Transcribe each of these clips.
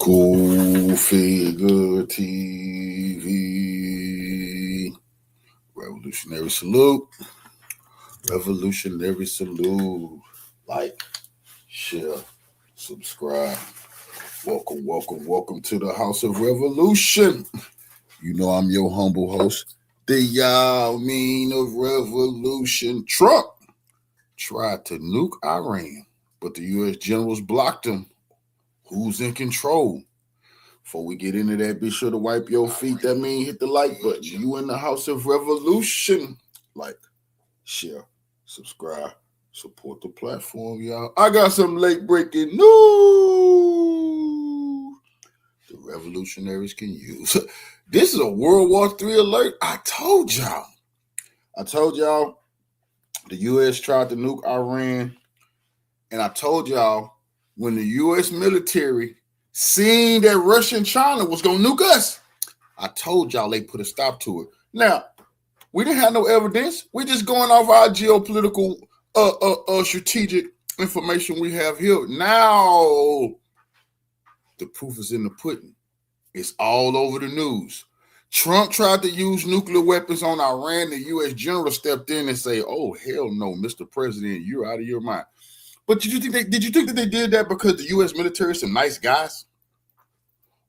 Cool Figure TV. Revolutionary salute. Revolutionary salute. Like, share, subscribe. Welcome to the House of Revolution. You know I'm your humble host, the Yameen of Revolution. Trump tried to nuke Iran, but the U.S. generals blocked him. Who's in control? Before we get into that, be sure to wipe your feet. That means hit the like button. You in the House of Revolution. Like, share, subscribe, support the platform, y'all. I got some late breaking news the revolutionaries can use. This is a World War III alert. I told y'all the U.S. tried to nuke Iran, and I told y'all when the U.S. military seen that Russia and China was going to nuke us, I told y'all they put a stop to it. Now, we didn't have no evidence. We're just going off our geopolitical, strategic information we have here. Now, the proof is in the pudding. It's all over the news. Trump tried to use nuclear weapons on Iran. The U.S. general stepped in and say, "Oh, hell no, Mr. President, you're out of your mind." But did you think that they did that because the U.S. military is some nice guys?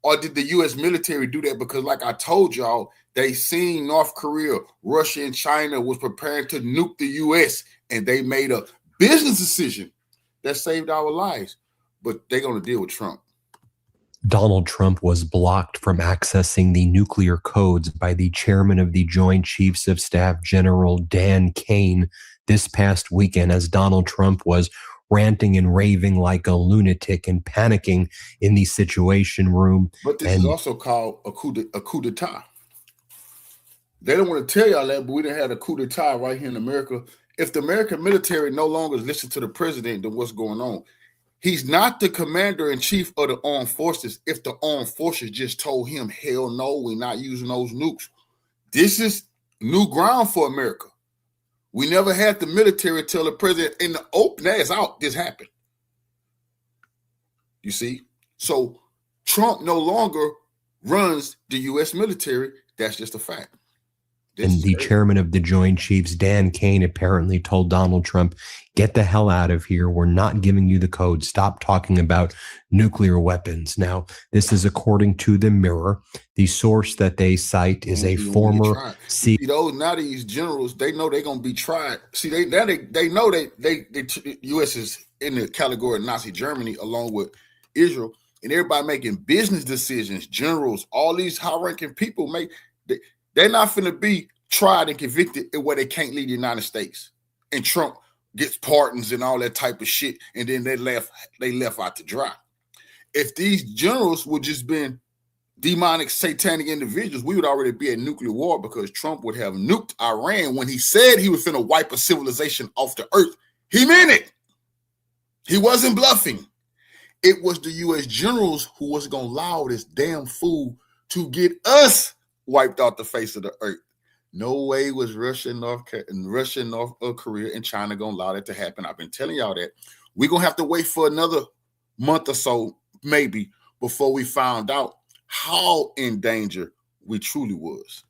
Or did the U.S. military do that because, like I told y'all, they seen North Korea, Russia, and China was preparing to nuke the U.S., and they made a business decision that saved our lives? But they're going to deal with Trump. Donald Trump was blocked from accessing the nuclear codes by the chairman of the Joint Chiefs of Staff, General Dan Kane, this past weekend, as Donald Trump was ranting and raving like a lunatic and panicking in the Situation Room. But this is also called a coup d'etat. They don't want to tell y'all that, but we done had a coup d'etat right here in America. If the American military no longer listens to the president, then what's going on? He's not the commander-in-chief of the armed forces if the armed forces just told him, hell no, we're not using those nukes. This is new ground for America. We never had the military tell the president in the open ass out this happened. You see? So Trump no longer runs the U.S. military. That's just a fact. And the chairman of the Joint Chiefs, Dan Kane, apparently told Donald Trump, "Get the hell out of here. We're not giving you the code. Stop talking about nuclear weapons." Now, this is according to the Mirror. The source that they cite is a former now these generals, they know they're going to be tried. See, they know the U.S. is in the category of Nazi Germany along with Israel, and everybody making business decisions, generals, all these high-ranking people they're not finna be tried and convicted in where they can't leave the United States. And Trump gets pardons and all that type of shit, and then they left out to dry. If these generals would just been demonic, satanic individuals, we would already be at nuclear war because Trump would have nuked Iran when he said he was finna wipe a civilization off the earth. He meant it. He wasn't bluffing. It was the U.S. generals who was gonna allow this damn fool to get us wiped off the face of the earth. No way was Russia, North Korea, and China gonna allow that to happen. I've been telling y'all that. We're gonna have to wait for another month or so, maybe, before we found out how in danger we truly was.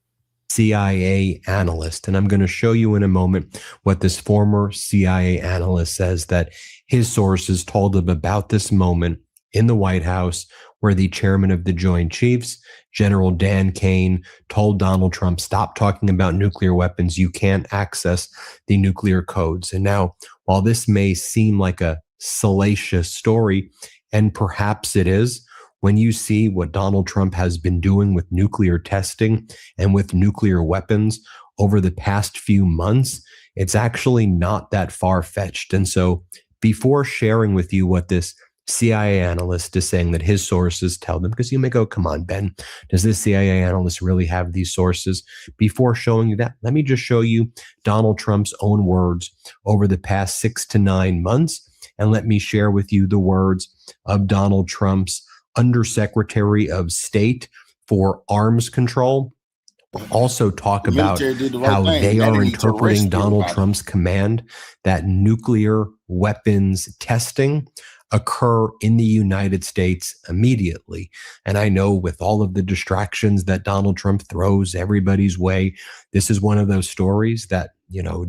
CIA analyst, and I'm going to show you in a moment what this former CIA analyst says that his sources told him about this moment in the White House where the chairman of the Joint Chiefs, General Dan Kane, told Donald Trump, "Stop talking about nuclear weapons. You can't access the nuclear codes." And now, while this may seem like a salacious story, and perhaps it is, when you see what Donald Trump has been doing with nuclear testing and with nuclear weapons over the past few months, it's actually not that far-fetched. And so before sharing with you what this CIA analyst is saying that his sources tell them, because you may go, "Come on, Ben, does this CIA analyst really have these sources?" Before showing you that, let me just show you Donald Trump's own words over the past 6 to 9 months, and let me share with you the words of Donald Trump's Undersecretary of State for Arms Control. We'll also talk about how they are interpreting Donald Trump's command that nuclear weapons testing occur in the United States immediately. And I know with all of the distractions that Donald Trump throws everybody's way, this is one of those stories that,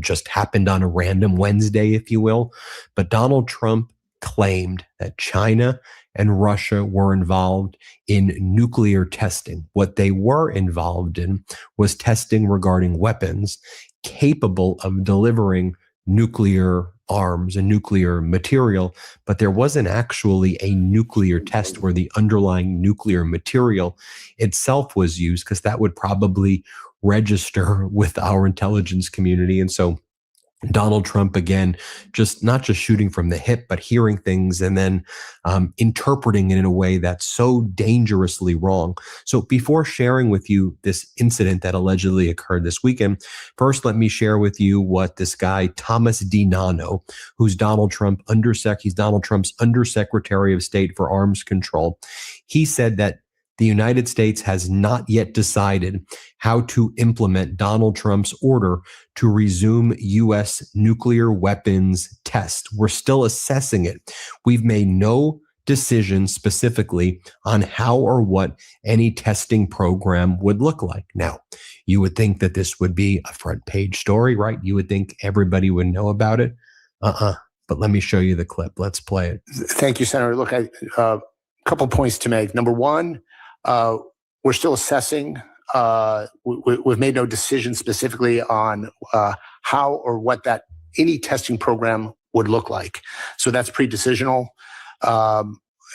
just happened on a random Wednesday, if you will. But Donald Trump claimed that China and Russia were involved in nuclear testing. What they were involved in was testing regarding weapons capable of delivering nuclear arms and nuclear material, but there wasn't actually a nuclear test where the underlying nuclear material itself was used, because that would probably register with our intelligence community. And so Donald Trump, again, not just shooting from the hip, but hearing things and then interpreting it in a way that's so dangerously wrong. So before sharing with you this incident that allegedly occurred this weekend, first let me share with you what this guy, Thomas DiNanno, who's Donald Trump's Undersecretary of State for Arms Control, he said that the United States has not yet decided how to implement Donald Trump's order to resume U.S. nuclear weapons tests. We're still assessing it. We've made no decision specifically on how or what any testing program would look like. Now, you would think that this would be a front page story, right? You would think everybody would know about it. But let me show you the clip. Let's play it. Thank you, Senator. Look, a couple points to make. Number one, we're still assessing. We've made no decision specifically on how or what any testing program would look like. So that's pre-decisional.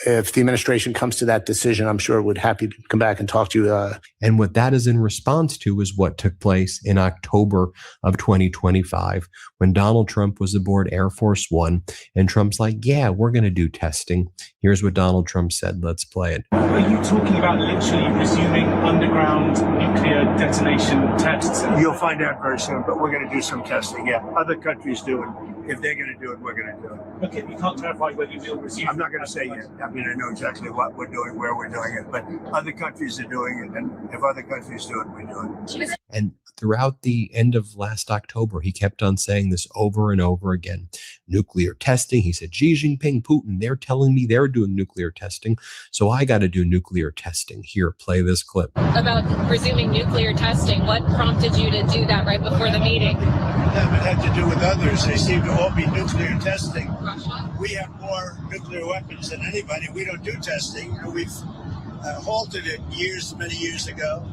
If the administration comes to that decision, I'm sure we'd happy to come back and talk to you. And what that is in response to is what took place in October of 2025 when Donald Trump was aboard Air Force One. And Trump's like, yeah, we're going to do testing. Here's what Donald Trump said. Let's play it. Are you talking about literally resuming underground nuclear detonation tests? You'll find out very soon, but we're going to do some testing. Yeah, other countries do it. If they're going to do it, we're going to do it. Okay, you can't clarify whether you will resume. I'm not going to say yet. I mean, I know exactly what we're doing, where we're doing it, but other countries are doing it, and if other countries do it, we do it. And throughout the end of last October, he kept on saying this over and over again. Nuclear testing. He said, Xi Jinping, Putin, they're telling me they're doing nuclear testing, so I got to do nuclear testing. Here, play this clip. About resuming nuclear testing, what prompted you to do that right before the meeting? That had to do with others. They seem to all be nuclear testing. Russia? We have more nuclear weapons than anybody. We don't do testing. We've halted it many years ago.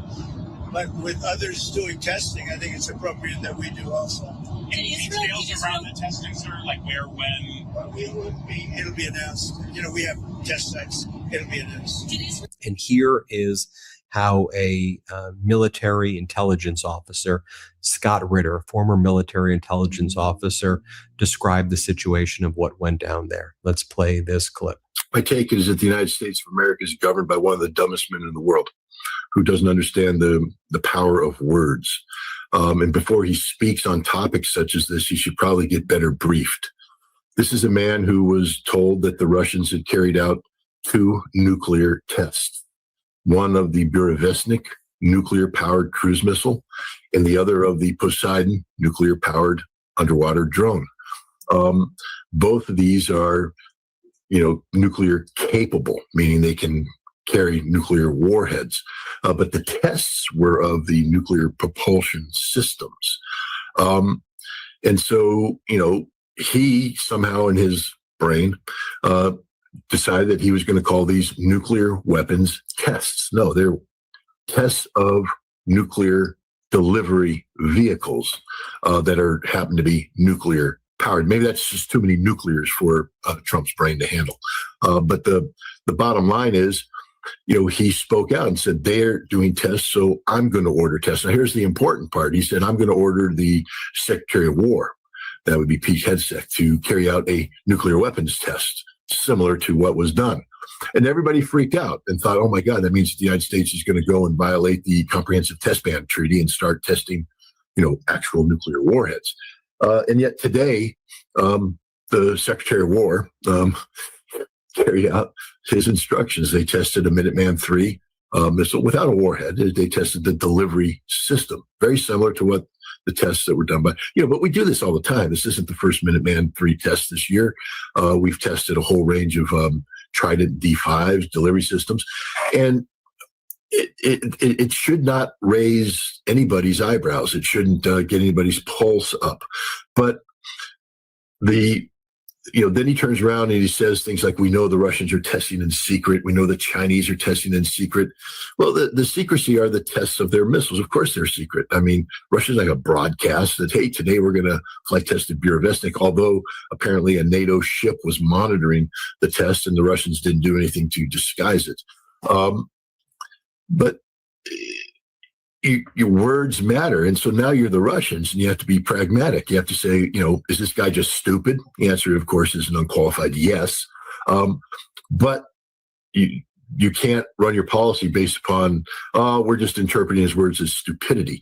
But with others doing testing, I think it's appropriate that we do also. Any details around the testing, sir? Like where, when? Well, it'll be announced. We have test sites. It'll be announced. And here is how a military intelligence officer, Scott Ritter, former military intelligence officer, described the situation of what went down there. Let's play this clip. My take is that the United States of America is governed by one of the dumbest men in the world, who doesn't understand the power of words. And before he speaks on topics such as this, he should probably get better briefed. This is a man who was told that the Russians had carried out 2 nuclear tests, one of the Burevestnik nuclear-powered cruise missile and the other of the Poseidon nuclear-powered underwater drone. Both of these are, nuclear capable, meaning they can carry nuclear warheads. But the tests were of the nuclear propulsion systems. And so, he somehow in his brain decided that he was going to call these nuclear weapons tests. No, they're tests of nuclear delivery vehicles that happen to be nuclear powered. Maybe that's just too many nuclears for Trump's brain to handle. But the bottom line is, he spoke out and said, they're doing tests, so I'm going to order tests. Now, here's the important part. He said, I'm going to order the Secretary of War, that would be Pete Hegseth, to carry out a nuclear weapons test similar to what was done. And everybody freaked out and thought, oh, my God, that means the United States is going to go and violate the Comprehensive Test Ban Treaty and start testing, actual nuclear warheads. And yet today, the Secretary of War carried out his instructions. They tested a Minuteman III missile without a warhead. They tested the delivery system, very similar to what the tests that were done by, but we do this all the time. This isn't the first Minuteman III test this year. We've tested a whole range of Trident D5s, delivery systems, and it should not raise anybody's eyebrows. It shouldn't get anybody's pulse up. But then he turns around and he says things like, we know the Russians are testing in secret. We know the Chinese are testing in secret. Well, the secrecy are the tests of their missiles. Of course, they're secret. I mean, Russia's like a broadcast that, hey, today we're going to flight test at Burevestnik, although apparently a NATO ship was monitoring the test and the Russians didn't do anything to disguise it. But your words matter. And so now you're the Russians and you have to be pragmatic. You have to say, is this guy just stupid? The answer, of course, is an unqualified yes. But you can't run your policy based upon, we're just interpreting his words as stupidity.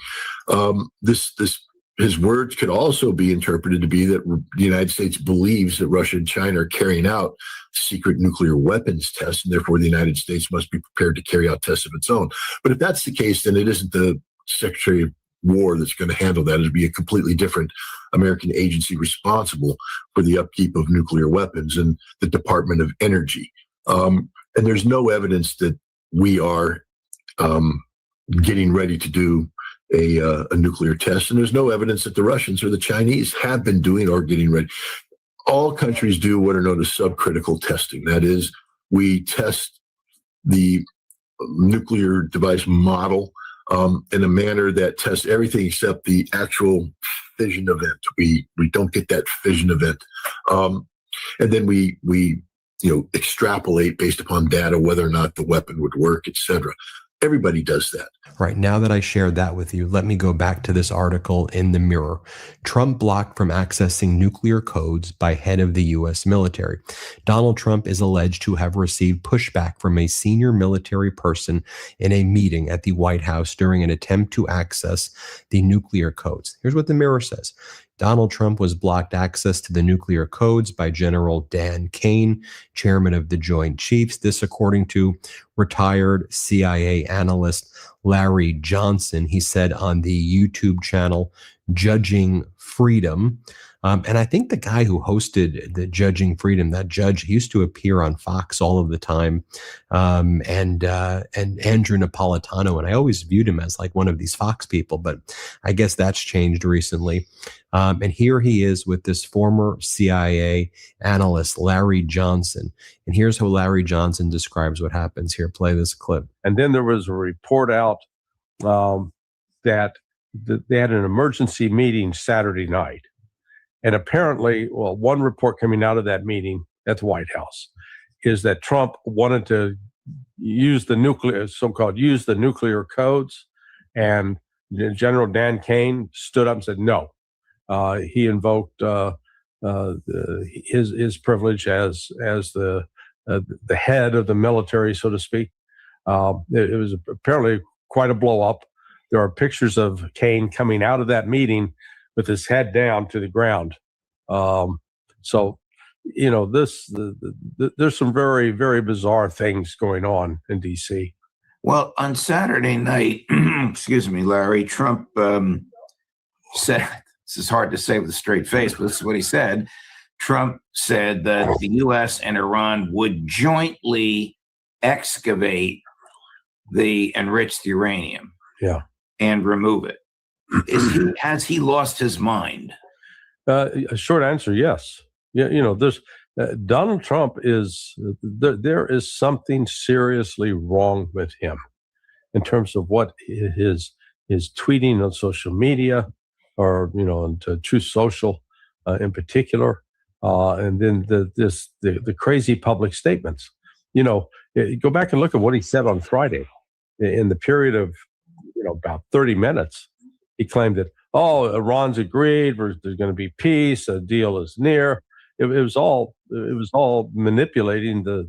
His words could also be interpreted to be that the United States believes that Russia and China are carrying out secret nuclear weapons tests, and therefore the United States must be prepared to carry out tests of its own. But if that's the case, then it isn't the Secretary of War that's going to handle that. It'll be a completely different American agency responsible for the upkeep of nuclear weapons, and the Department of Energy. And there's no evidence that we are getting ready to do a nuclear test, and there's no evidence that the Russians or the Chinese have been doing or getting ready. All countries do what are known as subcritical testing. That is, we test the nuclear device model in a manner that tests everything except the actual fission event. We don't get that fission event, and then we extrapolate based upon data whether or not the weapon would work, etc. Everybody does that. Right. Now that I shared that with you, let me go back to this article in the Mirror. Trump blocked from accessing nuclear codes by head of the U.S. military. Donald Trump is alleged to have received pushback from a senior military person in a meeting at the White House during an attempt to access the nuclear codes. Here's what the Mirror says. Donald Trump was blocked access to the nuclear codes by General Dan Kane, chairman of the Joint Chiefs. This, according to retired CIA analyst Larry Johnson. He said on the YouTube channel Judging Freedom. And I think the guy who hosted the Judging Freedom, that judge, he used to appear on Fox all of the time, and Andrew Napolitano. And I always viewed him as like one of these Fox people, but I guess that's changed recently. And here he is with this former CIA analyst, Larry Johnson. And here's how Larry Johnson describes what happens here. Play this clip. And then there was a report out that they had an emergency meeting Saturday night. And apparently, well, one report coming out of that meeting at the White House is that Trump wanted to use the nuclear codes, and General Dan Kane stood up and said no. He invoked his privilege as the head of the military, so to speak. It was apparently quite a blow up. There are pictures of Kane coming out of that meeting with his head down to the ground. So, there's some very, very bizarre things going on in D.C. Well, on Saturday night, excuse me, Larry, Trump said, this is hard to say with a straight face, but this is what he said. Trump said that the U.S. and Iran would jointly excavate the enriched uranium and remove it. Has he lost his mind? A short answer, yes. There's Donald Trump there is something seriously wrong with him in terms of what his tweeting on social media, or on Truth Social in particular, and then the crazy public statements. Go back and look at what he said on Friday. In the period of about 30 minutes, he claimed that, Iran's agreed, there's going to be peace, a deal is near. It was all manipulating the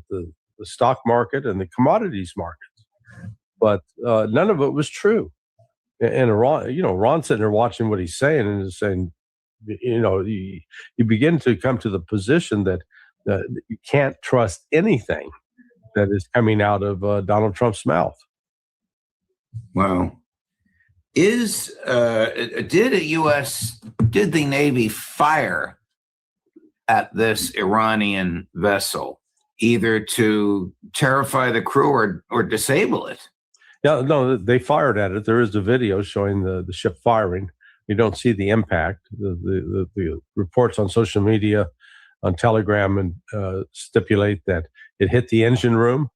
stock market and the commodities markets, but none of it was true. And Iran, Iran's sitting there watching what he's saying and is saying, you begin to come to the position that you can't trust anything that is coming out of Donald Trump's mouth. Well, Did the Navy fire at this Iranian vessel, either to terrify the crew or disable it? Yeah, no, they fired at it. There is a video showing the ship firing. You don't see the impact. The reports on social media, on Telegram, and stipulate that it hit the engine room,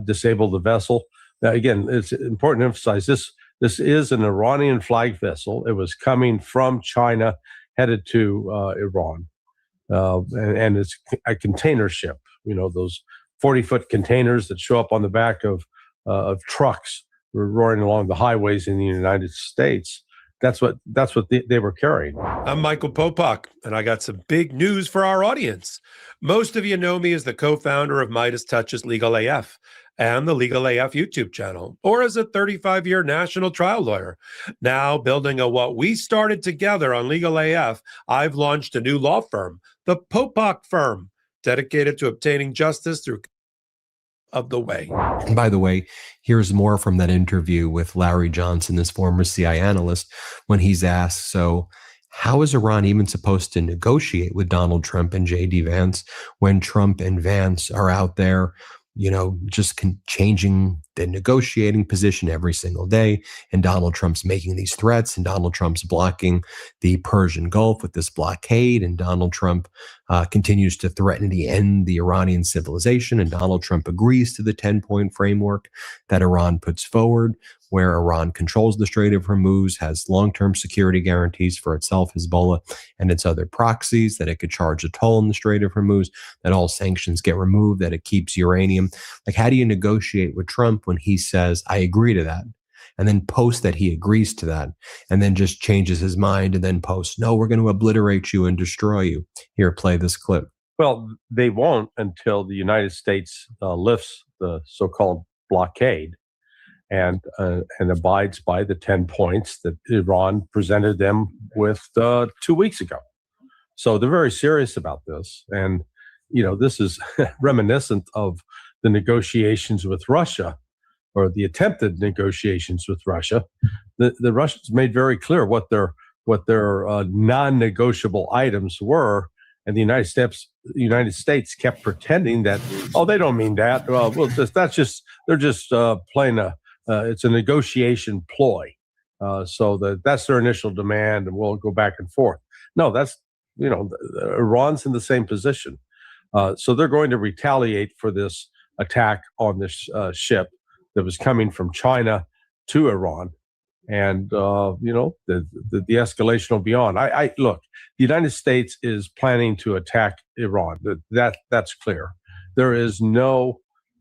disabled the vessel. Now, again, it's important to emphasize this is an Iranian flag vessel. It was coming from China, headed to Iran, and it's a container ship. You know, those 40-foot containers that show up on the back of trucks roaring along the highways in the United States. That's what they were carrying. I'm Michael Popak, and I got some big news for our audience. Most of you know me as the co-founder of Midas Touch's Legal AF and the Legal AF YouTube channel, or as a 35-year national trial lawyer. Now, building on what we started together on Legal AF, I've launched a new law firm, the Popak Firm, dedicated to obtaining justice through of the way. And by the way, here's more from that interview with Larry Johnson, this former CIA analyst, when he's asked, so how is Iran even supposed to negotiate with Donald Trump and J.D. Vance when Trump and Vance are out there, you know, just changing the negotiating position every single day, and Donald Trump's making these threats, and Donald Trump's blocking the Persian Gulf with this blockade, and Donald Trump continues to threaten to end the Iranian civilization, and Donald Trump agrees to the 10-point framework that Iran puts forward, where Iran controls the Strait of Hormuz, has long-term security guarantees for itself, Hezbollah, and its other proxies, that it could charge a toll in the Strait of Hormuz, that all sanctions get removed, that it keeps uranium. Like, how do you negotiate with Trump when he says, I agree to that, and then posts that he agrees to that, and then just changes his mind and then posts, no, we're going to obliterate you and destroy you. Here, play this clip. Well, they won't until the United States lifts the so-called blockade and abides by the 10 points that Iran presented them with 2 weeks ago. So they're very serious about this. And, you know, this is reminiscent of the negotiations with Russia, or the attempted negotiations with Russia. The Russians made very clear what their non-negotiable items were, and the United States kept pretending that, oh, they don't mean that. Well, they're just playing it's a negotiation ploy. So that's their initial demand, and we'll go back and forth. No, that's, you know, Iran's in the same position. So they're going to retaliate for this attack on this ship that was coming from China to Iran. And, you know, the escalation will be on. I look, the United States is planning to attack Iran. That's clear. There is no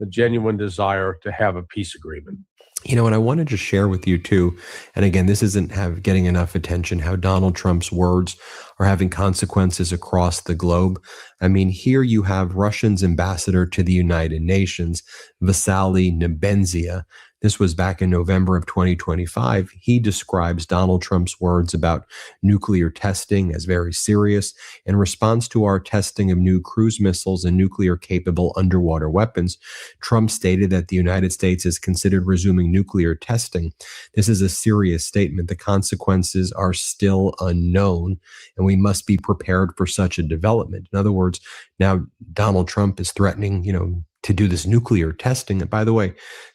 genuine desire to have a peace agreement. You know, and I wanted to share with you too, and again, this isn't getting enough attention, how Donald Trump's words are having consequences across the globe. I mean, here you have Russia's ambassador to the United Nations, Vasily Nebenzia. This was back in November of 2025. He describes Donald Trump's words about nuclear testing as very serious. In response to our testing of new cruise missiles and nuclear-capable underwater weapons, Trump stated that the United States has considered resuming nuclear testing. This is a serious statement. The consequences are still unknown, and we must be prepared for such a development. In other words, now Donald Trump is threatening, you know, to do this nuclear testing. And by the way,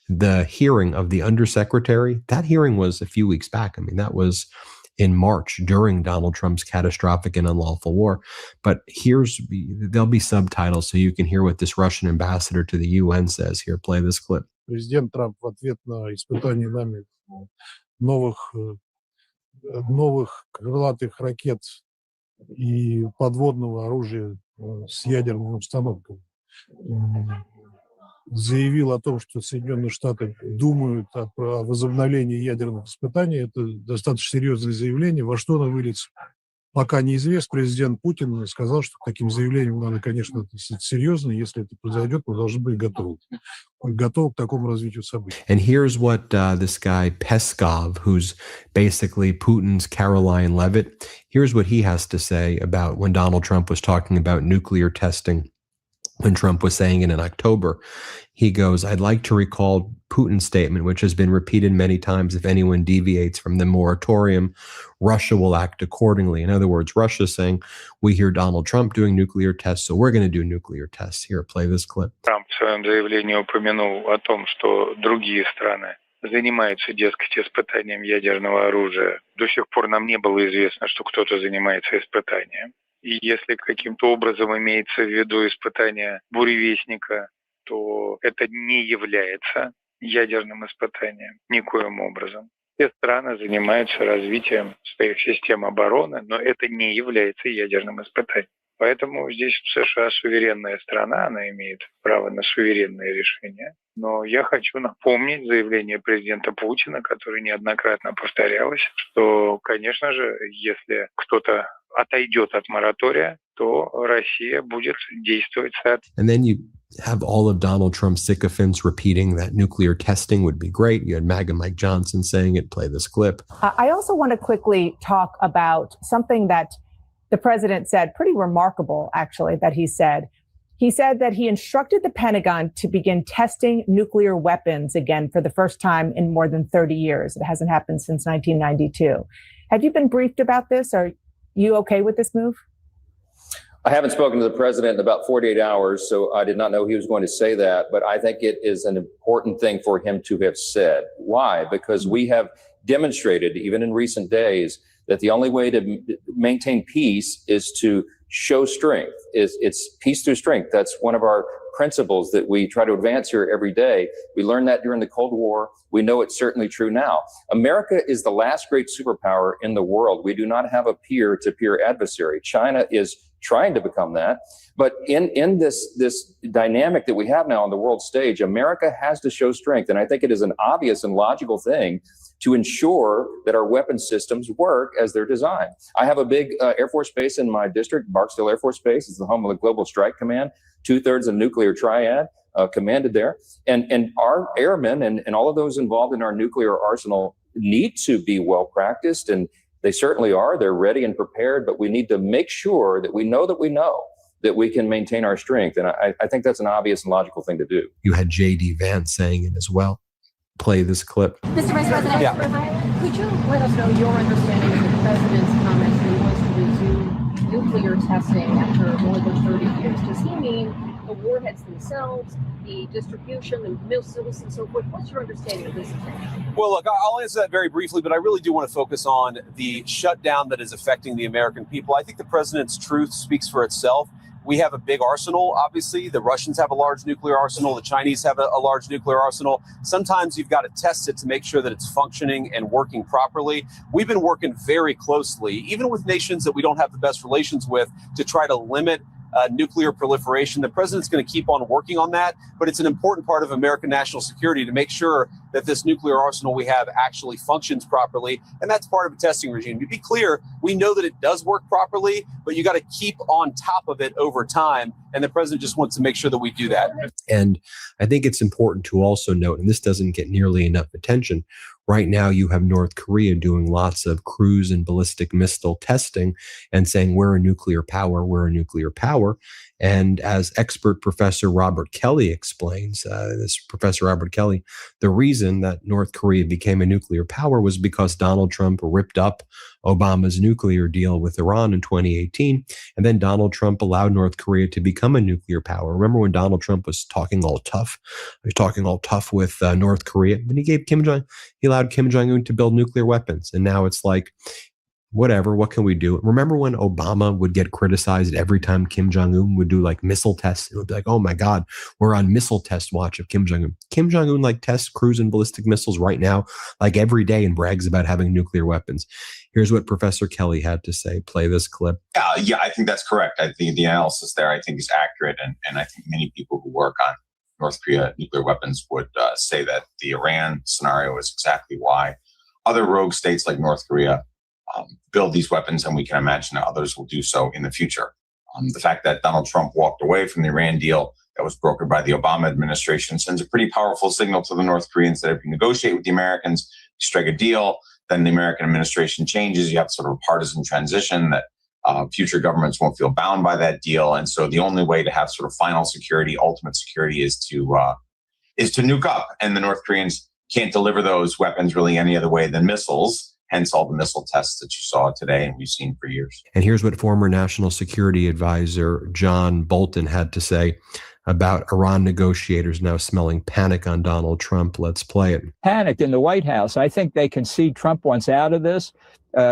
the hearing of the undersecretary, that hearing was a few weeks back. I mean, that was in March during Donald Trump's catastrophic and unlawful war. But there'll be subtitles so you can hear what this Russian ambassador to the UN says. Here, play this clip. Президент Трамп в ответ на испытание нами новых крылатых ракет и подводного оружия с ядерной установкой заявил о том, что Соединенные Штаты думают о возобновлении ядерных испытаний. Это достаточно серьезное заявление. Во что оно выльется, пока неизвестно. Президент Путин сказал, что к таким заявлениям надо, конечно, относиться серьезно. Если это произойдет, мы должны быть готовы. Готовы к такому развитию событий. And here's what this guy Peskov, who's basically Putin's Caroline Levitt, here's what he has to say about when Donald Trump was talking about nuclear testing. When Trump was saying it in October, he goes, I'd like to recall Putin's statement, which has been repeated many times. If anyone deviates from the moratorium, Russia will act accordingly. In other words, Russia's saying, we hear Donald Trump doing nuclear tests, so we're going to do nuclear tests. Here, play this clip. Трамп в своем заявлении упомянул о том, что другие страны занимаются, дескать, испытанием ядерного оружия. До сих пор нам не было известно, что кто-то занимается испытанием. И если каким-то образом имеется в виду испытание буревестника, то это не является ядерным испытанием никоим образом. Все страны занимаются развитием своих систем обороны, но это не является ядерным испытанием. Поэтому здесь США суверенная страна, она имеет право на суверенные решения. Но я хочу напомнить заявление президента Путина, которое неоднократно повторялось, что, конечно же, если кто-то отойдет от моратория, то Россия будет действовать соответственно. And then you have all of Donald Trump's sycophants repeating that nuclear testing would be great. You had MAGA Mike Johnson saying it. Play this clip. I also want to quickly talk about something that the president said, pretty remarkable, actually, that he said. He said that he instructed the Pentagon to begin testing nuclear weapons again for the first time in more than 30 years. It hasn't happened since 1992. Have you been briefed about this? Are you okay with this move? I haven't spoken to the president in about 48 hours, so I did not know he was going to say that. But I think it is an important thing for him to have said. Why? Because we have demonstrated, even in recent days, that the only way to maintain peace is to show strength. It's peace through strength. That's one of our principles that we try to advance here every day. We learned that during the Cold War. We know it's certainly true now. America is the last great superpower in the world. We do not have a peer-to-peer adversary. China is trying to become that. But in this dynamic that we have now on the world stage, America has to show strength. And I think it is an obvious and logical thing to ensure that our weapon systems work as they're designed. I have a big Air Force base in my district, Barksdale Air Force Base. It's the home of the Global Strike Command, 2/3 of nuclear triad commanded there. And our airmen and all of those involved in our nuclear arsenal need to be well practiced, and they certainly are. They're ready and prepared, but we need to make sure that we know that we can maintain our strength. And I think that's an obvious and logical thing to do. You had J.D. Vance saying it as well. Play this clip. Mr. Vice President, could you let us know your understanding of the president's comments that he wants to resume nuclear testing after more than 30 years? Does he mean the warheads themselves, the distribution, the missiles, and so forth? What's your understanding of this? Well, look, I'll answer that very briefly, but I really do want to focus on the shutdown that is affecting the American people. I think the president's truth speaks for itself. We have a big arsenal, obviously. The Russians have a large nuclear arsenal. The Chinese have a large nuclear arsenal. Sometimes you've got to test it to make sure that it's functioning and working properly. We've been working very closely, even with nations that we don't have the best relations with, to try to limit nuclear proliferation. The president's going to keep on working on that, but it's an important part of American national security to make sure that this nuclear arsenal we have actually functions properly. And that's part of a testing regime. To be clear, we know that it does work properly, but you got to keep on top of it over time. And the president just wants to make sure that we do that. And I think it's important to also note, and this doesn't get nearly enough attention, right now you have North Korea doing lots of cruise and ballistic missile testing and saying, we're a nuclear power, we're a nuclear power. And as expert Professor Robert Kelly explains, this Professor Robert Kelly, the reason that North Korea became a nuclear power was because Donald Trump ripped up Obama's nuclear deal with Iran in 2018. And then Donald Trump allowed North Korea to become a nuclear power. Remember when Donald Trump was talking all tough? He was talking all tough with North Korea. Then he allowed Kim Jong-un to build nuclear weapons. And now it's like, whatever, what can we do? Remember when Obama would get criticized every time Kim Jong-un would do like missile tests? It would be like, oh my God, we're on missile test watch of Kim Jong-un. Kim Jong-un like tests cruise and ballistic missiles right now, like every day, and brags about having nuclear weapons. Here's what Professor Kelly had to say. Play this clip. Yeah, I think that's correct. I think the analysis there, I think, is accurate. And I think many people who work on North Korea nuclear weapons would say that the Iran scenario is exactly why other rogue states like North Korea build these weapons, and we can imagine that others will do so in the future. The fact that Donald Trump walked away from the Iran deal that was brokered by the Obama administration sends a pretty powerful signal to the North Koreans that if you negotiate with the Americans, strike a deal, then the American administration changes. You have sort of a partisan transition that future governments won't feel bound by that deal. And so the only way to have sort of final security, ultimate security, is to is to nuke up. And the North Koreans can't deliver those weapons really any other way than missiles. Hence all the missile tests that you saw today and we've seen for years. And here's what former National Security Advisor John Bolton had to say about Iran negotiators now smelling panic on Donald Trump. Let's play it. Panicked in the White House. I think they can see Trump wants out of this.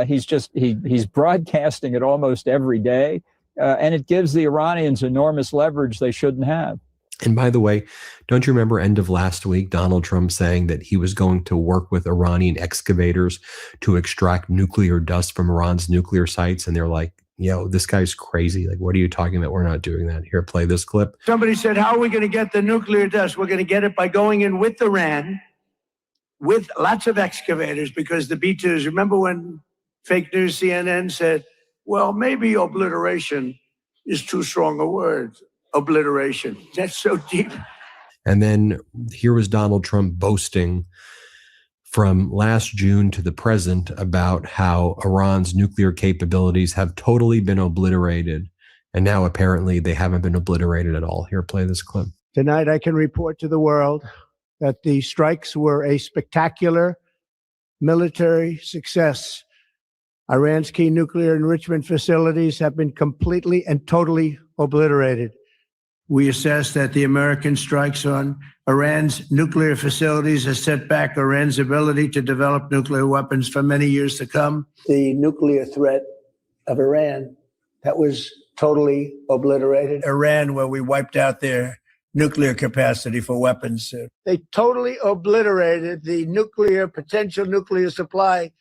He's broadcasting it almost every day. And it gives the Iranians enormous leverage they shouldn't have. And by the way, don't you remember end of last week, Donald Trump saying that he was going to work with Iranian excavators to extract nuclear dust from Iran's nuclear sites? And they're like, yo, this guy's crazy. Like, what are you talking about? We're not doing that. Here, play this clip. Somebody said, how are we going to get the nuclear dust? We're going to get it by going in with Iran, with lots of excavators, because the B-2s, remember when fake news CNN said, well, maybe obliteration is too strong a word. Obliteration. That's so deep. And then here was Donald Trump boasting from last June to the present about how Iran's nuclear capabilities have totally been obliterated. And now apparently they haven't been obliterated at all. Here, play this clip. Tonight, I can report to the world that the strikes were a spectacular military success. Iran's key nuclear enrichment facilities have been completely and totally obliterated. We assess that the American strikes on Iran's nuclear facilities has set back Iran's ability to develop nuclear weapons for many years to come. The nuclear threat of Iran, that was totally obliterated. Iran, where we wiped out their nuclear capacity for weapons. They totally obliterated the potential nuclear supply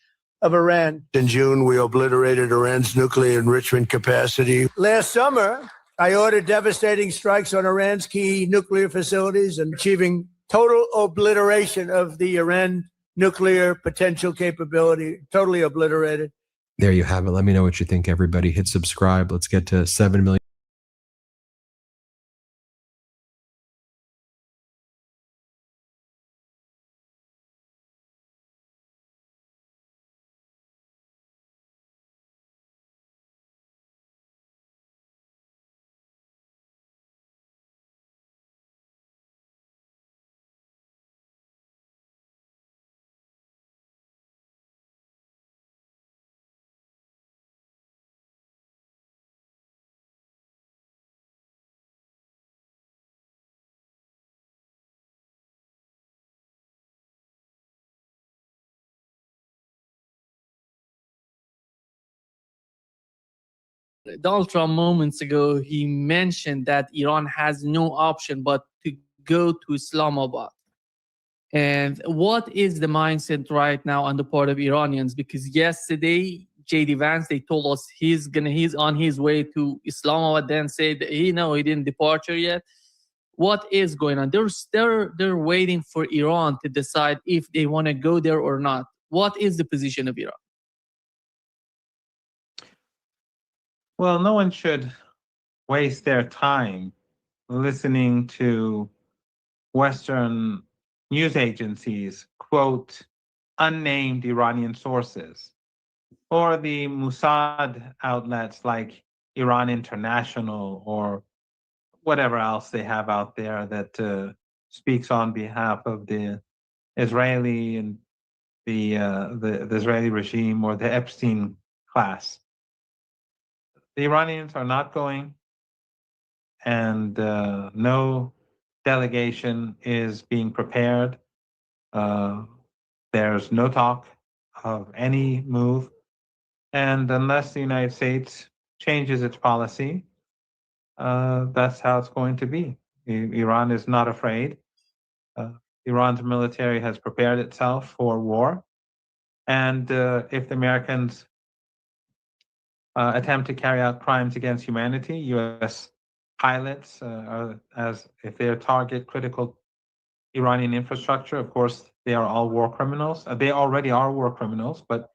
of Iran. In June, we obliterated Iran's nuclear enrichment capacity. Last summer, I ordered devastating strikes on Iran's key nuclear facilities and achieving total obliteration of the Iran nuclear potential capability, totally obliterated. There you have it. Let me know what you think, everybody. Hit subscribe. Let's get to 7 million. Donald Trump moments ago, he mentioned that Iran has no option but to go to Islamabad. And what is the mindset right now on the part of Iranians? Because yesterday, J.D. Vance, they told us he's on his way to Islamabad, then said he didn't departure yet. What is going on? They're waiting for Iran to decide if they want to go there or not. What is the position of Iran? Well, no one should waste their time listening to Western news agencies quote unnamed Iranian sources, or the Mossad outlets like Iran International or whatever else they have out there that speaks on behalf of the Israeli and the Israeli regime or the Epstein class. The Iranians are not going, and no delegation is being prepared. There's no talk of any move. And unless the United States changes its policy, that's how it's going to be. Iran is not afraid. Iran's military has prepared itself for war. And if the Americans attempt to carry out crimes against humanity, U.S. pilots, if they target critical Iranian infrastructure, of course, they are all war criminals. They already are war criminals, but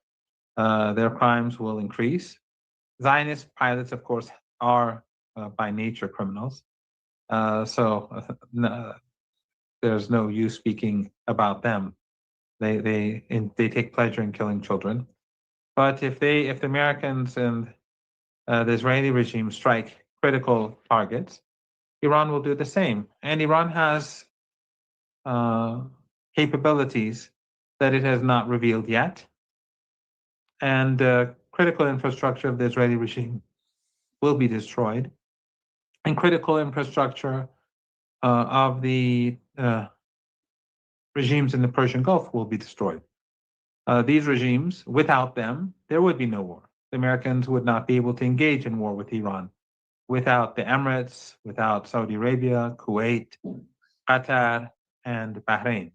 their crimes will increase. Zionist pilots, of course, are by nature criminals. So there's no use speaking about them. They take pleasure in killing children. But if the Americans and the Israeli regime strike critical targets, Iran will do the same. And Iran has capabilities that it has not revealed yet. And critical infrastructure of the Israeli regime will be destroyed. And critical infrastructure of the regimes in the Persian Gulf will be destroyed. These regimes, without them, there would be no war. The Americans would not be able to engage in war with Iran without the Emirates, without Saudi Arabia, Kuwait, Qatar, and Bahrain.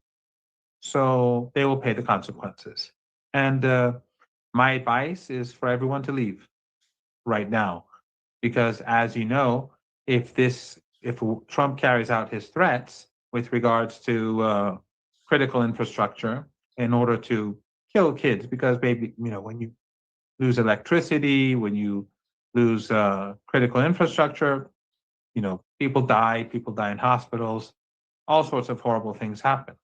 So they will pay the consequences. And my advice is for everyone to leave right now, because as you know, if Trump carries out his threats with regards to critical infrastructure in order to kill kids, because maybe, when you lose electricity, when you lose critical infrastructure, people die in hospitals, all sorts of horrible things happen.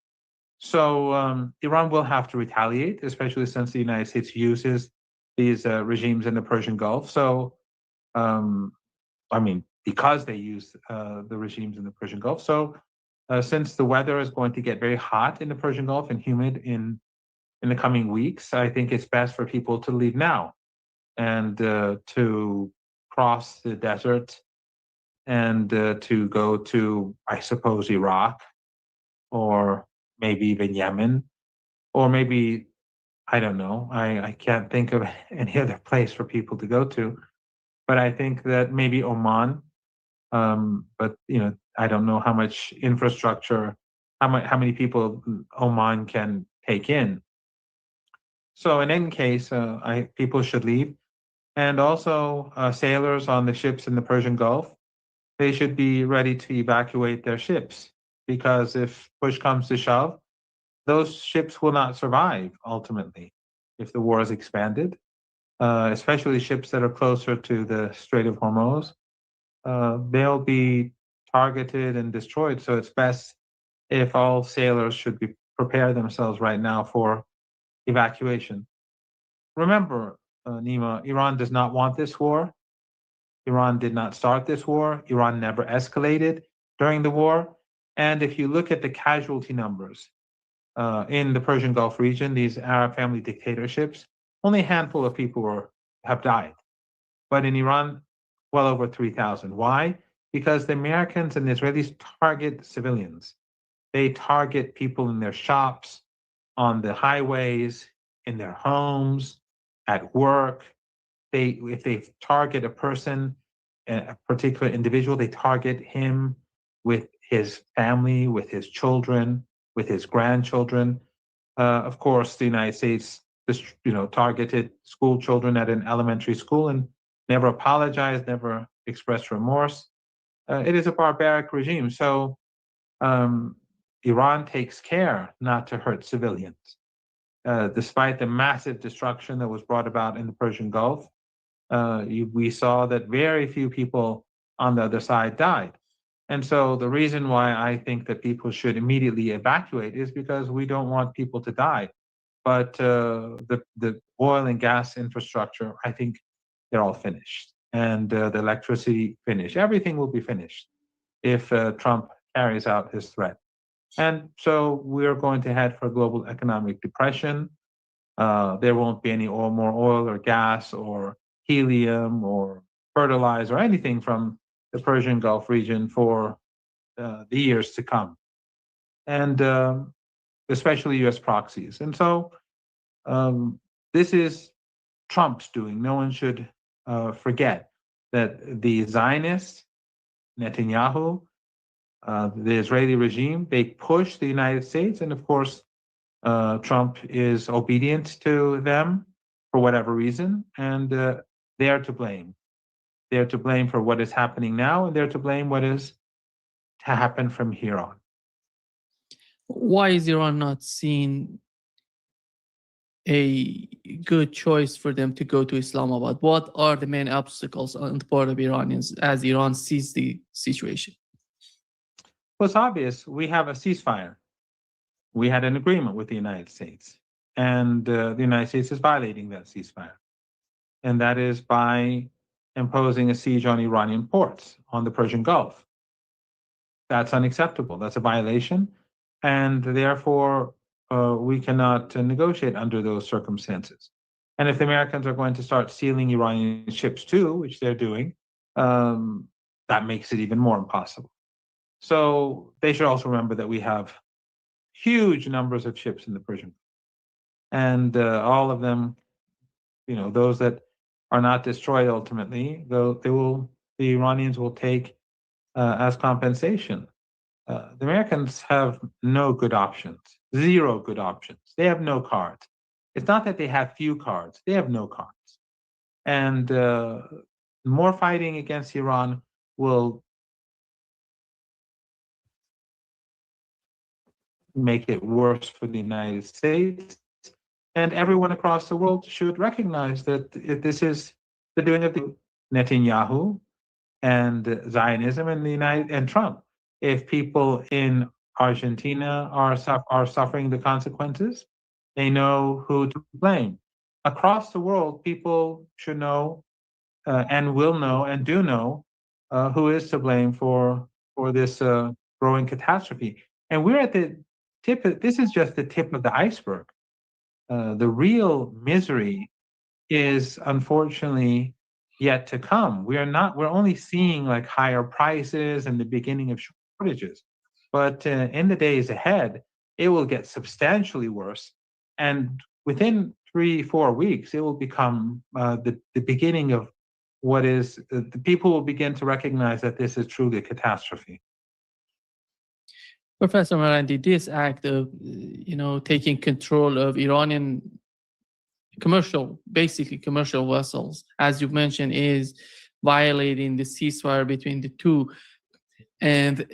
So Iran will have to retaliate, especially since the United States uses these regimes in the Persian Gulf. So, because they use the regimes in the Persian Gulf. So, since the weather is going to get very hot in the Persian Gulf and humid in the coming weeks, I think it's best for people to leave now and to cross the desert and to go to, I suppose, Iraq, or maybe even Yemen, or maybe, I don't know, I can't think of any other place for people to go to, but I think that maybe Oman, but I don't know how much infrastructure, how many people Oman can take in. So in any case, people should leave. And also sailors on the ships in the Persian Gulf, they should be ready to evacuate their ships, because if push comes to shove, those ships will not survive ultimately if the war is expanded, especially ships that are closer to the Strait of Hormuz. They'll be targeted and destroyed. So it's best if all sailors should prepare themselves right now for evacuation. Remember, Nima, Iran does not want this war. Iran did not start this war. Iran never escalated during the war. And if you look at the casualty numbers in the Persian Gulf region, these Arab family dictatorships, only a handful of people have died. But in Iran, well over 3,000. Why? Because the Americans and the Israelis target civilians. They target people in their shops, on the highways, in their homes, at work. If they target a person, a particular individual, they target him with his family, with his children, with his grandchildren. Of course, the United States, targeted school children at an elementary school and never apologized, never expressed remorse. It is a barbaric regime. So Iran takes care not to hurt civilians. Despite the massive destruction that was brought about in the Persian Gulf, we saw that very few people on the other side died. And so the reason why I think that people should immediately evacuate is because we don't want people to die. But the oil and gas infrastructure, I think they're all finished. And the electricity finished. Everything will be finished if Trump carries out his threat. And so we're going to head for global economic depression. There won't be any more oil or gas or helium or fertilizer or anything from the Persian Gulf region for the years to come, and especially U.S. proxies. And so this is Trump's doing. No one should forget that the Zionists, Netanyahu, the Israeli regime, they push the United States, and of course, Trump is obedient to them for whatever reason, and they're to blame. They're to blame for what is happening now, and they're to blame what is to happen from here on. Why is Iran not seen a good choice for them to go to Islamabad? What are the main obstacles on the part of Iranians as Iran sees the situation? Well, it's obvious. We have a ceasefire. We had an agreement with the United States, and the United States is violating that ceasefire. And that is by imposing a siege on Iranian ports on the Persian Gulf. That's unacceptable. That's a violation. and therefore we cannot negotiate under those circumstances. And if the Americans are going to start stealing Iranian ships too, which they're doing, that makes it even more impossible. So they should also remember that we have huge numbers of ships in the Persian Gulf, and all of them, those that are not destroyed ultimately, the Iranians will take as compensation. The Americans have no good options, zero good options. They have no cards. It's not that they have few cards, they have no cards. And more fighting against Iran will make it worse for the United States. And everyone across the world should recognize that this is the doing of the Netanyahu and Zionism and Trump. If people in Argentina are suffering the consequences, they know who to blame. Across the world, people should know and will know and do know who is to blame for this growing catastrophe. And we're at the tip. This is just the tip of the iceberg. The real misery is unfortunately yet to come. We're only seeing like higher prices and the beginning of shortages, but in the days ahead, it will get substantially worse. And within 3-4 weeks, it will become the beginning of what is, the people will begin to recognize that this is truly a catastrophe. Professor Marandi, this act of, taking control of Iranian basically commercial vessels, as you mentioned, is violating the ceasefire between the two. And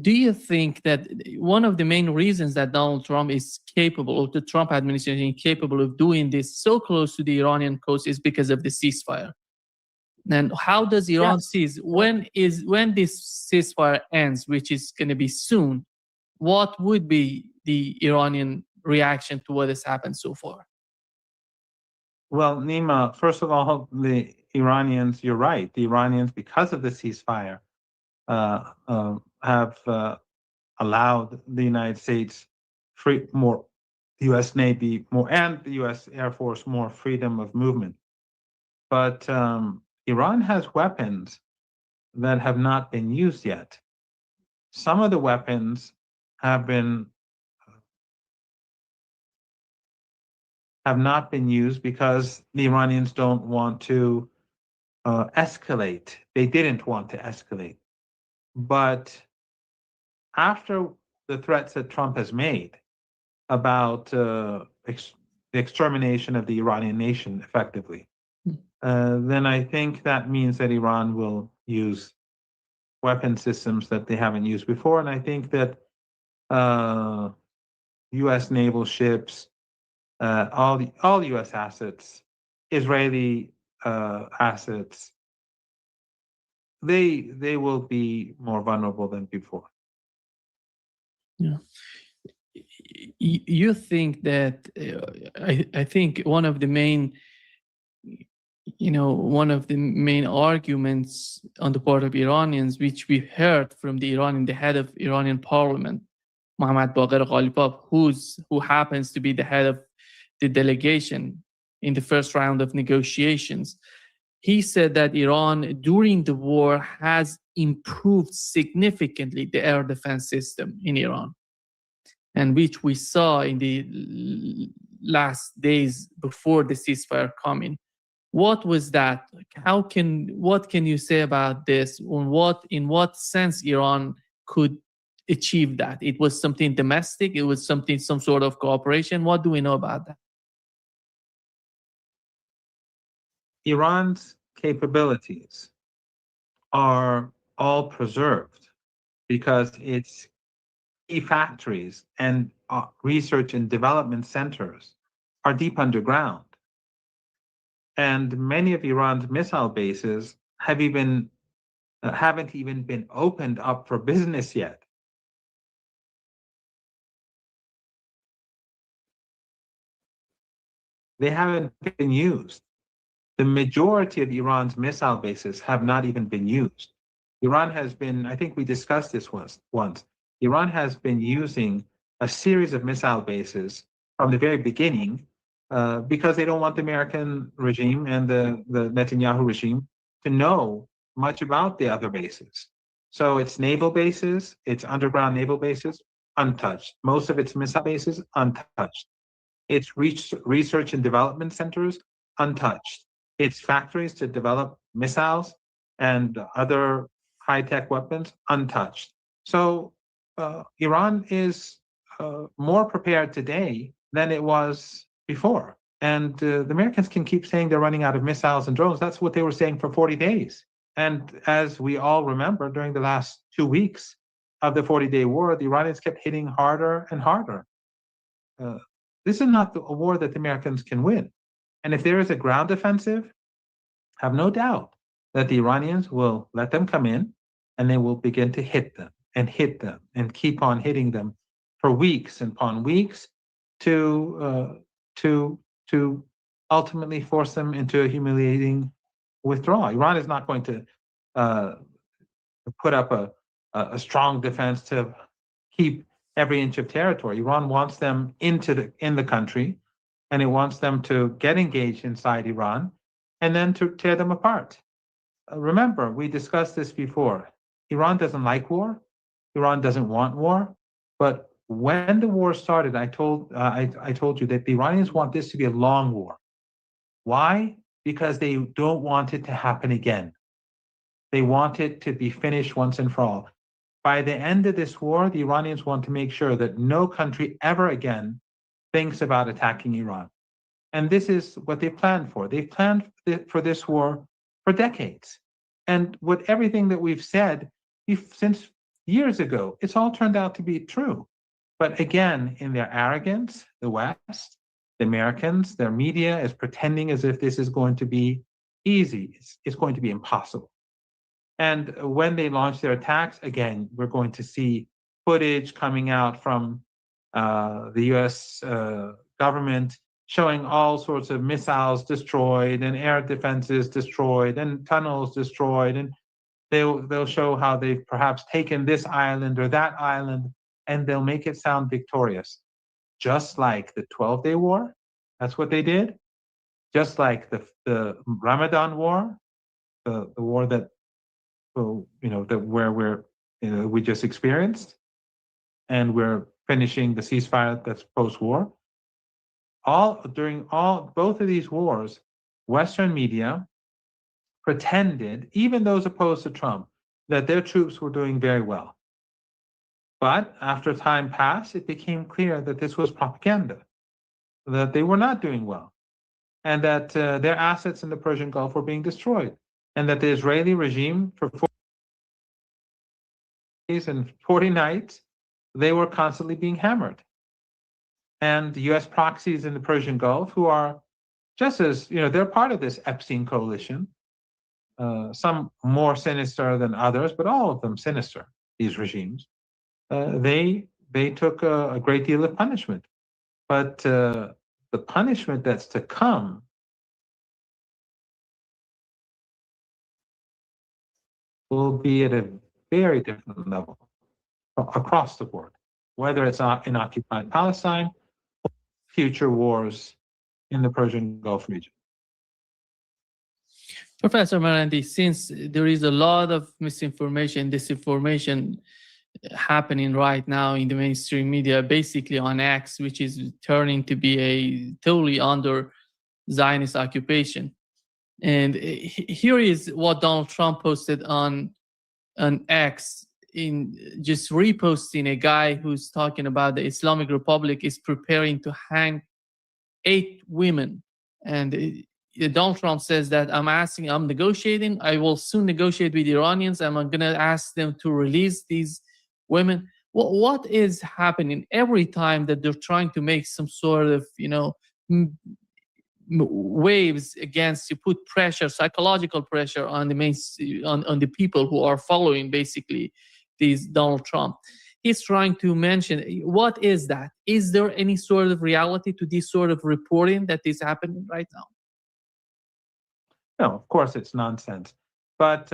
do you think that one of the main reasons that Donald Trump is capable, or the Trump administration is capable of doing this so close to the Iranian coast, is because of the ceasefire? And how does Iran seize? When this ceasefire ends, which is going to be soon, what would be the Iranian reaction to what has happened so far? Well, Nima, first of all, the Iranians, you're right. The Iranians, because of the ceasefire, have allowed the United States the U.S. Navy more, and the U.S. Air Force more freedom of movement. But Iran has weapons that have not been used yet. Some of the weapons have not been used because the Iranians don't want to escalate. They didn't want to escalate. But after the threats that Trump has made about the extermination of the Iranian nation effectively, then I think that means that Iran will use weapon systems that they haven't used before. And I think that U.S. naval ships, all U.S. assets, Israeli assets, they will be more vulnerable than before. Yeah. You think that I think one of the main arguments on the part of Iranians, which we heard from the head of Iranian parliament, Mohammad Baqir Ghalibaf, who happens to be the head of the delegation in the first round of negotiations, he said that Iran during the war has improved significantly the air defense system in Iran, and which we saw in the last days before the ceasefire coming. What was that? What can you say about this? In what sense Iran could achieve that? It was something domestic? It was some sort of cooperation? What do we know about that? Iran's capabilities are all preserved because its key factories and research and development centers are deep underground. And many of Iran's missile bases haven't even been opened up for business yet. They haven't been used. The majority of Iran's missile bases have not even been used. Iran has been, I think we discussed this once, Iran has been using a series of missile bases from the very beginning because they don't want the American regime and the Netanyahu regime to know much about the other bases. So its naval bases, its underground naval bases, untouched. Most of its missile bases, untouched. Its research and development centers, untouched. Its factories to develop missiles and other high-tech weapons, untouched. So Iran is more prepared today than it was before. And the Americans can keep saying they're running out of missiles and drones. That's what they were saying for 40 days. And as we all remember, during the last 2 weeks of the 40-day war, the Iranians kept hitting harder and harder. This is not a war that the Americans can win. And if there is a ground offensive, have no doubt that the Iranians will let them come in and they will begin to hit them and keep on hitting them for weeks and upon weeks to ultimately force them into a humiliating withdrawal. Iran is not going to put up a strong defense to keep every inch of territory. Iran wants them in the country, and it wants them to get engaged inside Iran and then to tear them apart. Remember, we discussed this before. Iran doesn't like war. Iran doesn't want war. But when the war started, I told you that the Iranians want this to be a long war. Why? Because they don't want it to happen again. They want it to be finished once and for all. By the end of this war, the Iranians want to make sure that no country ever again thinks about attacking Iran. And this is what they planned for. They've planned for this war for decades. And with everything that we've said since years ago, it's all turned out to be true. But again, in their arrogance, the West, the Americans, their media is pretending as if this is going to be easy. It's going to be impossible. And when they launch their attacks, again, we're going to see footage coming out from the US government showing all sorts of missiles destroyed and air defenses destroyed and tunnels destroyed. And they'll show how they've perhaps taken this island or that island, and they'll make it sound victorious. Just like the 12-day war, that's what they did. Just like the Ramadan war, the war that we just experienced, and we're finishing the ceasefire that's post-war. During both of these wars, Western media pretended, even those opposed to Trump, that their troops were doing very well. But after time passed, it became clear that this was propaganda, that they were not doing well, and that their assets in the Persian Gulf were being destroyed, and that the Israeli regime, for 40 days and 40 nights, they were constantly being hammered. And the US proxies in the Persian Gulf, who are just as, they're part of this Epstein coalition, some more sinister than others, but all of them sinister, these regimes. They took a great deal of punishment. But the punishment that's to come will be at a very different level across the board, whether it's in occupied Palestine or future wars in the Persian Gulf region. Professor Marandi, since there is a lot of misinformation, disinformation happening right now in the mainstream media, basically on X, which is turning to be a totally under Zionist occupation. And here is what Donald Trump posted on X, in just reposting a guy who's talking about the Islamic Republic is preparing to hang 8 women. And Donald Trump says that I'm negotiating. I will soon negotiate with the Iranians. I'm going to ask them to release these women. What is happening every time that they're trying to make some sort of, waves against, you put pressure, psychological pressure on on the people who are following basically these Donald Trump. He's trying to mention, what is that? Is there any sort of reality to this sort of reporting that is happening right now? No, of course it's nonsense. But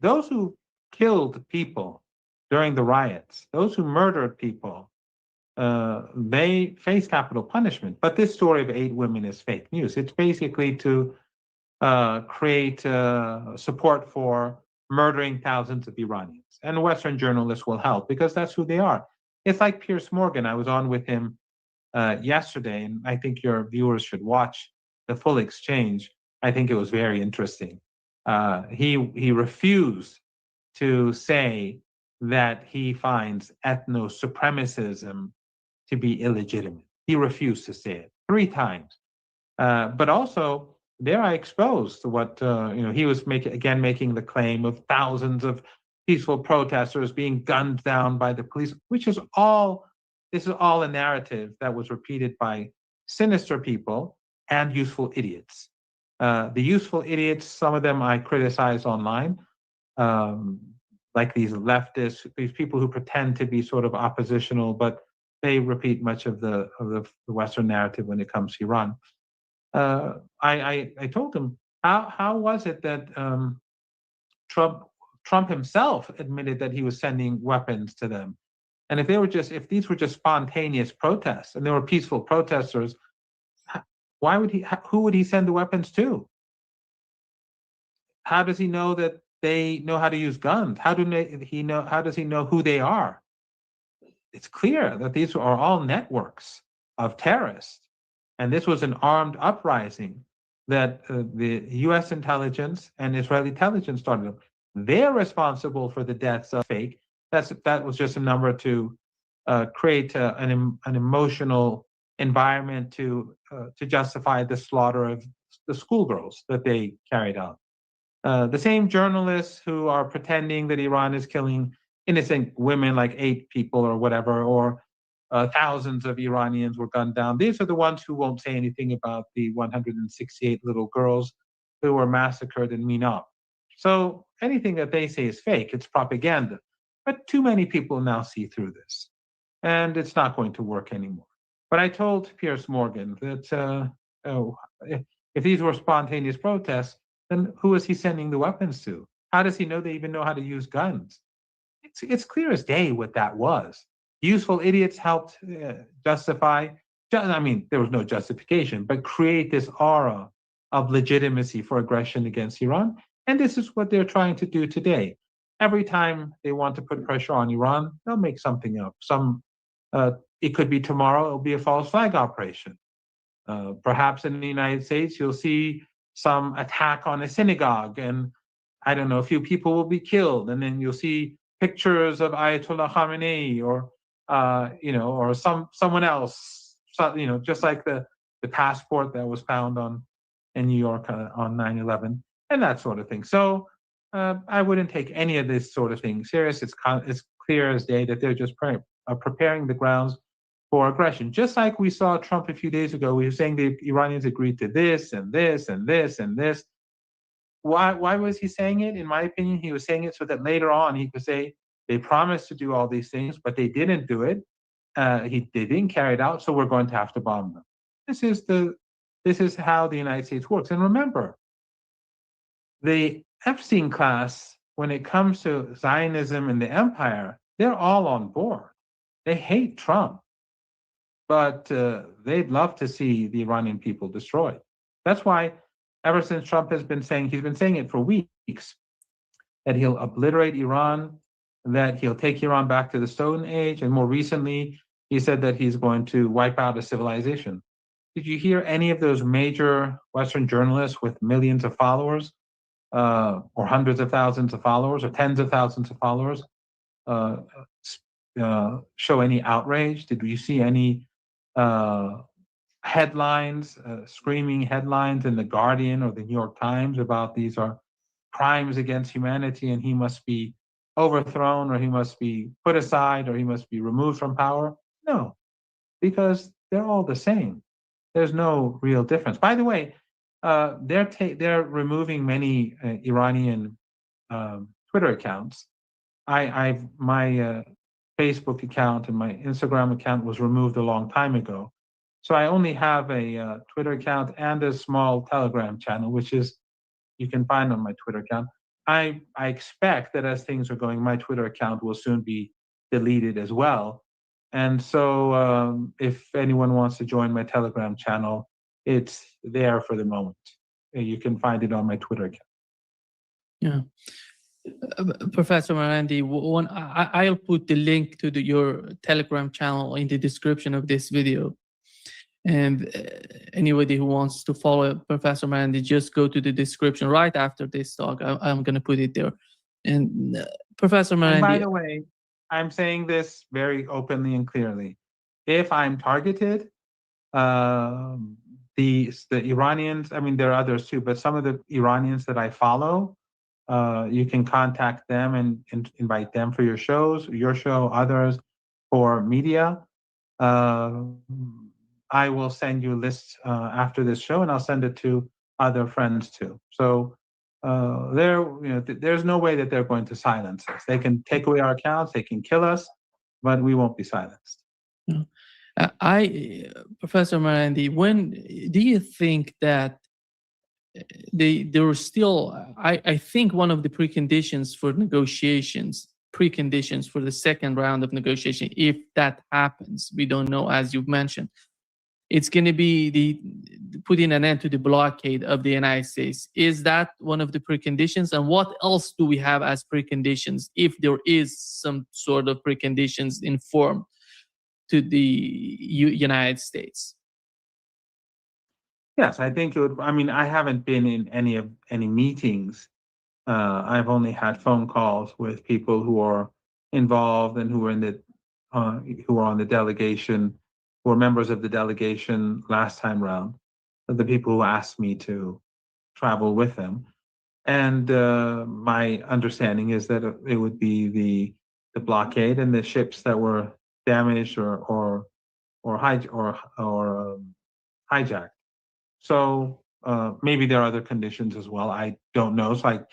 those who killed people during the riots, those who murdered people, they face capital punishment. But this story of 8 women is fake news. It's basically to create support for murdering thousands of Iranians. And Western journalists will help because that's who they are. It's like Piers Morgan. I was on with him yesterday, and I think your viewers should watch the full exchange. I think it was very interesting. He refused to say that he finds ethno-supremacism to be illegitimate. He refused to say it 3 times. But also, there I exposed what he was making the claim of thousands of peaceful protesters being gunned down by the police, which is all. This is all a narrative that was repeated by sinister people and useful idiots. The useful idiots, some of them I criticize online, like these leftists, these people who pretend to be sort of oppositional, but they repeat much of the Western narrative when it comes to Iran. I told them, how was it that Trump himself admitted that he was sending weapons to them? And if these were just spontaneous protests and they were peaceful protesters, who would he send the weapons to? How does he know that they know how to use guns? How does he know who they are? It's clear that these are all networks of terrorists. And this was an armed uprising that the US intelligence and Israeli intelligence started. They're responsible for the deaths of fake. That was just a number to create an emotional environment to justify the slaughter of the schoolgirls that they carried out. The same journalists who are pretending that Iran is killing innocent women, like 8 people or whatever, or thousands of Iranians were gunned down. These are the ones who won't say anything about the 168 little girls who were massacred in Mina. So anything that they say is fake. It's propaganda. But too many people now see through this, and it's not going to work anymore. But I told Piers Morgan that if these were spontaneous protests, then who is he sending the weapons to? How does he know they even know how to use guns? It's clear as day what that was. Useful idiots helped justify. I mean, there was no justification, but create this aura of legitimacy for aggression against Iran. And this is what they're trying to do today. Every time they want to put pressure on Iran, they'll make something up. It could be tomorrow, it'll be a false flag operation. Perhaps in the United States, you'll see some attack on a synagogue, and I don't know, a few people will be killed, and then you'll see pictures of Ayatollah Khamenei or someone else, just like the passport that was found in New York on 9/11, and that sort of thing. So I wouldn't take any of this sort of thing serious. It's clear as day that they're just preparing the grounds for aggression. Just like we saw Trump a few days ago, we were saying the Iranians agreed to this and this and this and this. Why was he saying it? In my opinion, he was saying it so that later on he could say they promised to do all these things, but they didn't do it. They didn't carry it out, so we're going to have to bomb them. This is how the United States works. And remember, the Epstein class, when it comes to Zionism and the empire, they're all on board. They hate Trump, but they'd love to see the Iranian people destroyed. That's why ever since Trump he's been saying it for weeks, that he'll obliterate Iran, that he'll take Iran back to the Stone Age, and more recently, he said that he's going to wipe out a civilization. Did you hear any of those major Western journalists with millions of followers, or hundreds of thousands of followers, or tens of thousands of followers, show any outrage? Did you see any headlines, screaming headlines in The Guardian or the New York Times about these are crimes against humanity and he must be overthrown, or he must be put aside, or he must be removed from power? No, because they're all the same. There's no real difference. By the way, they're removing many Iranian Twitter accounts. My Facebook account and my Instagram account was removed a long time ago. So I only have a Twitter account and a small Telegram channel, which is you can find on my Twitter account. I expect that as things are going, my Twitter account will soon be deleted as well. And so if anyone wants to join my Telegram channel, it's there for the moment. You can find it on my Twitter account. Yeah. Professor Marandi, I'll put the link to your Telegram channel in the description of this video. And anybody who wants to follow Professor Marandi, just go to the description right after this talk. I'm going to put it there. And Professor Marandi. And by the way, I'm saying this very openly and clearly. If I'm targeted, the Iranians, I mean, there are others too, but some of the Iranians that I follow, you can contact them and invite them for your shows, your show, others for media. I will send you lists after this show, and I'll send it to other friends too. So there's no way that they're going to silence us. They can take away our accounts, they can kill us, but we won't be silenced. Professor Marandi, when do you think that there were still, I think one of the preconditions for negotiations, preconditions for the second round of negotiation, if that happens, we don't know, as you've mentioned, it's going to be the putting an end to the blockade of the United States. Is that one of the preconditions? And what else do we have as preconditions, if there is some sort of preconditions informed to the United States? Yes, I think it would. I mean, I haven't been in any meetings. I've only had phone calls with people who are involved and who are in the who are on the delegation, who are members of the delegation last time round. The people who asked me to travel with them, and my understanding is that it would be the blockade and the ships that were damaged or hijacked. So maybe there are other conditions as well. I don't know. So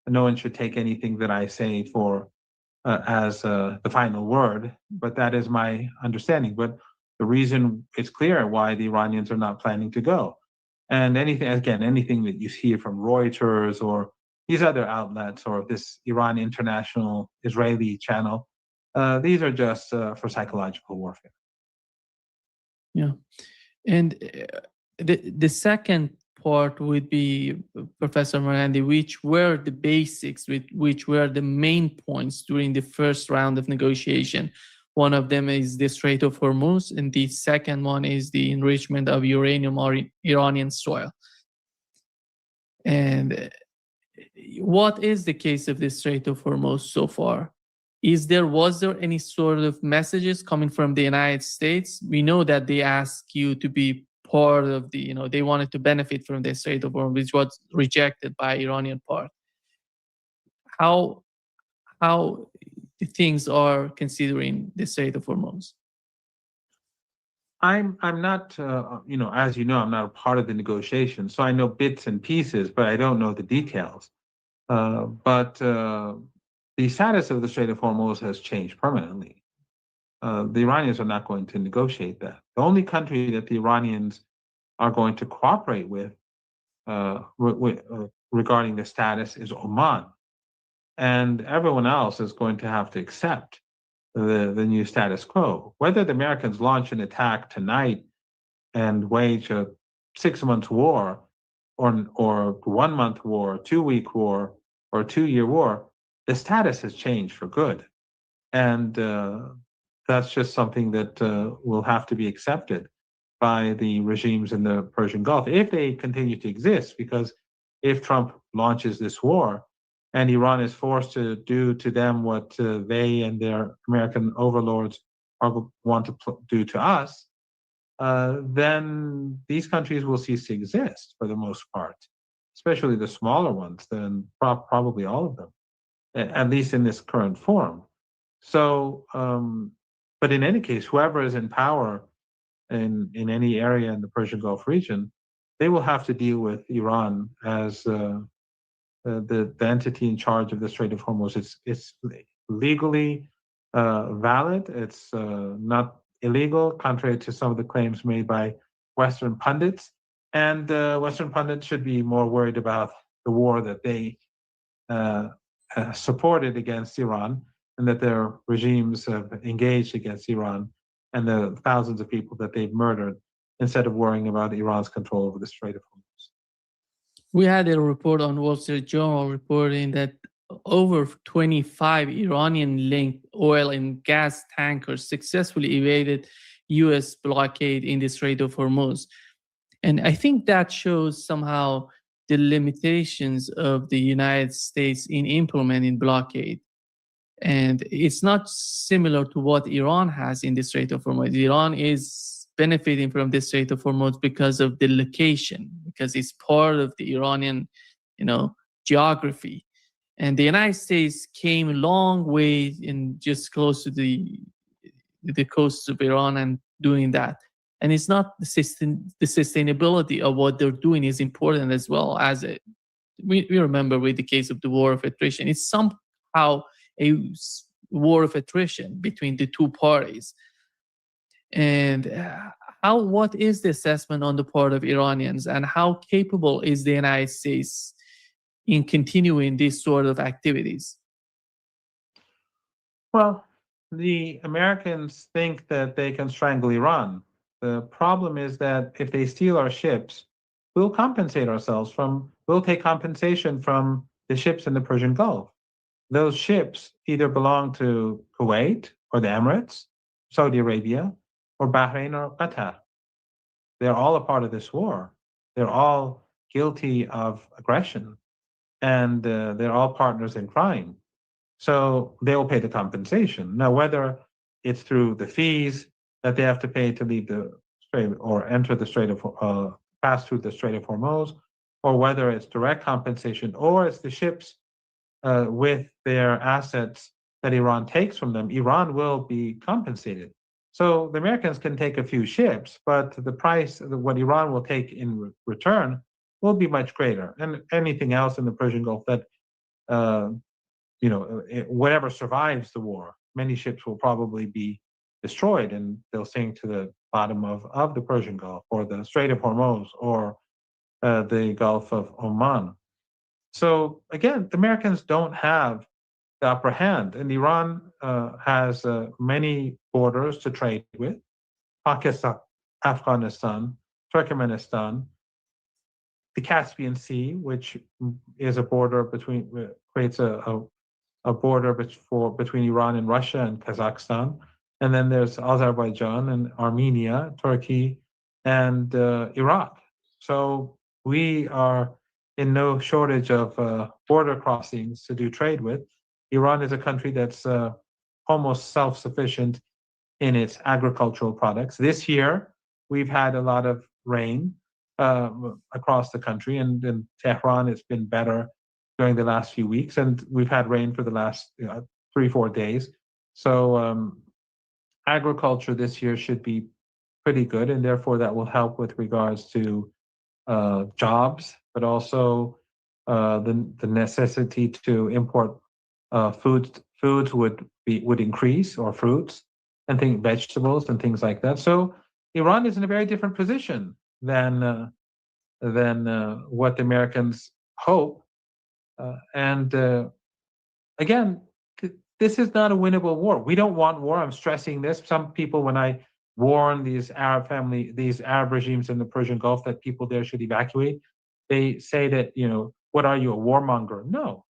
no one should take anything that I say for as the final word, but that is my understanding. But the reason it's clear why the Iranians are not planning to go. And anything that you see from Reuters or these other outlets or this Iran International Israeli channel, these are just for psychological warfare. Yeah. And the second part would be, Professor Marandi, which were the basics, which were the main points during the first round of negotiation. One of them is the Strait of Hormuz, and the second one is the enrichment of uranium or Iranian soil. And what is the case of the Strait of Hormuz so far? Was there any sort of messages coming from the United States? We know that they asked you to be part of the, they wanted to benefit from the Strait of Hormuz, which was rejected by Iranian part. How things are considering the Strait of Hormuz? I'm not, as you know, I'm not a part of the negotiation, so I know bits and pieces, but I don't know the details. But the status of the Strait of Hormuz has changed permanently. The Iranians are not going to negotiate that. The only country that the Iranians are going to cooperate with regarding the status is Oman. And everyone else is going to have to accept the new status quo. Whether the Americans launch an attack tonight and wage a 6-month war or 1-month war, 2-week war, or 2-year war, the status has changed for good. And that's just something that will have to be accepted by the regimes in the Persian Gulf if they continue to exist. Because if Trump launches this war and Iran is forced to do to them what they and their American overlords want to do to us, then these countries will cease to exist for the most part, especially the smaller ones, then probably all of them, at least in this current form. So, but in any case, whoever is in power in any area in the Persian Gulf region, they will have to deal with Iran as the entity in charge of the Strait of Hormuz. It's legally valid. It's not illegal, contrary to some of the claims made by Western pundits. And Western pundits should be more worried about the war that they supported against Iran and that their regimes have engaged against Iran and the thousands of people that they've murdered instead of worrying about Iran's control over the Strait of Hormuz. We had a report on Wall Street Journal reporting that over 25 Iranian-linked oil and gas tankers successfully evaded U.S. blockade in the Strait of Hormuz. And I think that shows somehow the limitations of the United States in implementing blockade. And it's not similar to what Iran has in the Strait of Hormuz. Iran is benefiting from the Strait of Hormuz because of the location, because it's part of the Iranian, geography. And the United States came a long way in just close to the coast of Iran and doing that. And it's not the sustainability of what they're doing is important as well as we remember with the case of the war of attrition. It's somehow a war of attrition between the two parties. And what is the assessment on the part of Iranians, and how capable is the United States in continuing these sort of activities? Well, the Americans think that they can strangle Iran. The problem is that if they steal our ships, we'll compensate ourselves we'll take compensation from the ships in the Persian Gulf. Those ships either belong to Kuwait or the Emirates, Saudi Arabia, or Bahrain or Qatar. They're all a part of this war. They're all guilty of aggression, and they're all partners in crime. So they will pay the compensation. Now, whether it's through the fees that they have to pay to leave the strait or enter the Strait of pass through the Strait of Hormuz, or whether it's direct compensation, or it's the ships with their assets that Iran takes from them, Iran will be compensated. So the Americans can take a few ships, but the price, what Iran will take in return, will be much greater. And anything else in the Persian Gulf that, whatever survives the war, many ships will probably be destroyed, and they'll sink to the bottom of the Persian Gulf or the Strait of Hormuz or the Gulf of Oman. So again, the Americans don't have the upper hand, and Iran has many borders to trade with: Pakistan, Afghanistan, Turkmenistan, the Caspian Sea, which is a border creates a border between Iran and Russia and Kazakhstan. And then there's Azerbaijan and Armenia, Turkey, and Iraq. So we are in no shortage of border crossings to do trade with. Iran is a country that's almost self-sufficient in its agricultural products. This year, we've had a lot of rain across the country, and in Tehran, it's been better during the last few weeks, and we've had rain for the last 3-4 days. So agriculture this year should be pretty good, and therefore that will help with regards to jobs, but also the necessity to import foods would increase, or fruits and vegetables and things like that. So Iran is in a very different position than what the Americans hope. Again, this is not a winnable war. We don't want war. I'm stressing this. Some people, when I warn these Arab regimes in the Persian Gulf that people there should evacuate, they say that, what are you, a warmonger? No,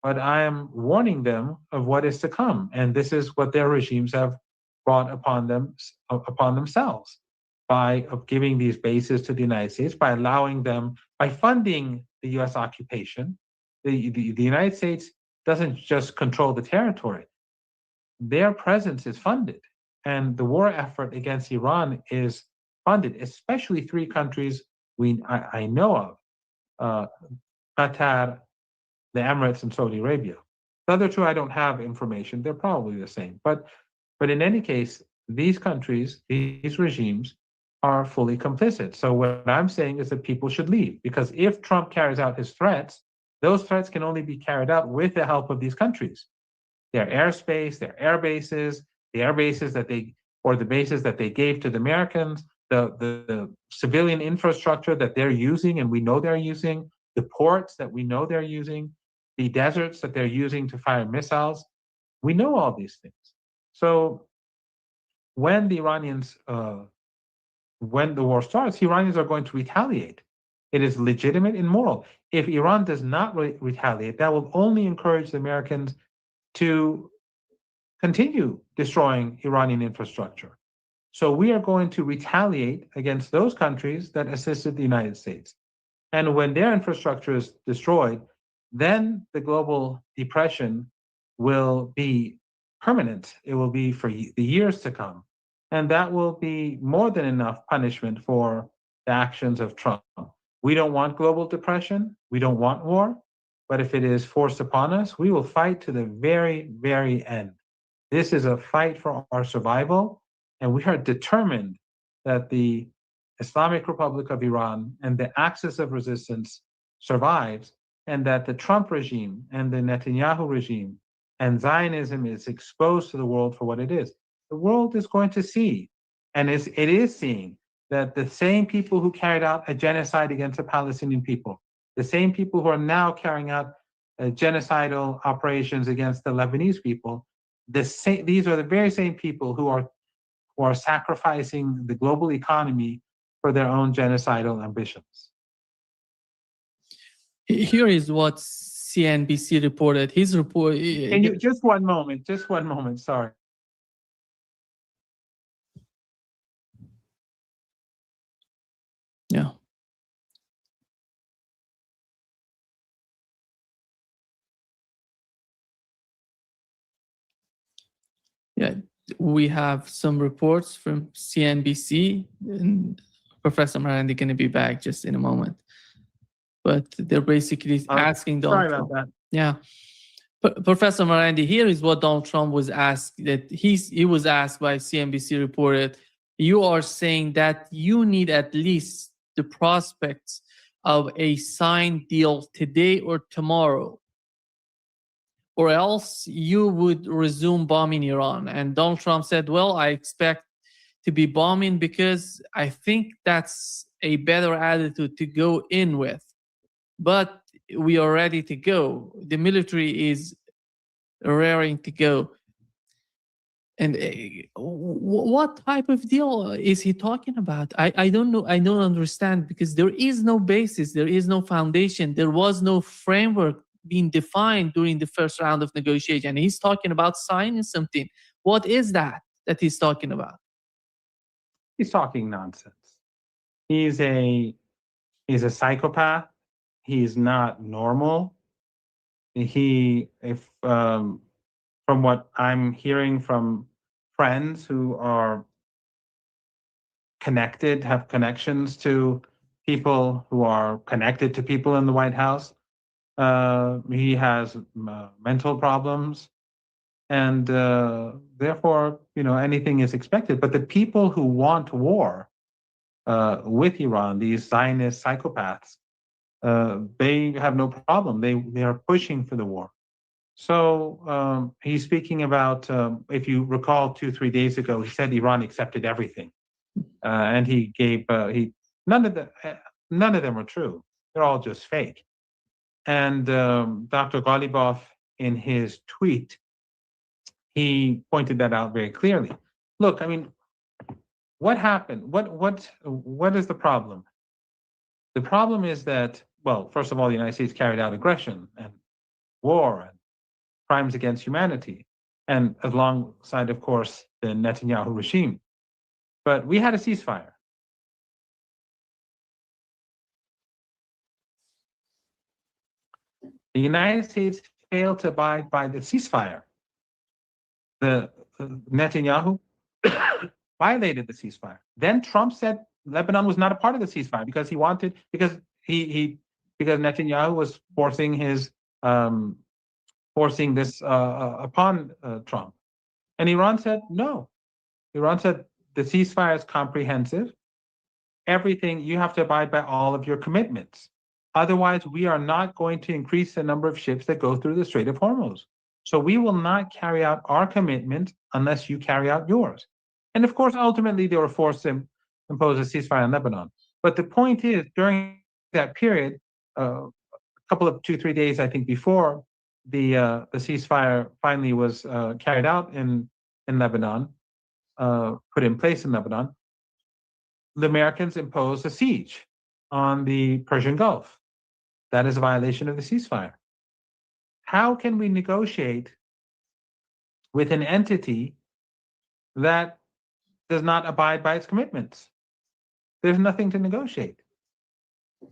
but I am warning them of what is to come. And this is what their regimes have brought upon themselves by giving these bases to the United States, by allowing them, by funding the U.S. occupation. The United States doesn't just control the territory. Their presence is funded. And the war effort against Iran is funded, especially 3 countries I know of, Qatar, the Emirates, and Saudi Arabia. The other 2, I don't have information. They're probably the same. But in any case, these countries, these regimes, are fully complicit. So what I'm saying is that people should leave, because if Trump carries out his threats, those threats can only be carried out with the help of these countries. Their airspace, their air bases, the air bases the bases that they gave to the Americans, the civilian infrastructure that they're using, and we know they're using, the ports that we know they're using, the deserts that they're using to fire missiles. We know all these things. So when the Iranians, when the war starts, the Iranians are going to retaliate. It is legitimate and moral. If Iran does not retaliate, that will only encourage the Americans to continue destroying Iranian infrastructure. So we are going to retaliate against those countries that assisted the United States. And when their infrastructure is destroyed, then the global depression will be permanent. It will be for the years to come. And that will be more than enough punishment for the actions of Trump. We don't want global depression. We don't want war. But if it is forced upon us, we will fight to the very, very end. This is a fight for our survival. And we are determined that the Islamic Republic of Iran and the axis of resistance survives, and that the Trump regime and the Netanyahu regime and Zionism is exposed to the world for what it is. The world is going to see, and it is seeing, that the same people who carried out a genocide against the Palestinian people, the same people who are now carrying out genocidal operations against the Lebanese people, these are the very same people who are sacrificing the global economy for their own genocidal ambitions. Here is what CNBC reported. His report. Can you just one moment? Sorry. Yeah. Yeah, we have some reports from CNBC, and Professor Marandi going to be back just in a moment. But they're basically asking Donald Sorry Trump. about that. Yeah. Professor Marandi, here is what Donald Trump was asked, that he was asked by CNBC reported, you are saying that you need at least the prospects of a signed deal today or tomorrow, or else you would resume bombing Iran. And Donald Trump said, well, I expect to be bombing because I think that's a better attitude to go in with. But we are ready to go. The military is raring to go. And what type of deal is he talking about? I don't know. I don't understand, because there is no basis. There is no foundation. There was no framework being defined during the first round of negotiation. He's talking about signing something. What is that he's talking about? He's talking nonsense. He's a psychopath. He's not normal. From what I'm hearing from friends who are connected, have connections to people who are connected to people in the White House, he has mental problems, and therefore, anything is expected. But the people who want war with Iran, these Zionist psychopaths, they have no problem. They are pushing for the war. So he's speaking about, if you recall 2-3 days ago, he said Iran accepted everything, and he gave none of them are true. They're all just fake. And Dr. Ghalibaf, in his tweet, he pointed that out very clearly. Look, I mean, what happened? What is the problem? The problem is that, well, first of all, the United States carried out aggression and war and crimes against humanity, and alongside, of course, the Netanyahu regime. But we had a ceasefire. The United States failed to abide by the ceasefire. The Netanyahu violated the ceasefire. Then Trump said Lebanon was not a part of the ceasefire because Netanyahu was forcing this upon Trump. And Iran said no. Iran said the ceasefire is comprehensive. Everything, you have to abide by all of your commitments. Otherwise, we are not going to increase the number of ships that go through the Strait of Hormuz. So we will not carry out our commitment unless you carry out yours. And of course, ultimately, they were forced to impose a ceasefire in Lebanon. But the point is, during that period, a couple of 2-3 days, I think, before the ceasefire finally was carried out in Lebanon, put in place in Lebanon, the Americans imposed a siege on the Persian Gulf. That is a violation of the ceasefire. How can we negotiate with an entity that does not abide by its commitments? There's nothing to negotiate.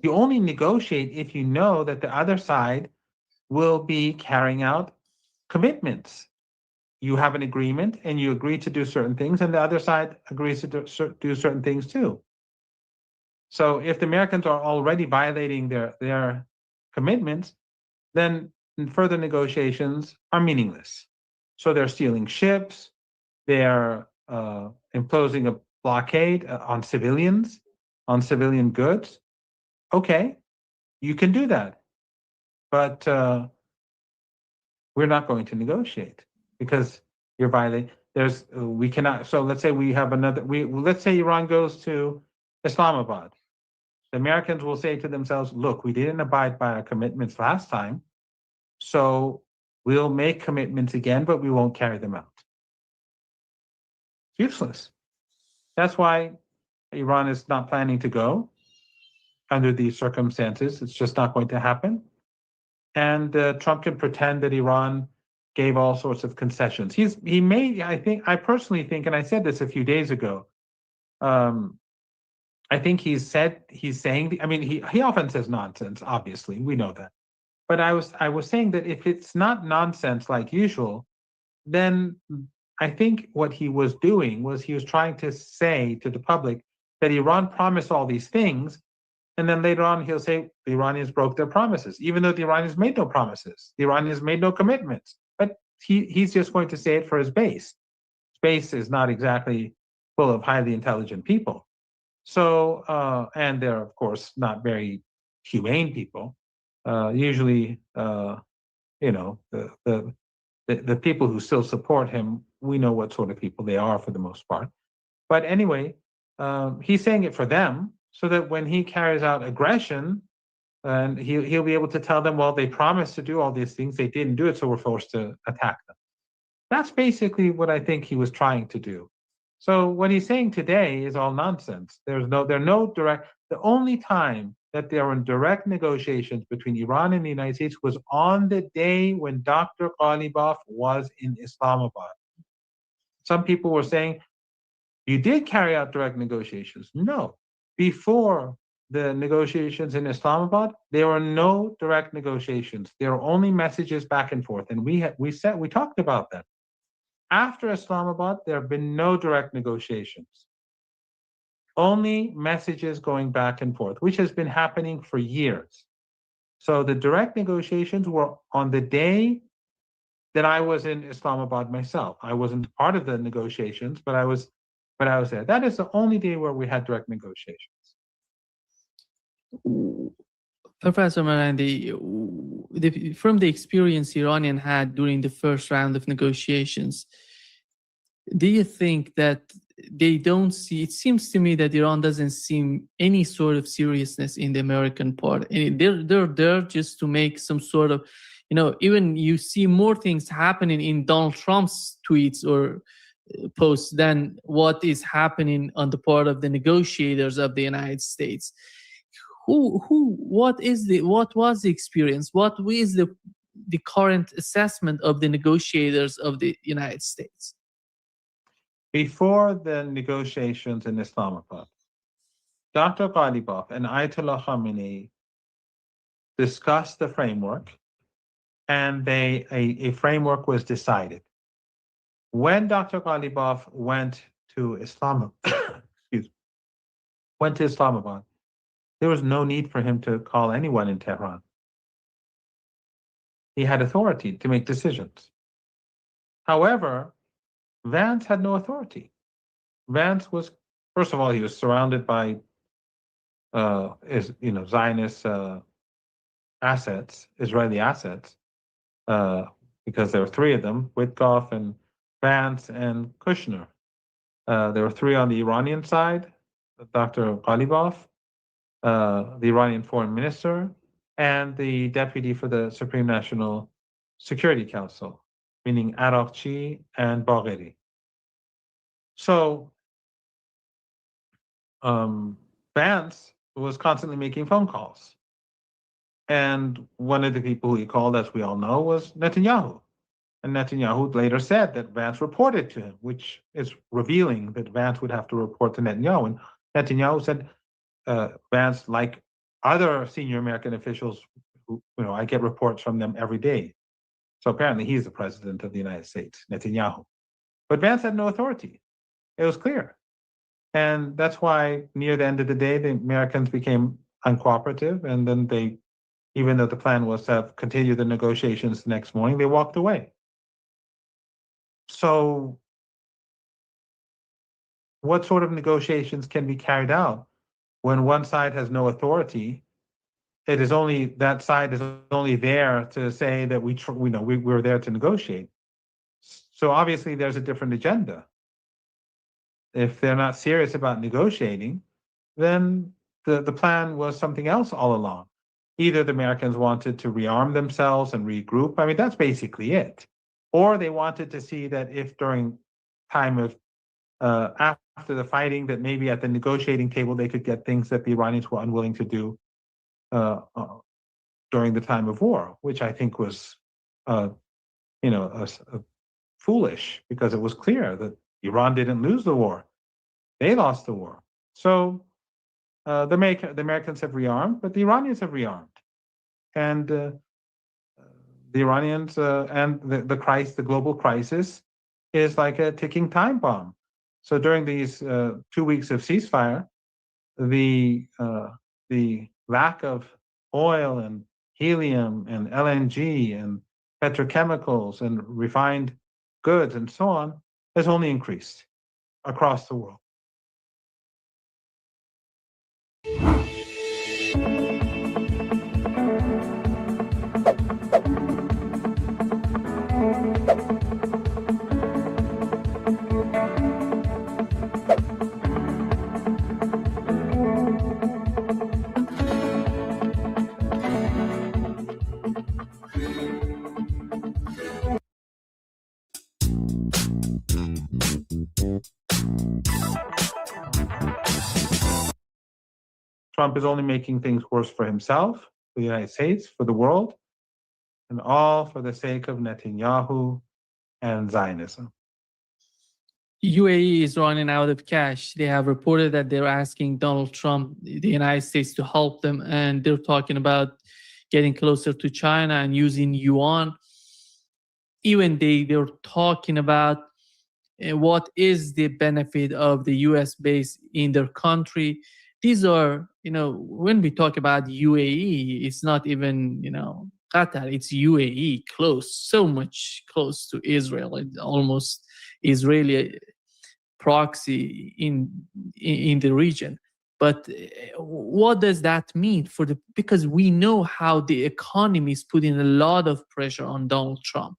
You only negotiate if you know that the other side will be carrying out commitments. You have an agreement and you agree to do certain things, and the other side agrees to do certain things too. So if the Americans are already violating their commitments, then further negotiations are meaningless. So they're stealing ships, they're imposing a blockade on civilians, on civilian goods. Okay, you can do that, but we're not going to negotiate because you're violating. We cannot. So let's say we have another. Let's say Iran goes to Islamabad. The Americans will say to themselves, "Look, we didn't abide by our commitments last time, so we'll make commitments again, but we won't carry them out." It's useless. That's why Iran is not planning to go under these circumstances. It's just not going to happen. And Trump can pretend that Iran gave all sorts of concessions. I personally think, and I said this a few days ago, I think he often says nonsense, obviously, we know that. But I was saying that if it's not nonsense like usual, then I think what he was doing was he was trying to say to the public that Iran promised all these things, and then later on he'll say the Iranians broke their promises, even though the Iranians made no promises. The Iranians made no commitments. But he's just going to say it for his base. His base is not exactly full of highly intelligent people. So, and they're, of course, not very humane people. Usually, the people who still support him, we know what sort of people they are for the most part. But anyway, he's saying it for them so that when he carries out aggression, and he'll be able to tell them, well, they promised to do all these things, they didn't do it, so we're forced to attack them. That's basically what I think he was trying to do. So what he's saying today is all nonsense. The only time that there were direct negotiations between Iran and the United States was on the day when Dr. Ghalibaf was in Islamabad. Some people were saying, you did carry out direct negotiations. No. Before the negotiations in Islamabad, there were no direct negotiations. There were only messages back and forth. And we talked about that. After Islamabad, there have been no direct negotiations. Only messages going back and forth, which has been happening for years. So the direct negotiations were on the day that I was in Islamabad myself. I wasn't part of the negotiations, but I was there. That is the only day where we had direct negotiations. Professor Marandi, from the experience Iranian had during the first round of negotiations, do you think that they don't see, it seems to me that Iran doesn't see any sort of seriousness in the American part. And they're there just to make some sort of, even you see more things happening in Donald Trump's tweets or posts than what is happening on the part of the negotiators of the United States. What was the experience? What is the current assessment of the negotiators of the United States? Before the negotiations in Islamabad, Dr. Ghalibaf and Ayatollah Khamenei discussed the framework, and a framework was decided. When Dr. Ghalibaf went to Islamabad, there was no need for him to call anyone in Tehran. He had authority to make decisions. However, Vance had no authority. Vance was, first of all, he was surrounded by, Zionist assets, Israeli assets, because there were three of them: Witkoff and Vance and Kushner. There were three on the Iranian side: Dr. Ghalibaf, the Iranian foreign minister, and the deputy for the Supreme National Security Council, meaning Araqchi and Bagheri. So Vance was constantly making phone calls. And one of the people he called, as we all know, was Netanyahu. And Netanyahu later said that Vance reported to him, which is revealing that Vance would have to report to Netanyahu. And Netanyahu said, Vance, like other senior American officials, who, I get reports from them every day. So apparently he's the president of the United States, Netanyahu. But Vance had no authority. It was clear. And that's why near the end of the day, the Americans became uncooperative. And then they, even though the plan was to continue the negotiations the next morning, they walked away. So what sort of negotiations can be carried out when one side has no authority? It is only, that side is only there to say that we're there to negotiate. So obviously there's a different agenda. If they're not serious about negotiating, then the plan was something else all along. Either the Americans wanted to rearm themselves and regroup. I mean, that's basically it. Or they wanted to see that if during time of, after the fighting, that maybe at the negotiating table, they could get things that the Iranians were unwilling to do during the time of war, which I think was, foolish, because it was clear that Iran didn't lose the war. They lost the war. So the Americans have rearmed, but the Iranians have rearmed. And the Iranians and the global crisis is like a ticking time bomb. So during these 2 weeks of ceasefire, the lack of oil and helium and LNG and petrochemicals and refined goods and so on has only increased across the world. Trump is only making things worse for himself, for the United States, for the world, and all for the sake of Netanyahu and Zionism. UAE is running out of cash. They have reported that they're asking Donald Trump, the United States, to help them, and they're talking about getting closer to China and using yuan. Even they're talking about what is the benefit of the US base in their country. These are, when we talk about UAE, it's not even, Qatar, it's UAE, close, so much close to Israel, it's almost Israeli proxy in the region. But what does that mean because we know how the economy is putting a lot of pressure on Donald Trump,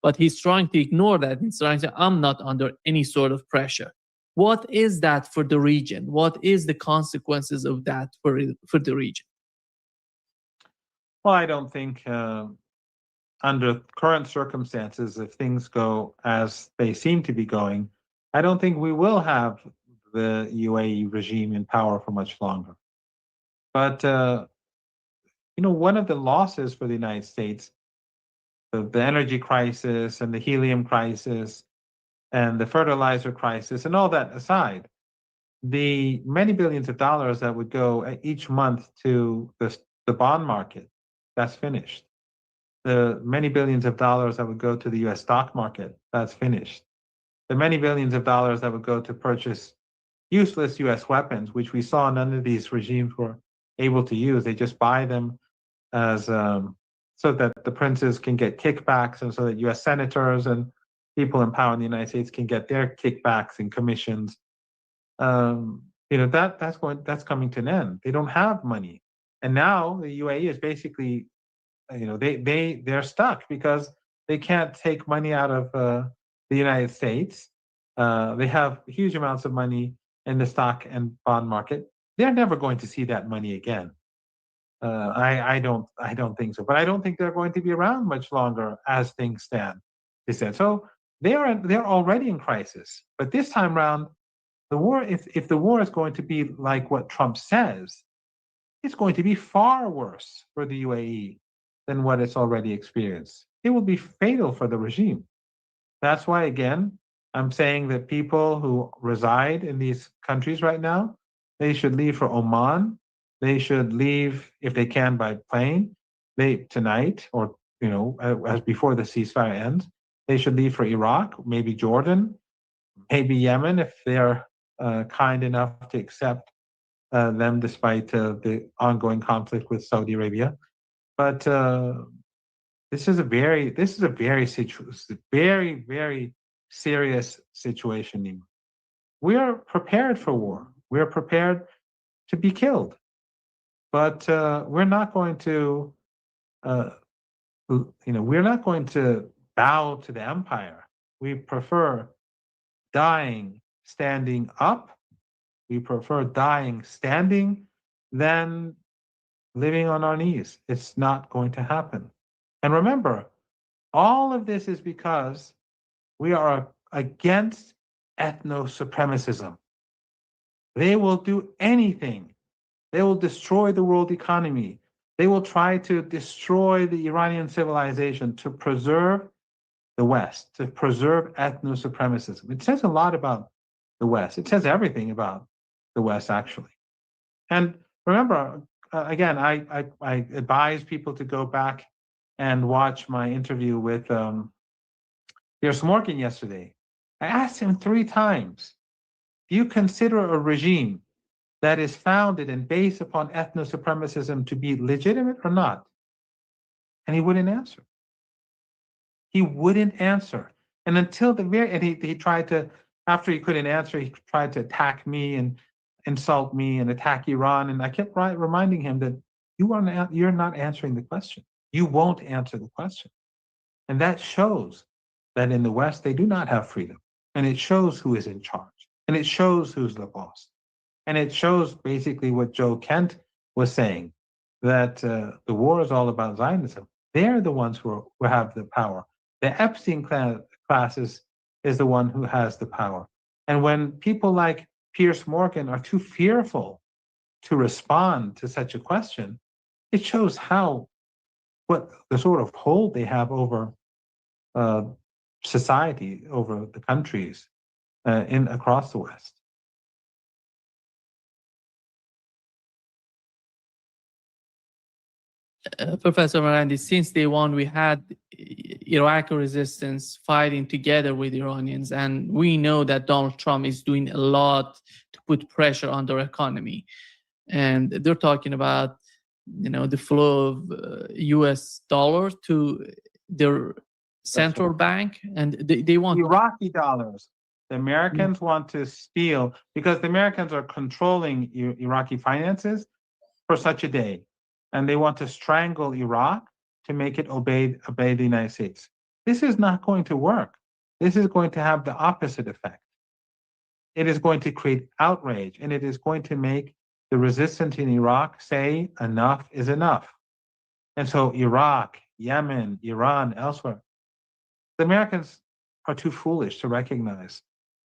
but he's trying to ignore that. He's trying to say, I'm not under any sort of pressure. What is that for the region? What is the consequences of that for the region? Well, I don't think under current circumstances, if things go as they seem to be going, I don't think we will have the UAE regime in power for much longer. But, one of the losses for the United States, the energy crisis and the helium crisis and the fertilizer crisis and all that aside, the many billions of dollars that would go each month to the bond market, that's finished. The many billions of dollars that would go to the US stock market, that's finished. The many billions of dollars that would go to purchase useless US weapons, which we saw none of these regimes were able to use. They just buy them as so that the princes can get kickbacks, and so that US senators and people in power in the United States can get their kickbacks and commissions. That's coming to an end. They don't have money. And now the UAE is basically, they're stuck because they can't take money out of the United States. They have huge amounts of money in the stock and bond market. They're never going to see that money again. I don't think so. But I don't think they're going to be around much longer as things stand. They said so. they're already in crisis. But this time around, the war, if the war is going to be like what Trump says, it's going to be far worse for the UAE than what it's already experienced. It will be fatal for the regime. That's why, again, I'm saying that people who reside in these countries right now, they should leave for Oman. They should leave, if they can, by plane. Tonight, or as before the ceasefire ends, they should leave for Iraq, maybe Jordan, maybe Yemen, if they're kind enough to accept them, despite the ongoing conflict with Saudi Arabia. But this is a very serious situation, Nima. We are prepared for war. We are prepared to be killed, but we're not going to, we're not going to bow to the empire. We prefer dying standing up. We prefer dying standing than living on our knees. It's not going to happen. And remember, all of this is because we are against ethno-supremacism. They will do anything. They will destroy the world economy. They will try to destroy the Iranian civilization to preserve the West, to preserve ethno-supremacism. It says a lot about the West. It says everything about the West, actually. And remember, again, I advise people to go back and watch my interview with Piers Morgan yesterday. I asked him 3 times, do you consider a regime that is founded and based upon ethno-supremacism to be legitimate or not? And he wouldn't answer. He wouldn't answer. And until the very, and he tried to, after he couldn't answer, he tried to attack me and insult me and attack Iran. And I kept reminding him that you're not answering the question. You won't answer the question. And that shows that in the West, they do not have freedom. And it shows who is in charge. And it shows who's the boss. And it shows basically what Joe Kent was saying, that the war is all about Zionism. They're the ones who have the power. The Epstein class is the one who has the power. And when people like Piers Morgan are too fearful to respond to such a question, it shows what the sort of hold they have over society, over the countries across the West. Professor Marandi, since day one, we had Iraqi resistance fighting together with Iranians, and we know that Donald Trump is doing a lot to put pressure on their economy. And they're talking about, the flow of U.S. dollars to their central bank, and they want Iraqi dollars. The Americans want to steal, because the Americans are controlling Iraqi finances for such a day. And they want to strangle Iraq to make it obey the United States. This is not going to work. This is going to have the opposite effect. It is going to create outrage, and it is going to make the resistance in Iraq say enough is enough. And so Iraq, Yemen, Iran, elsewhere, the Americans are too foolish to recognize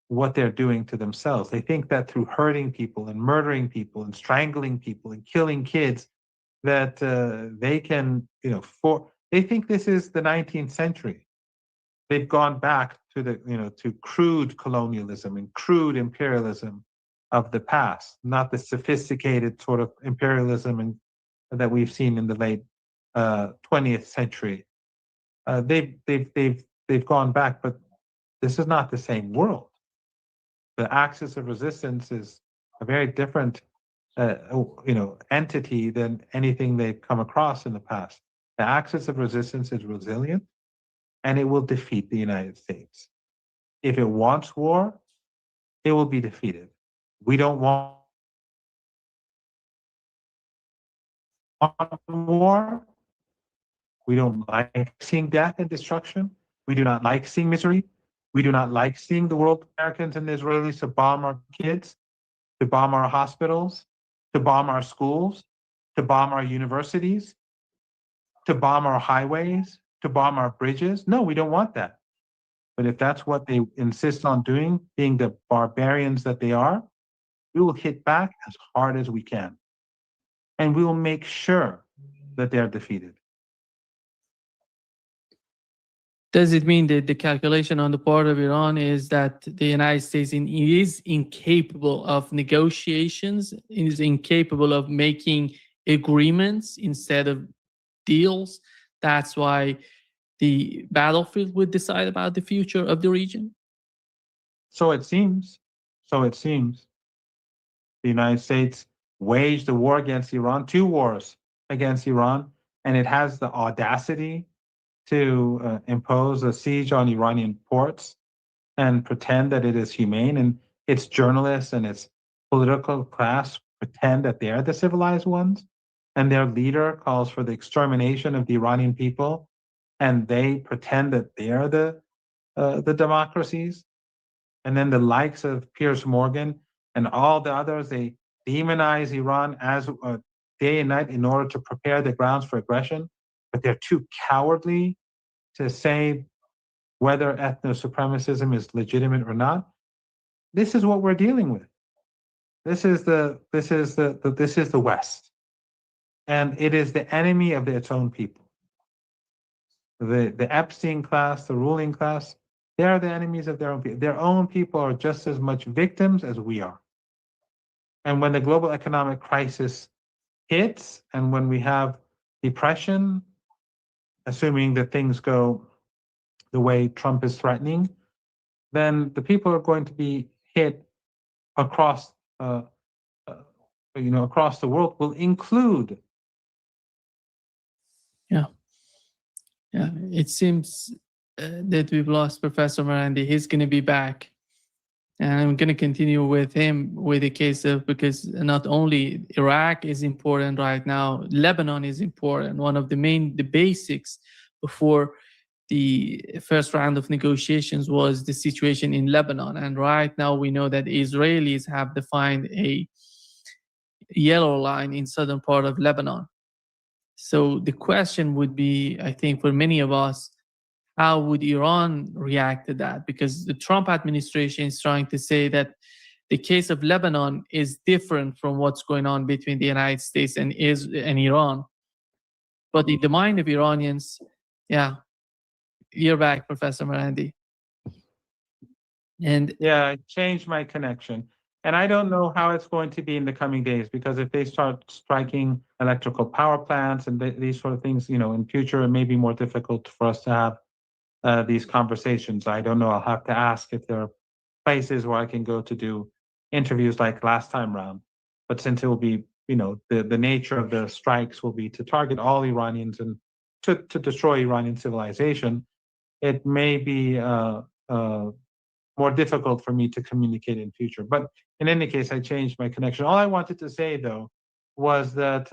what they're doing to themselves. They think that through hurting people and murdering people and strangling people and killing kids, that they can, they think this is the 19th century. They've gone back to to crude colonialism and crude imperialism of the past, not the sophisticated sort of imperialism that we've seen in the late 20th century. They've gone back, but this is not the same world. The axis of resistance is a very different entity than anything they've come across in the past. The axis of resistance is resilient, and it will defeat the United States. If it wants war, it will be defeated. We don't want war. We don't like seeing death and destruction. We do not like seeing misery. We do not like seeing the world, Americans and the Israelis, to bomb our kids, to bomb our hospitals, to bomb our schools, to bomb our universities, to bomb our highways, to bomb our bridges. No, we don't want that. But if that's what they insist on doing, being the barbarians that they are, we will hit back as hard as we can. And we will make sure that they're defeated. Does it mean that the calculation on the part of Iran is that the United States is incapable of negotiations, is incapable of making agreements instead of deals? That's why the battlefield would decide about the future of the region? So it seems. So it seems. The United States waged a war against Iran, 2 wars against Iran, and it has the audacity to impose a siege on Iranian ports and pretend that it is humane, and its journalists and its political class pretend that they're the civilized ones, and their leader calls for the extermination of the Iranian people, and they pretend that they're the democracies. And then the likes of Piers Morgan and all the others, they demonize Iran as day and night in order to prepare the grounds for aggression, but they're too cowardly to say whether ethno-supremacism is legitimate or not. This is what we're dealing with. This is the West, and it is the enemy of its own people. The Epstein class, the ruling class, they are the enemies of their own people. Their own people are just as much victims as we are. And when the global economic crisis hits, and when we have depression, assuming that things go the way Trump is threatening, then the people are going to be hit across, across the world, will include. Yeah, it seems that we've lost Professor Marandi. He's going to be back. And I'm going to continue with him with the case of, because not only Iraq is important right now, Lebanon is important. One of the basics before the first round of negotiations was the situation in Lebanon. And right now we know that Israelis have defined a yellow line in southern part of Lebanon. So the question would be, I think for many of us, how would Iran react to that? Because the Trump administration is trying to say that the case of Lebanon is different from what's going on between the United States and Iran. But in the mind of Iranians, yeah, you're back, Professor Marandi. And yeah, I changed my connection. And I don't know how it's going to be in the coming days, because if they start striking electrical power plants and these sort of things, in future, it may be more difficult for us to have these conversations. I don't know. I'll have to ask if there are places where I can go to do interviews like last time round. But since it will be, the nature of the strikes will be to target all Iranians and to destroy Iranian civilization, it may be more difficult for me to communicate in future. But in any case, I changed my connection. All I wanted to say, though, was that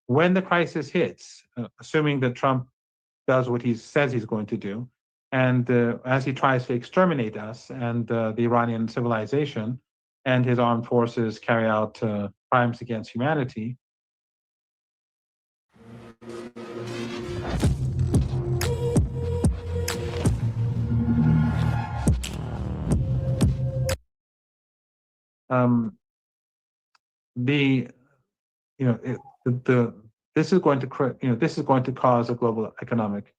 when the crisis hits, assuming that Trump does what he says he's going to do, and as he tries to exterminate us and the Iranian civilization, and his armed forces carry out crimes against humanity. This is going to cause a global economic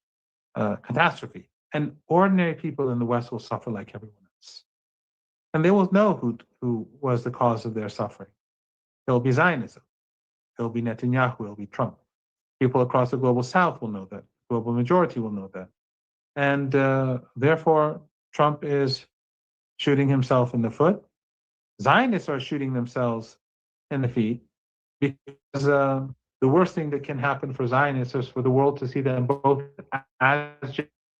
catastrophe, and ordinary people in the West will suffer like everyone else, and they will know who was the cause of their suffering. It will be Zionism. It will be Netanyahu. It will be Trump. People across the global South will know that. The global majority will know that, and therefore Trump is shooting himself in the foot. Zionists are shooting themselves in the feet, because the worst thing that can happen for Zionists is for the world to see them both as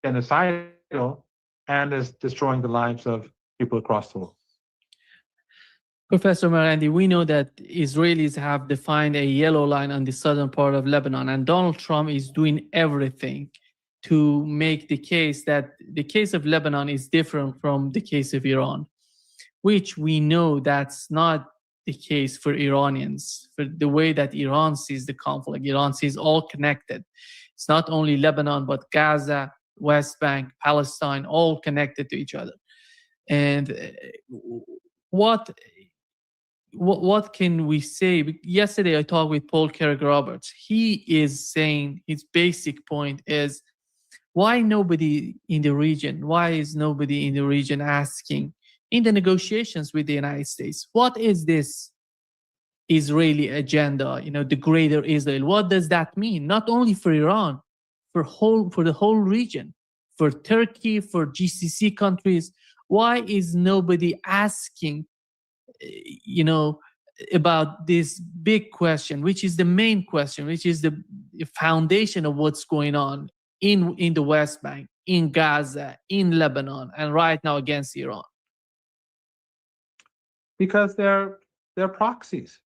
genocidal and as destroying the lives of people across the world. Professor Marandi, we know that Israelis have defined a yellow line on the southern part of Lebanon, and Donald Trump is doing everything to make the case that the case of Lebanon is different from the case of Iran, which we know that's not the case for Iranians, for the way that Iran sees the conflict. Iran sees all connected. It's not only Lebanon, but Gaza, West Bank, Palestine, all connected to each other. And what can we say? Yesterday, I talked with Paul Carrick-Roberts. He is saying his basic point is, why nobody in the region? Why is nobody in the region asking in the negotiations with the United States, what is this Israeli agenda? The greater Israel. What does that mean? Not only for Iran, for the whole region, for Turkey, for GCC countries. Why is nobody asking, about this big question, which is the main question, which is the foundation of what's going on in the West Bank, in Gaza, in Lebanon, and right now against Iran? Because they're proxies.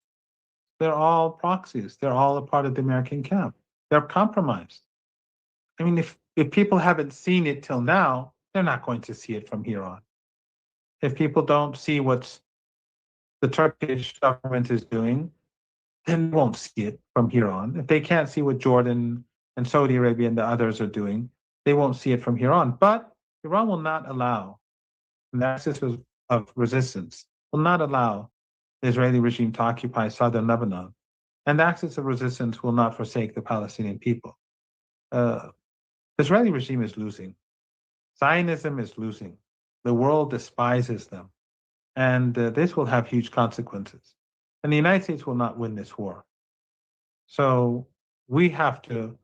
They're all proxies. They're all a part of the American camp. They're compromised. I mean, if people haven't seen it till now, they're not going to see it from here on. If people don't see what the Turkish government is doing, then they won't see it from here on. If they can't see what Jordan and Saudi Arabia and the others are doing, they won't see it from here on. But Iran will not allow an axis of resistance, will not allow the Israeli regime to occupy southern Lebanon. And the axis of resistance will not forsake the Palestinian people. The Israeli regime is losing. Zionism is losing. The world despises them. And this will have huge consequences. And the United States will not win this war. So we have to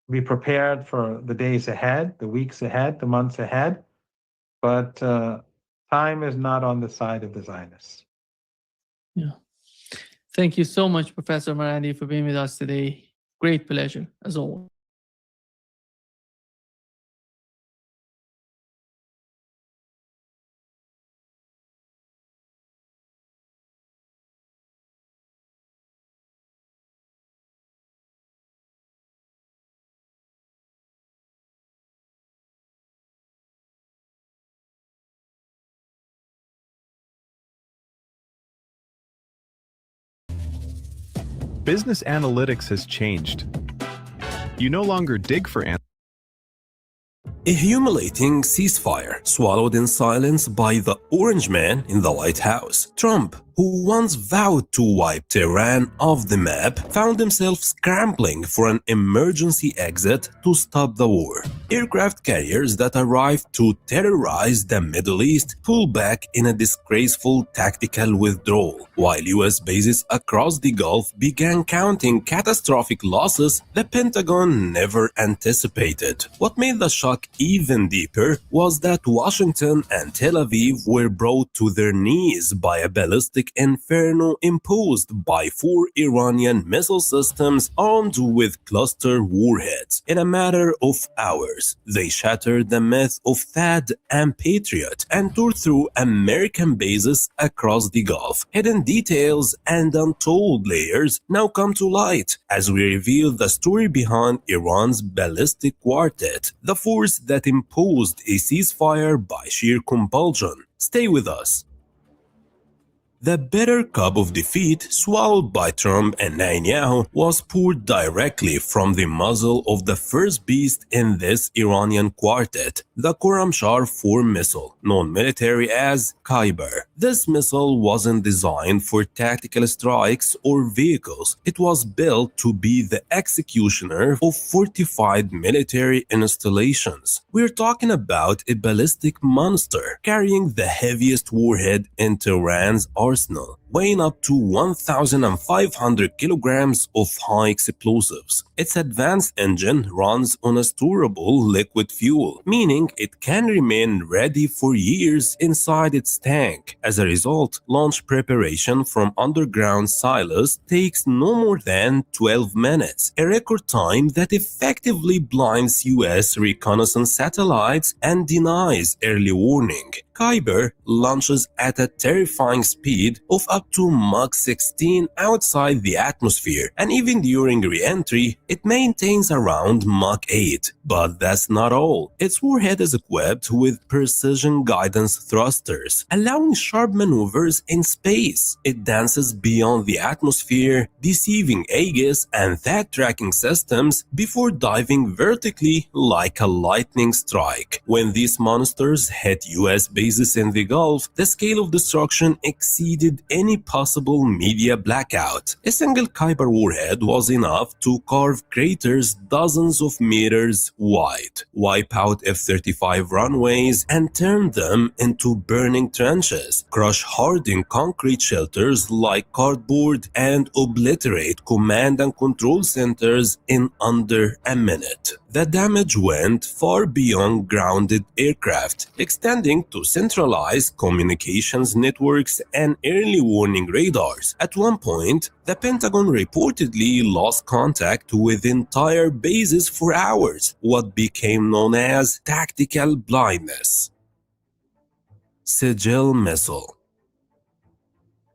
be prepared for the days ahead, the weeks ahead, the months ahead. But time is not on the side of the Zionists. Yeah. Thank you so much, Professor Marandi, for being with us today. Great pleasure, as always. Business analytics has changed. You no longer dig for answers. A humiliating ceasefire swallowed in silence by the orange man in the White House. Trump, who once vowed to wipe Tehran off the map, found himself scrambling for an emergency exit to stop the war. Aircraft carriers that arrived to terrorize the Middle East pulled back in a disgraceful tactical withdrawal, while US bases across the Gulf began counting catastrophic losses the Pentagon never anticipated. What made the shock even deeper was that Washington and Tel Aviv were brought to their knees by a ballistic inferno imposed by 4 Iranian missile systems armed with cluster warheads. In a matter of hours, they shattered the myth of THAAD and Patriot and tore through American bases across the Gulf. Hidden details and untold layers now come to light as we reveal the story behind Iran's ballistic quartet, the force that imposed a ceasefire by sheer compulsion. Stay with us. The bitter cup of defeat swallowed by Trump and Netanyahu was poured directly from the muzzle of the first beast in this Iranian quartet, the Khorramshahr 4 missile, known military as Khyber. This missile wasn't designed for tactical strikes or vehicles. It was built to be the executioner of fortified military installations. We're talking about a ballistic monster carrying the heaviest warhead in Tehran's arsenal, weighing up to 1,500 kilograms of high explosives. Its advanced engine runs on a storable liquid fuel, meaning it can remain ready for years inside its tank. As a result, launch preparation from underground silos takes no more than 12 minutes, a record time that effectively blinds US reconnaissance satellites and denies early warning. Khyber launches at a terrifying speed of up up to Mach 16 outside the atmosphere, and even during re-entry, it maintains around Mach 8. But that's not all. Its warhead is equipped with precision guidance thrusters, allowing sharp maneuvers in space. It dances beyond the atmosphere, deceiving Aegis and THAAD tracking systems before diving vertically like a lightning strike. When these monsters hit US bases in the Gulf, the scale of destruction exceeded any possible media blackout. A single Kuiper warhead was enough to carve craters dozens of meters wide, wipe out F-35 runways, and turn them into burning trenches, crush hardened concrete shelters like cardboard, and obliterate command and control centers in under a minute. The damage went far beyond grounded aircraft, extending to centralized communications networks and early warning radars. At one point, the Pentagon reportedly lost contact with entire bases for hours, what became known as tactical blindness. Sigil missile.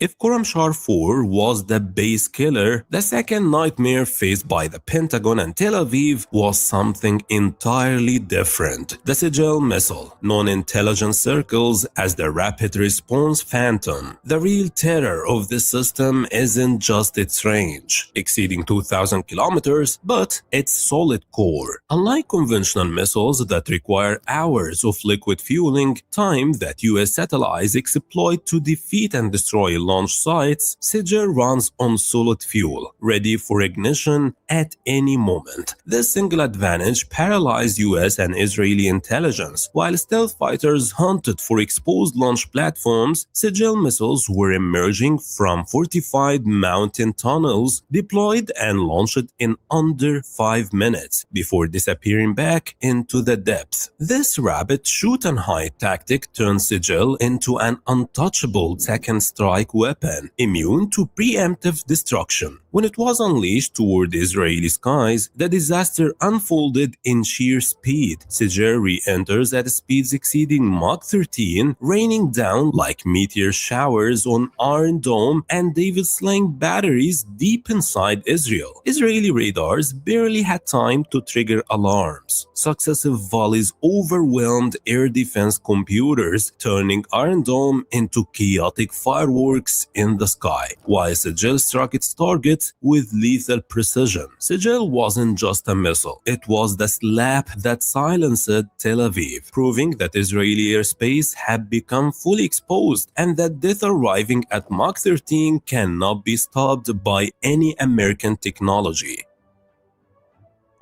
If Khorramshahr 4 was the base killer, the second nightmare faced by the Pentagon and Tel Aviv was something entirely different. The Sigil missile, known in intelligence circles as the Rapid Response Phantom. The real terror of this system isn't just its range, exceeding 2,000 kilometers, but its solid core. Unlike conventional missiles that require hours of liquid fueling, time that US satellites exploit to defeat and destroy launch sites, Sigil runs on solid fuel, ready for ignition at any moment. This single advantage paralyzed US and Israeli intelligence. While stealth fighters hunted for exposed launch platforms, Sigil missiles were emerging from fortified mountain tunnels, deployed and launched in under 5 minutes before disappearing back into the depth. This rapid shoot-and-hide tactic turned Sigil into an untouchable second strike weapon, immune to preemptive destruction. When it was unleashed toward Israeli skies, the disaster unfolded in sheer speed. Sigil re-enters at speeds exceeding Mach 13, raining down like meteor showers on Iron Dome and David-slaying batteries deep inside Israel. Israeli radars barely had time to trigger alarms. Successive volleys overwhelmed air defense computers, turning Iron Dome into chaotic fireworks in the sky, while Sigil struck its target with lethal precision. Sigil wasn't just a missile, it was the slap that silenced Tel Aviv, proving that Israeli airspace had become fully exposed and that death arriving at Mach 13 cannot be stopped by any American technology.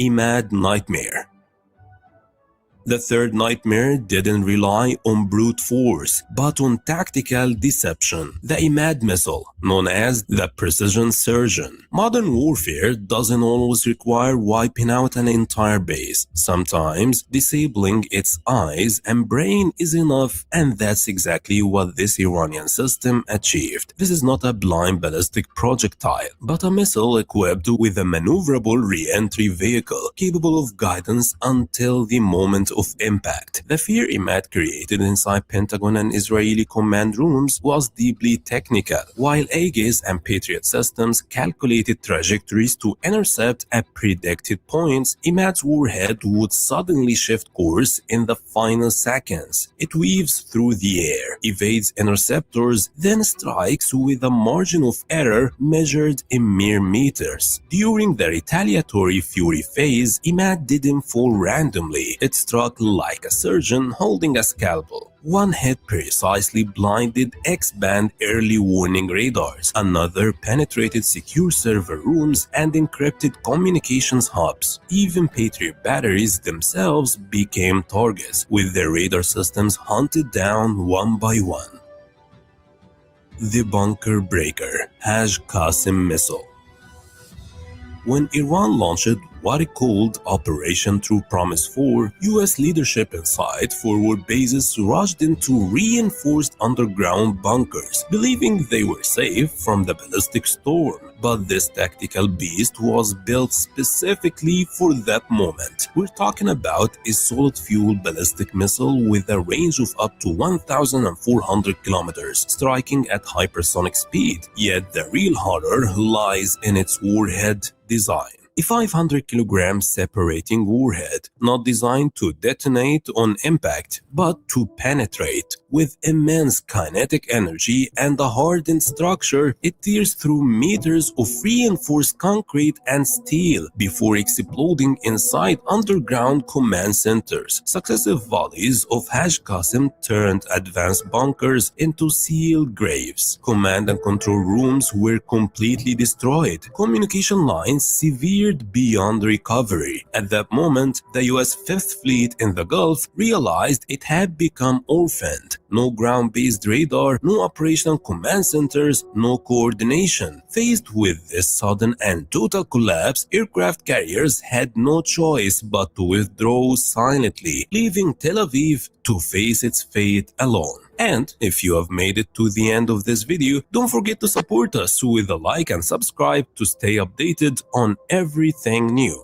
Imad Nightmare. The third nightmare didn't rely on brute force, but on tactical deception. The Imad missile, known as the precision surgeon. Modern warfare doesn't always require wiping out an entire base. Sometimes disabling its eyes and brain is enough, and that's exactly what this Iranian system achieved. This is not a blind ballistic projectile, but a missile equipped with a maneuverable re-entry vehicle capable of guidance until the moment of impact. The fear Imad created inside Pentagon and Israeli command rooms was deeply technical. While Aegis and Patriot systems calculated trajectories to intercept at predicted points, Imad's warhead would suddenly shift course in the final seconds. It weaves through the air, evades interceptors, then strikes with a margin of error measured in mere meters. During the retaliatory fury phase, Imad didn't fall randomly. It struck like a surgeon holding a scalpel. One hit precisely blinded X-band early warning radars. Another penetrated secure server rooms and encrypted communications hubs. Even Patriot batteries themselves became targets, with their radar systems hunted down one by one. The bunker breaker, Haj Qasim missile. when Iran launched what it called Operation True Promise 4, US leadership inside forward bases rushed into reinforced underground bunkers, believing they were safe from the ballistic storm. But this tactical beast was built specifically for that moment. We're talking about a solid-fuel ballistic missile with a range of up to 1,400 kilometers, striking at hypersonic speed. Yet the real horror lies in its warhead design. A 500 kilogram separating warhead, not designed to detonate on impact, but to penetrate. With immense kinetic energy and a hardened structure, it tears through meters of reinforced concrete and steel before exploding inside underground command centers. Successive volleys of Hajj Qasim turned advanced bunkers into sealed graves. Command and control rooms were completely destroyed. Communication lines severed beyond recovery. At that moment, the US Fifth Fleet in the Gulf realized it had become orphaned. No ground-based radar, no operational command centers, no coordination. Faced with this sudden and total collapse, aircraft carriers had no choice but to withdraw silently, leaving Tel Aviv to face its fate alone. And if you have made it to the end of this video, don't forget to support us with a like and subscribe to stay updated on everything new.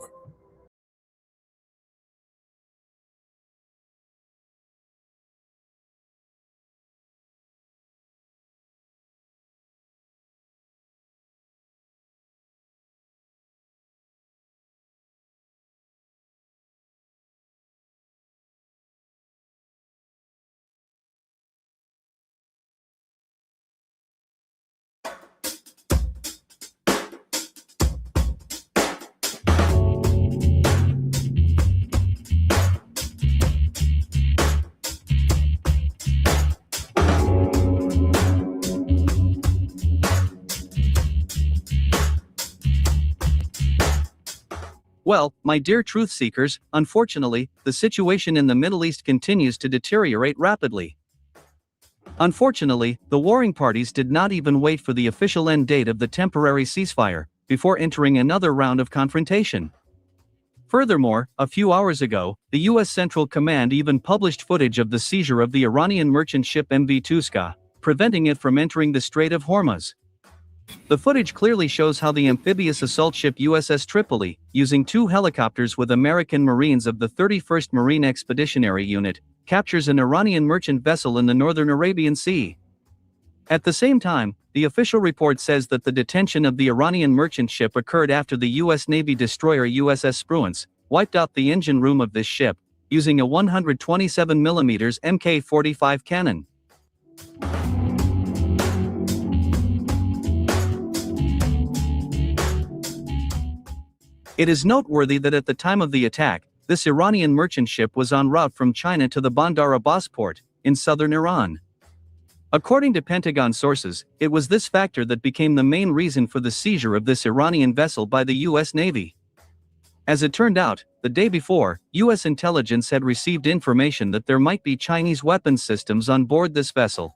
Well, my dear truth seekers, unfortunately, the situation in the Middle East continues to deteriorate rapidly. Unfortunately, the warring parties did not even wait for the official end date of the temporary ceasefire before entering another round of confrontation. Furthermore, a few hours ago, the US Central Command even published footage of the seizure of the Iranian merchant ship MV Tuska, preventing it from entering the Strait of Hormuz. The footage clearly shows how the amphibious assault ship USS Tripoli, using 2 helicopters with American Marines of the 31st Marine Expeditionary Unit, captures an Iranian merchant vessel in the northern Arabian Sea. At the same time, the official report says that the detention of the Iranian merchant ship occurred after the US Navy destroyer USS Spruance wiped out the engine room of this ship, using a 127mm Mk-45 cannon. It is noteworthy that at the time of the attack, this Iranian merchant ship was en route from China to the Bandar Abbas port, in southern Iran. According to Pentagon sources, it was this factor that became the main reason for the seizure of this Iranian vessel by the US Navy. As it turned out, the day before, US intelligence had received information that there might be Chinese weapons systems on board this vessel.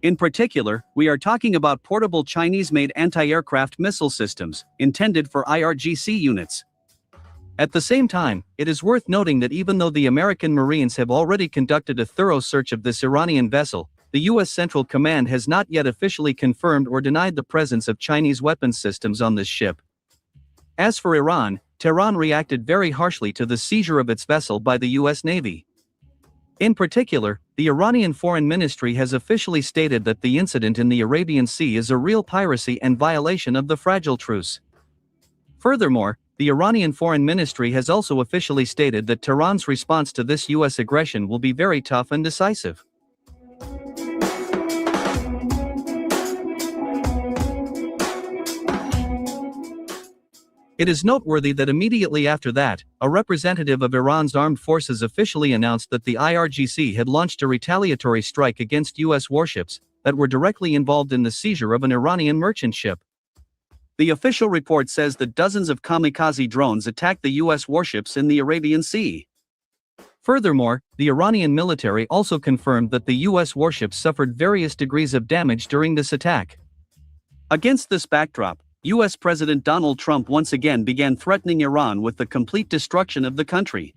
In particular, we are talking about portable Chinese-made anti-aircraft missile systems, intended for IRGC units. At the same time, it is worth noting that even though the American Marines have already conducted a thorough search of this Iranian vessel, the US Central Command has not yet officially confirmed or denied the presence of Chinese weapons systems on this ship. As for Iran, Tehran reacted very harshly to the seizure of its vessel by the US Navy. In particular, the Iranian Foreign Ministry has officially stated that the incident in the Arabian Sea is a real piracy and violation of the fragile truce. Furthermore, the Iranian Foreign Ministry has also officially stated that Tehran's response to this US aggression will be very tough and decisive. It is noteworthy that immediately after that, a representative of Iran's armed forces officially announced that the IRGC had launched a retaliatory strike against US warships that were directly involved in the seizure of an Iranian merchant ship. The official report says that dozens of kamikaze drones attacked the US warships in the Arabian Sea. Furthermore, the Iranian military also confirmed that the US warships suffered various degrees of damage during this attack. Against this backdrop, US President Donald Trump once again began threatening Iran with the complete destruction of the country.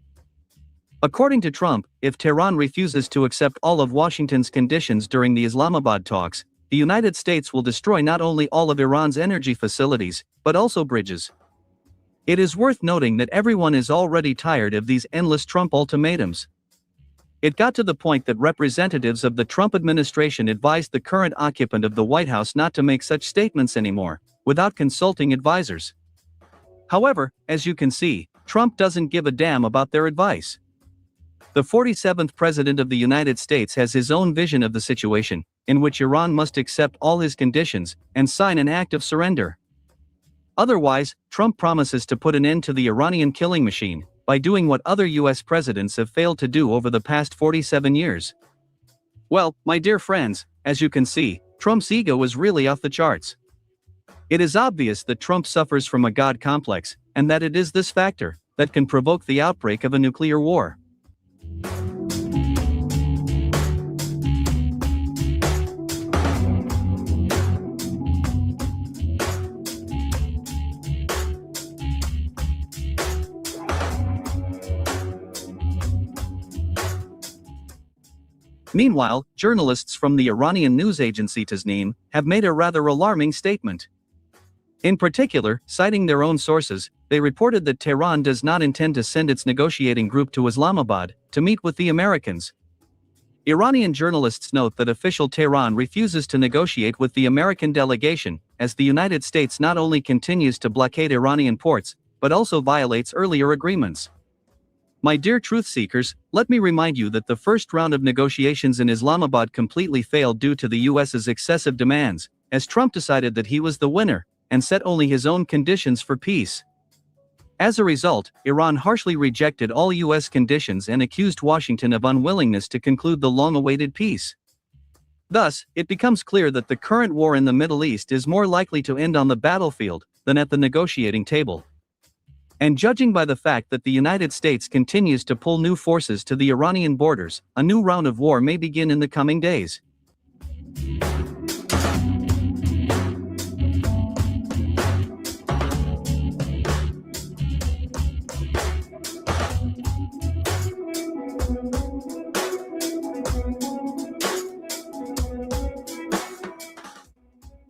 According to Trump, if Tehran refuses to accept all of Washington's conditions during the Islamabad talks, the United States will destroy not only all of Iran's energy facilities, but also bridges. It is worth noting that everyone is already tired of these endless Trump ultimatums. It got to the point that representatives of the Trump administration advised the current occupant of the White House not to make such statements anymore, without consulting advisors. However, as you can see, Trump doesn't give a damn about their advice. The 47th President of the United States has his own vision of the situation, in which Iran must accept all his conditions and sign an act of surrender. Otherwise, Trump promises to put an end to the Iranian killing machine by doing what other US presidents have failed to do over the past 47 years. Well, my dear friends, as you can see, Trump's ego is really off the charts. It is obvious that Trump suffers from a God complex, and that it is this factor that can provoke the outbreak of a nuclear war. Meanwhile, journalists from the Iranian news agency Tasnim have made a rather alarming statement. In particular, citing their own sources, they reported that Tehran does not intend to send its negotiating group to Islamabad to meet with the Americans. Iranian journalists note that official Tehran refuses to negotiate with the American delegation, as the United States not only continues to blockade Iranian ports, but also violates earlier agreements. My dear truth seekers, let me remind you that the first round of negotiations in Islamabad completely failed due to the US's excessive demands, as Trump decided that he was the winner, and set only his own conditions for peace. As a result, Iran harshly rejected all US conditions and accused Washington of unwillingness to conclude the long-awaited peace. Thus, it becomes clear that the current war in the Middle East is more likely to end on the battlefield than at the negotiating table. And judging by the fact that the United States continues to pull new forces to the Iranian borders, a new round of war may begin in the coming days.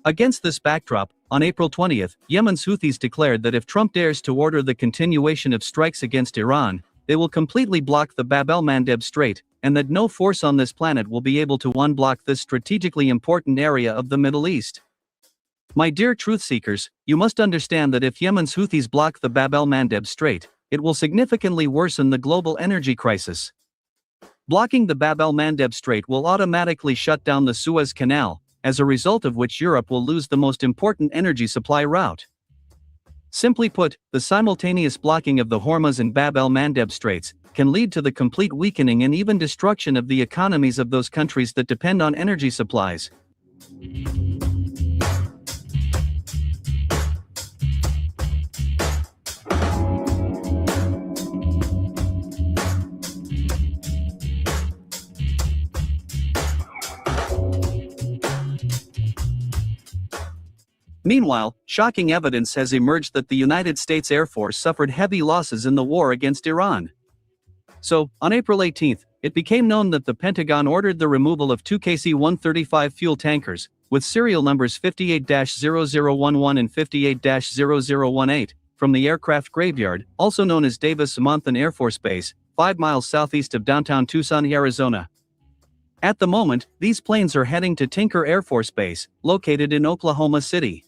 Against this backdrop, on April 20th, Yemen's Houthis declared that if Trump dares to order the continuation of strikes against Iran, they will completely block the Bab el-Mandeb Strait, and that no force on this planet will be able to unblock this strategically important area of the Middle East. My dear truth seekers, you must understand that if Yemen's Houthis block the Bab el-Mandeb Strait, it will significantly worsen the global energy crisis. Blocking the Bab el-Mandeb Strait will automatically shut down the Suez Canal, as a result of which Europe will lose the most important energy supply route. Simply put, the simultaneous blocking of the Hormuz and Bab el-Mandeb Straits can lead to the complete weakening and even destruction of the economies of those countries that depend on energy supplies. Meanwhile, shocking evidence has emerged that the United States Air Force suffered heavy losses in the war against Iran. So, on April 18th, it became known that the Pentagon ordered the removal of two KC-135 fuel tankers, with serial numbers 58-0011 and 58-0018, from the aircraft graveyard, also known as Davis-Monthan Air Force Base, 5 miles southeast of downtown Tucson, Arizona. At the moment, these planes are heading to Tinker Air Force Base, located in Oklahoma City.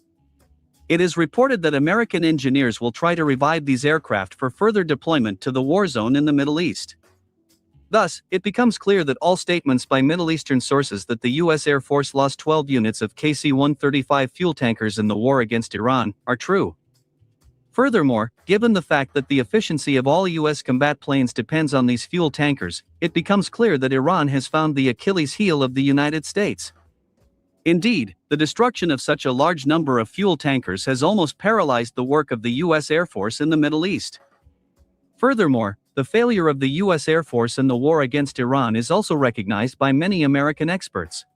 It is reported that American engineers will try to revive these aircraft for further deployment to the war zone in the Middle East. Thus, it becomes clear that all statements by Middle Eastern sources that the U.S. Air Force lost 12 units of KC-135 fuel tankers in the war against Iran are true. Furthermore, given the fact that the efficiency of all U.S. combat planes depends on these fuel tankers, it becomes clear that Iran has found the Achilles heel of the United States. Indeed, the destruction of such a large number of fuel tankers has almost paralyzed the work of the U.S. Air Force in the Middle East. Furthermore, the failure of the U.S. Air Force in the war against Iran is also recognized by many American experts.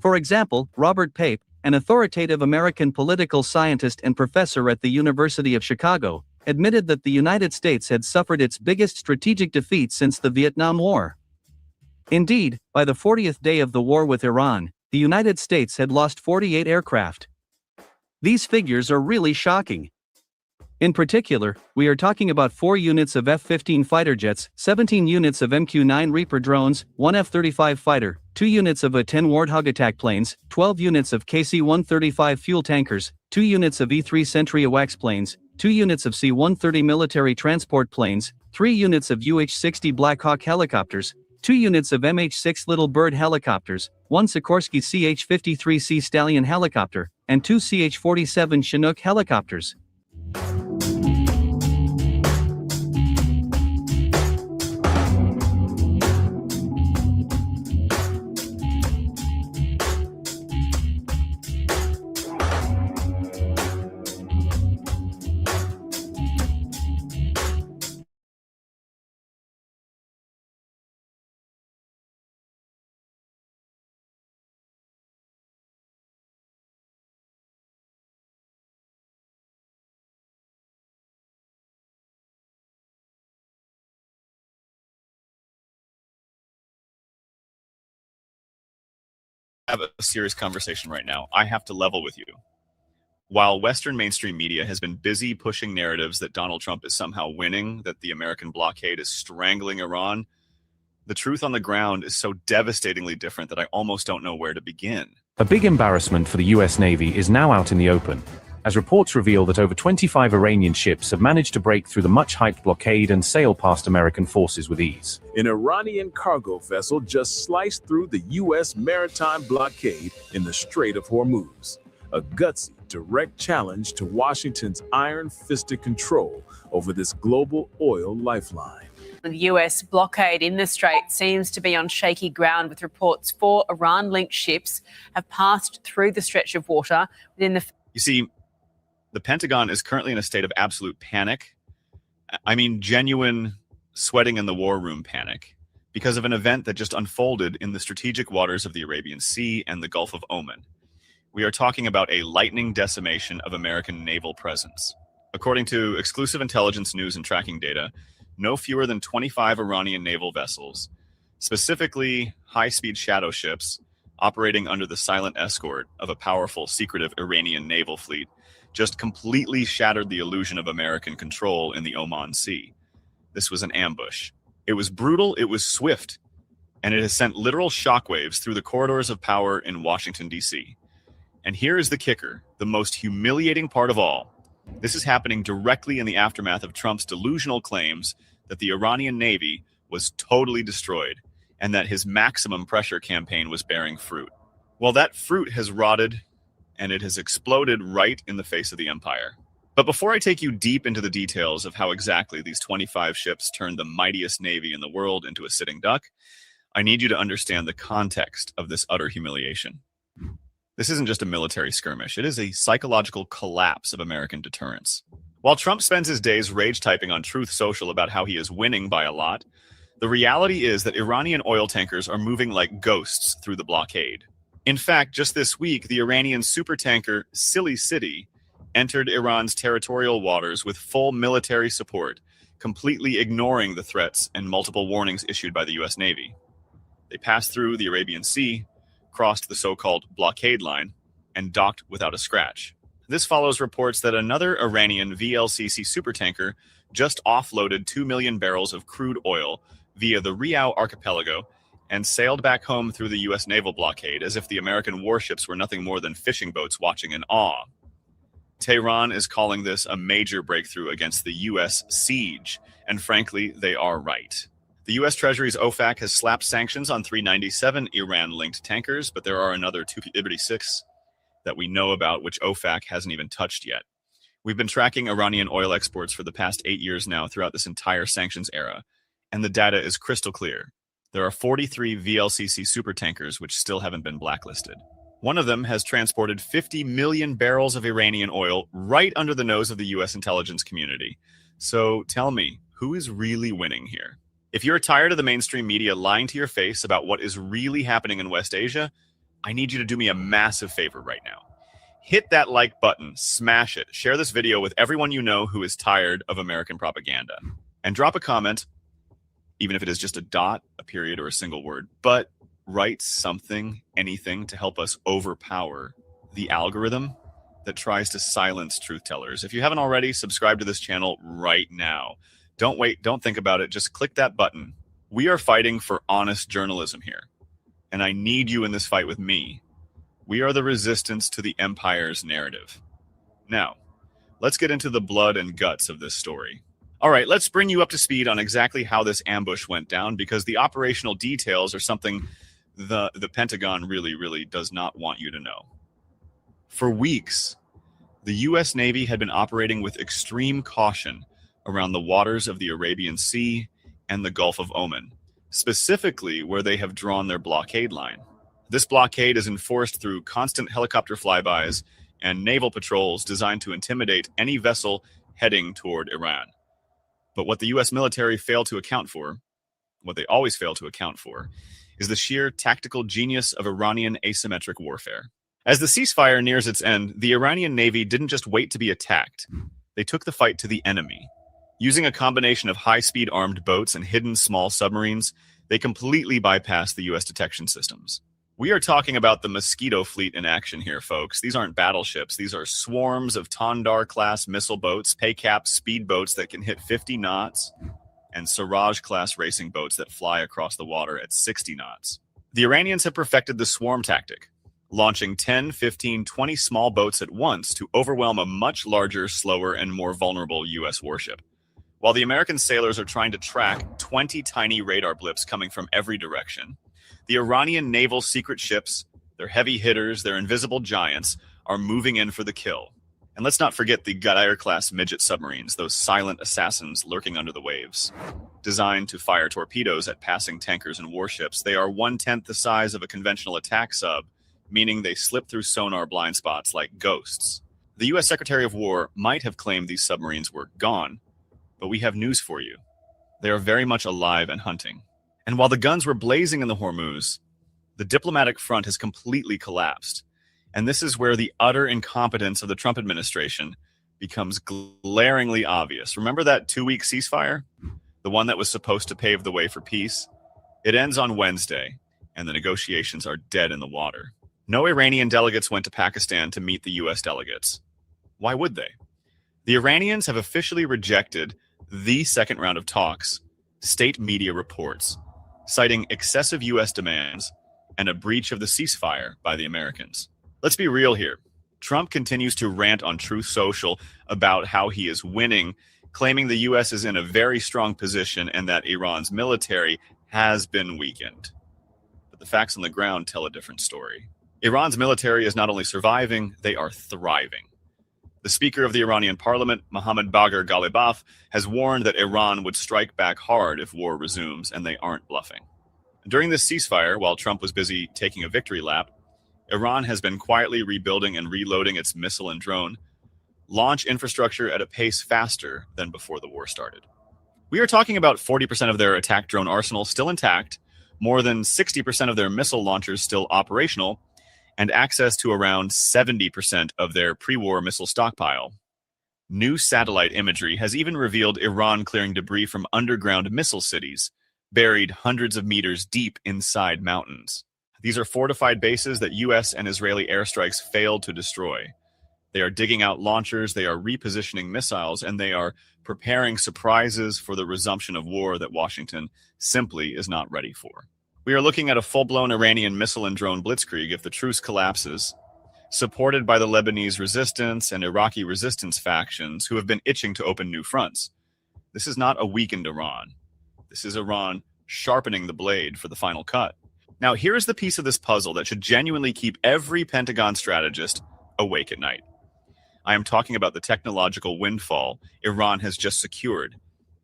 For example, Robert Pape, an authoritative American political scientist and professor at the University of Chicago, admitted that the United States had suffered its biggest strategic defeat since the Vietnam War. Indeed, by the 40th day of the war with Iran, the United States had lost 48 aircraft. These figures are really shocking. In particular, we are talking about 4 units of F-15 fighter jets, 17 units of MQ-9 Reaper drones, 1 F-35 fighter, 2 units of A-10 Warthog attack planes, 12 units of KC-135 fuel tankers, 2 units of E-3 Sentry AWACS planes, 2 units of C-130 military transport planes, 3 units of UH-60 Black Hawk helicopters, 2 units of MH-6 Little Bird helicopters, 1 Sikorsky CH-53C Stallion helicopter, and 2 CH-47 Chinook helicopters. Have a serious conversation right now. I have to level with you. While Western mainstream media has been busy pushing narratives that Donald Trump is somehow winning, that the American blockade is strangling Iran, the truth on the ground is so devastatingly different that I almost don't know where to begin. A big embarrassment for the US Navy is now out in the open, as reports reveal that over 25 Iranian ships have managed to break through the much-hyped blockade and sail past American forces with ease. An Iranian cargo vessel just sliced through the U.S. maritime blockade in the Strait of Hormuz, a gutsy, direct challenge to Washington's iron-fisted control over this global oil lifeline. The US blockade in the Strait seems to be on shaky ground, with reports 4 Iran-linked ships have passed through the stretch of water within the... You see, the Pentagon is currently in a state of absolute panic. I mean, genuine sweating in the war room panic, because of an event that just unfolded in the strategic waters of the Arabian Sea and the Gulf of Oman. We are talking about a lightning decimation of American naval presence. According to exclusive intelligence news and tracking data, no fewer than 25 Iranian naval vessels, specifically high-speed shadow ships operating under the silent escort of a powerful, secretive Iranian naval fleet, just completely shattered the illusion of American control in the Oman Sea. This was an ambush. It was brutal, it was swift, and it has sent literal shockwaves through the corridors of power in Washington, D.C. And here is the kicker, the most humiliating part of all. This is happening directly in the aftermath of Trump's delusional claims that the Iranian Navy was totally destroyed and that his maximum pressure campaign was bearing fruit. Well, that fruit has rotted and it has exploded right in the face of the empire. But before I take you deep into the details of how exactly these 25 ships turned the mightiest navy in the world into a sitting duck, I need you to understand the context of this utter humiliation. This isn't just a military skirmish, it is a psychological collapse of American deterrence. While Trump spends his days rage typing on Truth Social about how he is winning by a lot, the reality is that Iranian oil tankers are moving like ghosts through the blockade. In fact, just this week, the Iranian supertanker Silly City entered Iran's territorial waters with full military support, completely ignoring the threats and multiple warnings issued by the US Navy. They passed through the Arabian Sea, crossed the so-called blockade line, and docked without a scratch. This follows reports that another Iranian VLCC supertanker just offloaded 2 million barrels of crude oil via the Riau archipelago and sailed back home through the U.S. naval blockade as if the American warships were nothing more than fishing boats watching in awe. Tehran is calling this a major breakthrough against the U.S. siege, and frankly, they are right. The U.S. Treasury's OFAC has slapped sanctions on 397 Iran-linked tankers, but there are another 236 that we know about, which OFAC hasn't even touched yet. We've been tracking Iranian oil exports for the past 8 years now throughout this entire sanctions era, and the data is crystal clear. There are 43 VLCC supertankers which still haven't been blacklisted. One of them has transported 50 million barrels of Iranian oil right under the nose of the U.S. intelligence community. So tell me, who is really winning here? If you're tired of the mainstream media lying to your face about what is really happening in West Asia, I need you to do me a massive favor right now. Hit that like button, smash it, share this video with everyone you know who is tired of American propaganda, and drop a comment, even if it is just a dot, a period, or a single word, but write something, anything to help us overpower the algorithm that tries to silence truth tellers. If you haven't already, subscribe to this channel right now. Don't wait, don't think about it, just click that button. We are fighting for honest journalism here, and I need you in this fight with me. We are the resistance to the empire's narrative. Now, let's get into the blood and guts of this story. All right, let's bring you up to speed on exactly how this ambush went down, because the operational details are something the Pentagon really does not want you to know. For weeks, the U.S. Navy had been operating with extreme caution around the waters of the Arabian Sea and the Gulf of Oman, specifically where they have drawn their blockade line. This blockade is enforced through constant helicopter flybys and naval patrols designed to intimidate any vessel heading toward Iran. But what the U.S. military failed to account for, what they always fail to account for, is the sheer tactical genius of Iranian asymmetric warfare. As the ceasefire nears its end, the Iranian Navy didn't just wait to be attacked. They took the fight to the enemy. Using a combination of high-speed armed boats and hidden small submarines, they completely bypassed the U.S. detection systems. We are talking about the Mosquito fleet in action here, folks. These aren't battleships. These are swarms of Tandar-class missile boats, PACAP speedboats that can hit 50 knots, and Siraj-class racing boats that fly across the water at 60 knots. The Iranians have perfected the swarm tactic, launching 10, 15, 20 small boats at once to overwhelm a much larger, slower, and more vulnerable U.S. warship. While the American sailors are trying to track 20 tiny radar blips coming from every direction, the Iranian naval secret ships, their heavy hitters, their invisible giants, are moving in for the kill. And let's not forget the Gadair-class midget submarines, those silent assassins lurking under the waves. Designed to fire torpedoes at passing tankers and warships, they are 1/10 the size of a conventional attack sub, meaning they slip through sonar blind spots like ghosts. The U.S. Secretary of War might have claimed these submarines were gone, but we have news for you. They are very much alive and hunting. And while the guns were blazing in the Hormuz, the diplomatic front has completely collapsed. And this is where the utter incompetence of the Trump administration becomes glaringly obvious. Remember that 2-week ceasefire? The one that was supposed to pave the way for peace? It ends on Wednesday, and the negotiations are dead in the water. No Iranian delegates went to Pakistan to meet the U.S. delegates. Why would they? The Iranians have officially rejected the second round of talks, state media reports, citing excessive U.S. demands and a breach of the ceasefire by the Americans. Let's be real here. Trump continues to rant on Truth Social about how he is winning, claiming the U.S. is in a very strong position and that Iran's military has been weakened. But the facts on the ground tell a different story. Iran's military is not only surviving, they are thriving. The Speaker of the Iranian Parliament, Mohammad Bagher Ghalibaf, has warned that Iran would strike back hard if war resumes, and they aren't bluffing. During this ceasefire, while Trump was busy taking a victory lap, Iran has been quietly rebuilding and reloading its missile and drone launch infrastructure at a pace faster than before the war started. We are talking about 40% of their attack drone arsenal still intact, more than 60% of their missile launchers still operational, and access to around 70% of their pre-war missile stockpile. New satellite imagery has even revealed Iran clearing debris from underground missile cities, buried hundreds of meters deep inside mountains. These are fortified bases that U.S. and Israeli airstrikes failed to destroy. They are digging out launchers, they are repositioning missiles, and they are preparing surprises for the resumption of war that Washington simply is not ready for. We are looking at a full-blown Iranian missile and drone blitzkrieg if the truce collapses, supported by the Lebanese resistance and Iraqi resistance factions who have been itching to open new fronts. This is not a weakened Iran. This is Iran sharpening the blade for the final cut. Now, here is the piece of this puzzle that should genuinely keep every Pentagon strategist awake at night. I am talking about the technological windfall Iran has just secured.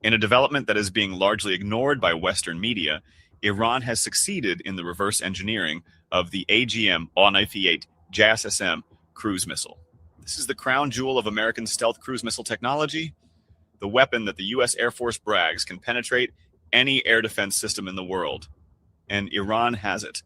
In a development that is being largely ignored by Western media, Iran has succeeded in the reverse engineering of the AGM-198 JSSM cruise missile. This is the crown jewel of American stealth cruise missile technology, the weapon that the U.S. Air Force brags can penetrate any air defense system in the world. And Iran has it.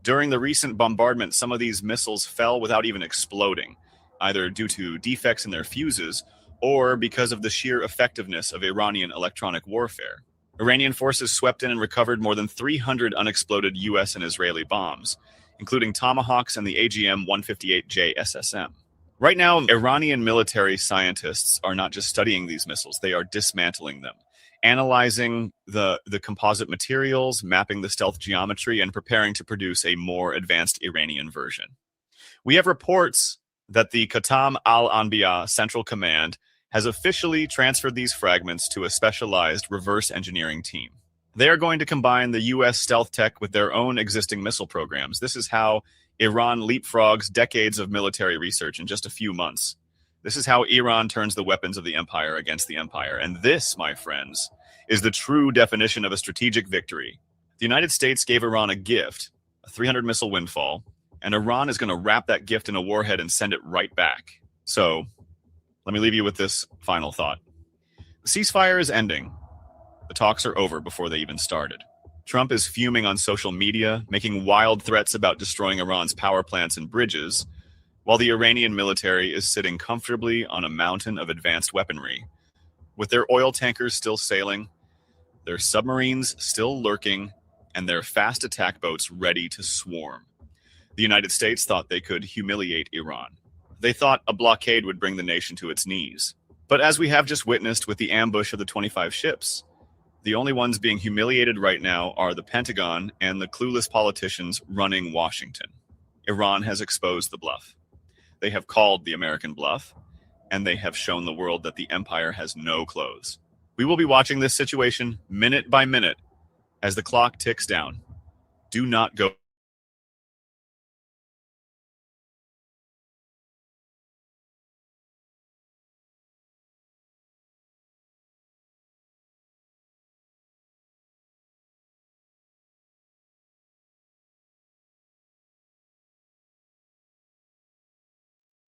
During the recent bombardment, some of these missiles fell without even exploding, either due to defects in their fuses or because of the sheer effectiveness of Iranian electronic warfare. Iranian forces swept in and recovered more than 300 unexploded US and Israeli bombs, including Tomahawks and the AGM-158J SSM. Right now, Iranian military scientists are not just studying these missiles, they are dismantling them, analyzing the composite materials, mapping the stealth geometry, and preparing to produce a more advanced Iranian version. We have reports that the Qatam al-Anbiya Central Command has officially transferred these fragments to a specialized reverse engineering team. They are going to combine the US stealth tech with their own existing missile programs. This is how Iran leapfrogs decades of military research in just a few months. This is how Iran turns the weapons of the empire against the empire. And this, my friends, is the true definition of a strategic victory. The United States gave Iran a gift, a 300 missile windfall, and Iran is going to wrap that gift in a warhead and send it right back. So, let me leave you with this final thought. The ceasefire is ending. The talks are over before they even started. Trump is fuming on social media, making wild threats about destroying Iran's power plants and bridges, while the Iranian military is sitting comfortably on a mountain of advanced weaponry. With their oil tankers still sailing, their submarines still lurking, and their fast attack boats ready to swarm. The United States thought they could humiliate Iran. They thought a blockade would bring the nation to its knees. But as we have just witnessed with the ambush of the 25 ships, the only ones being humiliated right now are the Pentagon and the clueless politicians running Washington. Iran has exposed the bluff. They have called the American bluff, and they have shown the world that the empire has no clothes. We will be watching this situation minute by minute as the clock ticks down. Do not go.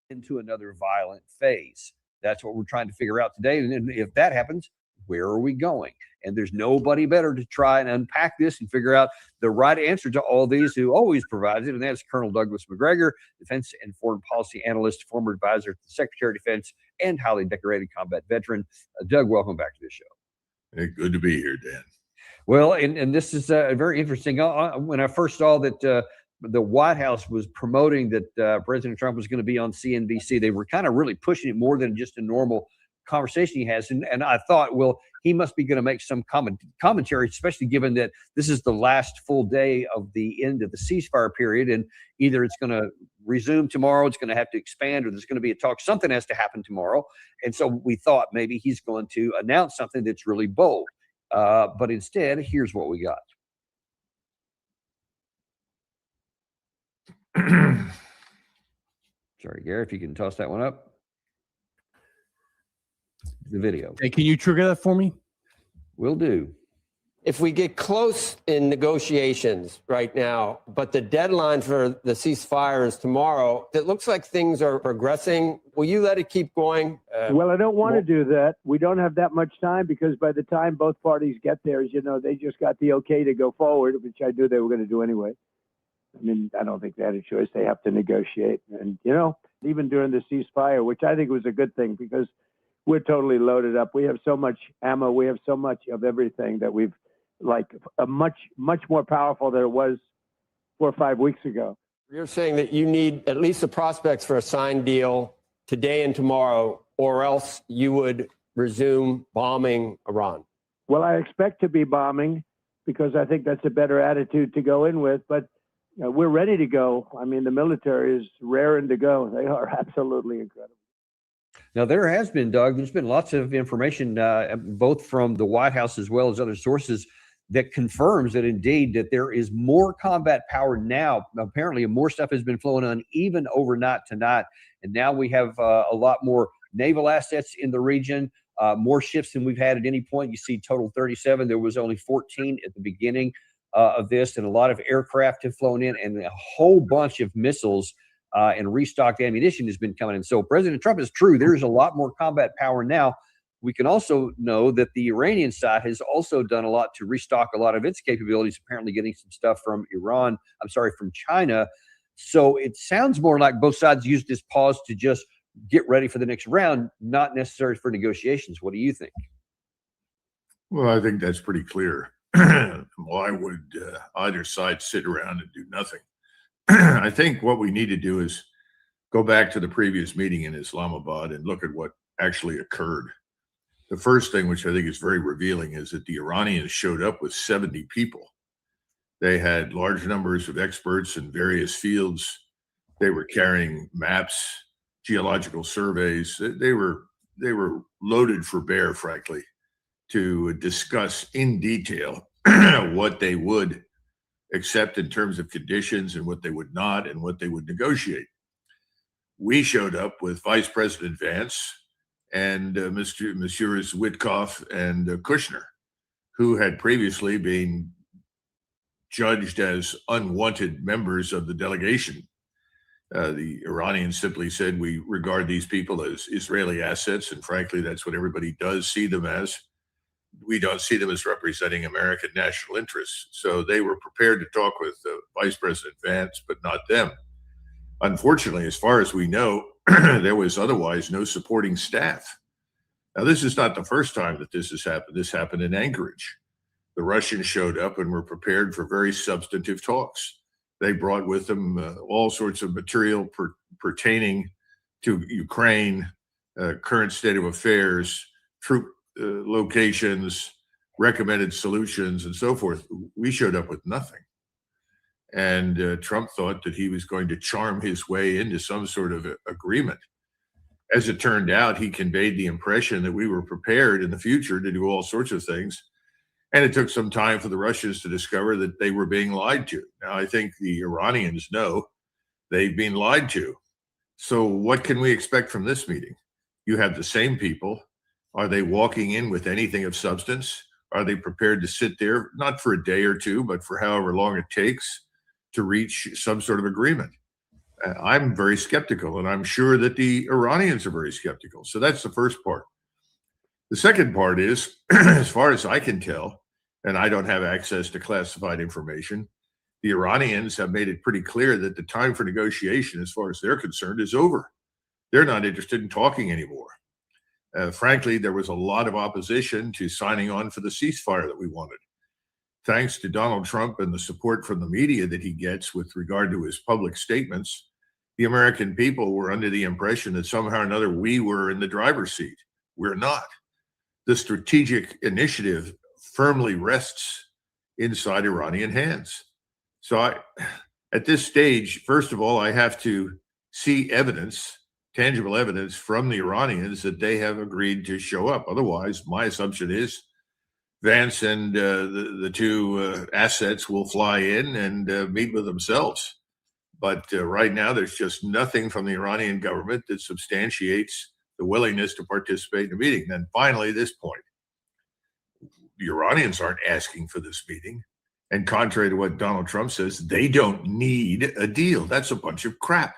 Into another violent phase. That's what we're trying to figure out today. And if that happens, where are we going? And there's nobody better to try and unpack this and figure out the right answer to all these who always provides it. And that's Colonel Douglas McGregor, defense and foreign policy analyst, former advisor to the Secretary of Defense, and highly decorated combat veteran. Doug, welcome back to the show. Hey, good to be here, Dan. Well, and this is very interesting. When I first saw that the White House was promoting that President Trump was going to be on CNBC, they were kind of really pushing it more than just a normal conversation he has. And I thought, well, he must be going to make some commentary, especially given that this is the last full day of the end of the ceasefire period. And either it's going to resume tomorrow, it's going to have to expand, or there's going to be a talk. Something has to happen tomorrow. And so we thought maybe he's going to announce something that's really bold. But instead, here's what we got. Sorry, Gary, if you can toss that one up. The video. Hey, can you trigger that for me? Will do. If we get close in negotiations right now, but the deadline for the ceasefire is tomorrow, it looks like things are progressing. Will you let it keep going? Well, I don't want to do that. We don't have that much time because by the time both parties get there, as you know, they just got the okay to go forward, which I knew they were going to do anyway. I mean, I don't think they had a choice. They have to negotiate. And, you know, even during the ceasefire, which I think was a good thing because we're totally loaded up. We have so much ammo. We have so much of everything that we've like a much more powerful than it was 4 or 5 weeks ago. You're saying that you need at least the prospects for a signed deal today and tomorrow, or else you would resume bombing Iran. Well, I expect to be bombing because I think that's a better attitude to go in with. But we're ready to go. I mean, the military is raring to go. They are absolutely incredible. Now, there has been, Doug, there's been lots of information, both from the White House as well as other sources, that confirms that indeed that there is more combat power now. Apparently, more stuff has been flowing on even overnight tonight. And now we have a lot more naval assets in the region, more ships than we've had at any point. You see total 37. There was only 14 at the beginning of this, and a lot of aircraft have flown in, and a whole bunch of missiles and restocked ammunition has been coming in. So President Trump is true. There's a lot more combat power now. we can also know that the Iranian side has also done a lot to restock a lot of its capabilities, apparently getting some stuff from from China. So it sounds more like both sides used this pause to just get ready for the next round, not necessarily for negotiations. What do you think? Well, I think that's pretty clear. Why would either side sit around and do nothing? I think what we need to do is go back to the previous meeting in Islamabad and look at what actually occurred. The first thing, which I think is very revealing, is that the Iranians showed up with 70 people. They had large numbers of experts in various fields. They were carrying maps, geological surveys. They were loaded for bear, frankly, to discuss in detail what they would accept in terms of conditions and what they would not and what they would negotiate. We showed up with Vice President Vance and Messrs. Witkoff and Kushner, who had previously been judged as unwanted members of the delegation. The Iranians simply said, we regard these people as Israeli assets, and frankly, that's what everybody does see them as. We don't see them as representing American national interests. So they were prepared to talk with Vice President Vance, but not them. Unfortunately, as far as we know, there was otherwise no supporting staff. Now, this is not the first time that this has happened. This happened in Anchorage. The Russians showed up and were prepared for very substantive talks. They brought with them all sorts of material pertaining to Ukraine, current state of affairs, troop locations, recommended solutions, and so forth. We showed up with nothing. And Trump thought that he was going to charm his way into some sort of agreement. As it turned out, he conveyed the impression that we were prepared in the future to do all sorts of things. And it took some time for the Russians to discover that they were being lied to. Now, I think the Iranians know they've been lied to. So what can we expect from this meeting? You have the same people. Are they walking in with anything of substance? Are they prepared to sit there, not for a day or two, but for however long it takes to reach some sort of agreement? I'm very skeptical, and I'm sure that the Iranians are very skeptical. So that's the first part. The second part is, as far as I can tell, and I don't have access to classified information, the Iranians have made it pretty clear that the time for negotiation, as far as they're concerned, is over. They're not interested in talking anymore. Frankly, there was a lot of opposition to signing on for the ceasefire that we wanted. Thanks to Donald Trump and the support from the media that he gets with regard to his public statements, the American people were under the impression that somehow or another we were in the driver's seat. We're not. The strategic initiative firmly rests inside Iranian hands. So at this stage, first of all, I have to see evidence, tangible evidence from the Iranians that they have agreed to show up. Otherwise, my assumption is Vance and the two assets will fly in and meet with themselves. But right now, there's just nothing from the Iranian government that substantiates the willingness to participate in the meeting. Then finally, this point, the Iranians aren't asking for this meeting. And contrary to what Donald Trump says, they don't need a deal. That's a bunch of crap.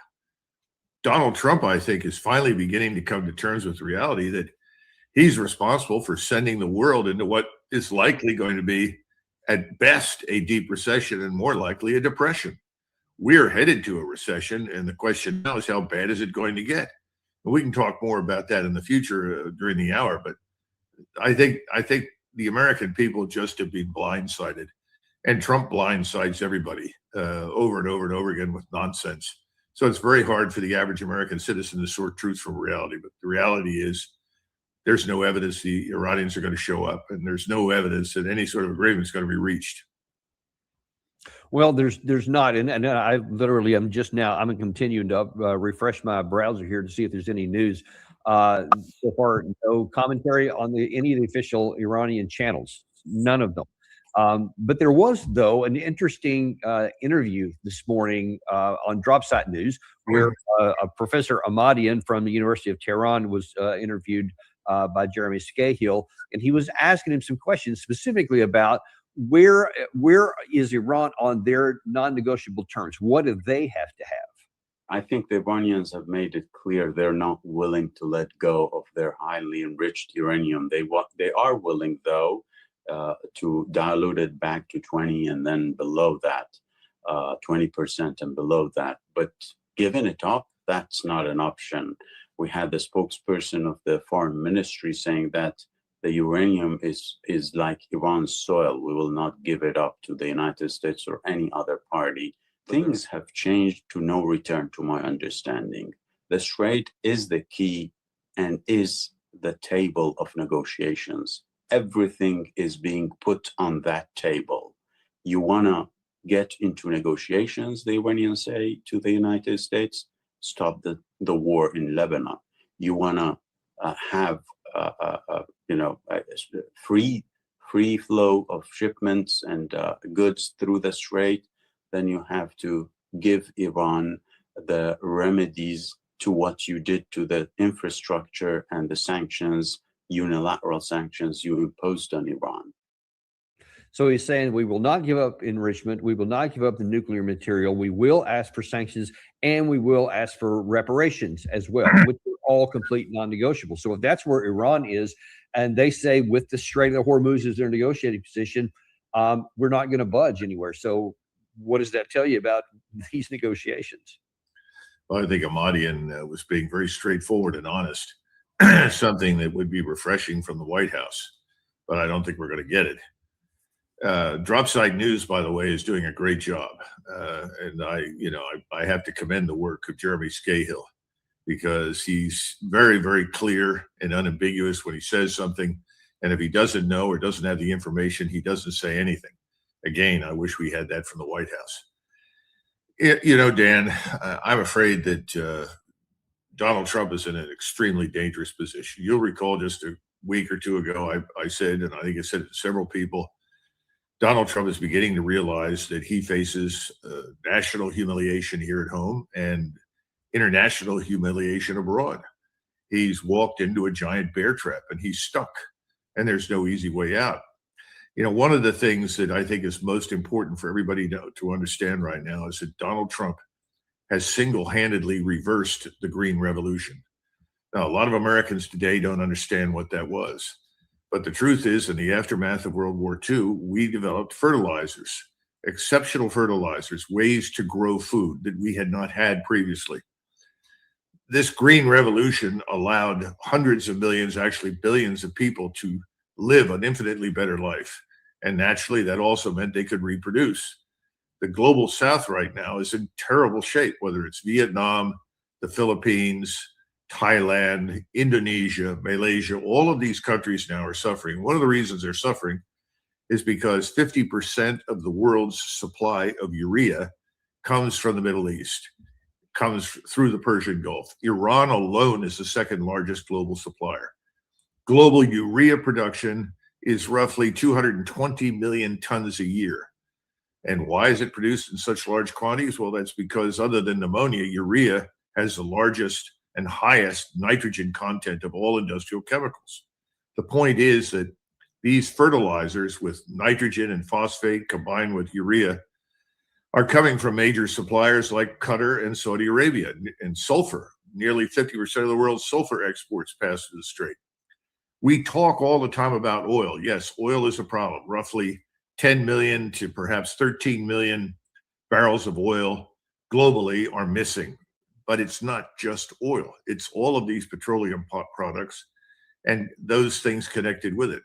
Donald Trump, I think, is finally beginning to come to terms with reality that he's responsible for sending the world into what is likely going to be, at best, a deep recession and more likely a depression. We're headed to a recession, and the question now is how bad is it going to get? And we can talk more about that in the future during the hour, but I think the American people just have been blindsided, and Trump blindsides everybody over and over and over again with nonsense. So it's very hard for the average American citizen to sort truth from reality. But the reality is there's no evidence the Iranians are going to show up, and there's no evidence that any sort of agreement is going to be reached. Well, there's not, and I literally I'm continuing to refresh my browser here to see if there's any news. So far, no commentary on any of the official Iranian channels, none of them. But there was, though, an interesting interview this morning on Dropsite News where a Professor Ahmadian from the University of Tehran was interviewed by Jeremy Scahill, and he was asking him some questions specifically about where is Iran on their non-negotiable terms? What do they have to have? I think the Iranians have made it clear they're not willing to let go of their highly enriched uranium. They are willing, though, to dilute it back to 20 and then below that, 20% and below that. But giving it up, that's not an option. We had the spokesperson of the foreign ministry saying that the uranium is like Iran's soil. We will not give it up to the United States or any other party. Things have changed to no return, to my understanding. The Strait is the key and is the table of negotiations. Everything is being put on that table. You want to get into negotiations, the Iranians say to the United States, stop the war in Lebanon. You want to have free flow of shipments and goods through the Strait, then you have to give Iran the remedies to what you did to the infrastructure and the sanctions, unilateral sanctions you imposed on Iran. So he's saying we will not give up enrichment. We will not give up the nuclear material. We will ask for sanctions and we will ask for reparations as well, which are all complete non-negotiable. So if that's where Iran is, and they say with the Strait of Hormuz as their negotiating position, we're not going to budge anywhere. So what does that tell you about these negotiations? Well, I think Ahmadian was being very straightforward and honest, something that would be refreshing from the White House, but I don't think we're going to get it. Dropside News, by the way, is doing a great job. And I have to commend the work of Jeremy Scahill, because he's very, very clear and unambiguous when he says something. And if he doesn't know or doesn't have the information, he doesn't say anything. Again, I wish we had that from the White House. Dan, I'm afraid that Donald Trump is in an extremely dangerous position. You'll recall just a week or two ago, I said, and I think I said it to several people, Donald Trump is beginning to realize that he faces national humiliation here at home and international humiliation abroad. He's walked into a giant bear trap and he's stuck, and there's no easy way out. One of the things that I think is most important for everybody to understand right now is that Donald Trump has single-handedly reversed the Green Revolution. Now, a lot of Americans today don't understand what that was. But the truth is, in the aftermath of World War II, we developed fertilizers, exceptional fertilizers, ways to grow food that we had not had previously. This Green Revolution allowed hundreds of millions, actually billions of people to live an infinitely better life. And naturally, that also meant they could reproduce. The global South right now is in terrible shape, whether it's Vietnam, the Philippines, Thailand, Indonesia, Malaysia. All of these countries now are suffering. One of the reasons they're suffering is because 50% of the world's supply of urea comes from the Middle East, comes through the Persian Gulf. Iran alone is the second largest global supplier. Global urea production is roughly 220 million tons a year. And why is it produced in such large quantities? Well, that's because other than ammonia, urea has the largest and highest nitrogen content of all industrial chemicals. The point is that these fertilizers with nitrogen and phosphate combined with urea are coming from major suppliers like Qatar and Saudi Arabia. And sulfur, nearly 50% of the world's sulfur exports pass through the Strait. We talk all the time about oil. Yes, oil is a problem. Roughly 10 million to perhaps 13 million barrels of oil globally are missing. But it's not just oil. It's all of these petroleum products and those things connected with it.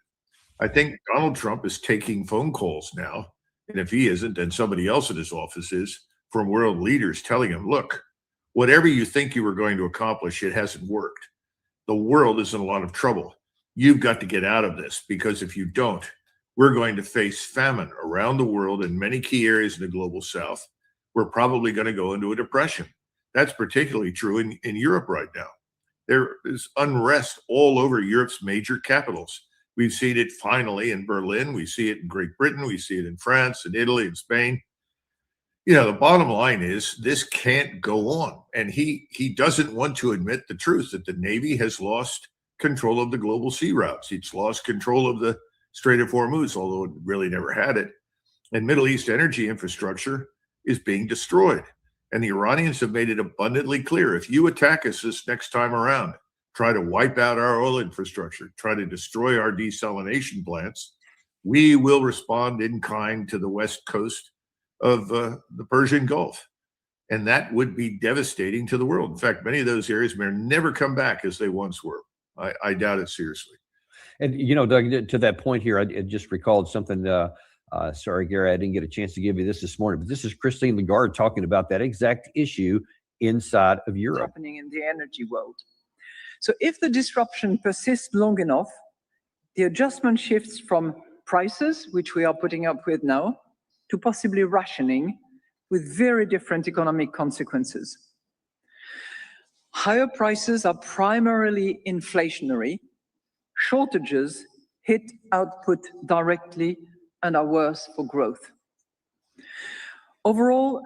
I think Donald Trump is taking phone calls now, and if he isn't, then somebody else in his office is, from world leaders telling him, look, whatever you think you were going to accomplish, it hasn't worked. The world is in a lot of trouble. You've got to get out of this, because if you don't, we're going to face famine around the world in many key areas in the global South. We're probably going to go into a depression. That's particularly true in Europe right now. There is unrest all over Europe's major capitals. We've seen it finally in Berlin. We see it in Great Britain. We see it in France and Italy and Spain. The bottom line is this can't go on. And he doesn't want to admit the truth that the Navy has lost control of the global sea routes. It's lost control of the Strait of Hormuz, although it really never had it. And Middle East energy infrastructure is being destroyed. And the Iranians have made it abundantly clear, if you attack us this next time around, try to wipe out our oil infrastructure, try to destroy our desalination plants, we will respond in kind to the west coast of the Persian Gulf. And that would be devastating to the world. In fact, many of those areas may never come back as they once were. I doubt it seriously. And, you know, Doug, to that point here, I just recalled something. Sorry, Gary, I didn't get a chance to give you this morning, but this is Christine Lagarde talking about that exact issue inside of Europe. Happening in the energy world. So if the disruption persists long enough, the adjustment shifts from prices, which we are putting up with now, to possibly rationing with very different economic consequences. Higher prices are primarily inflationary. Shortages hit output directly and are worse for growth. Overall,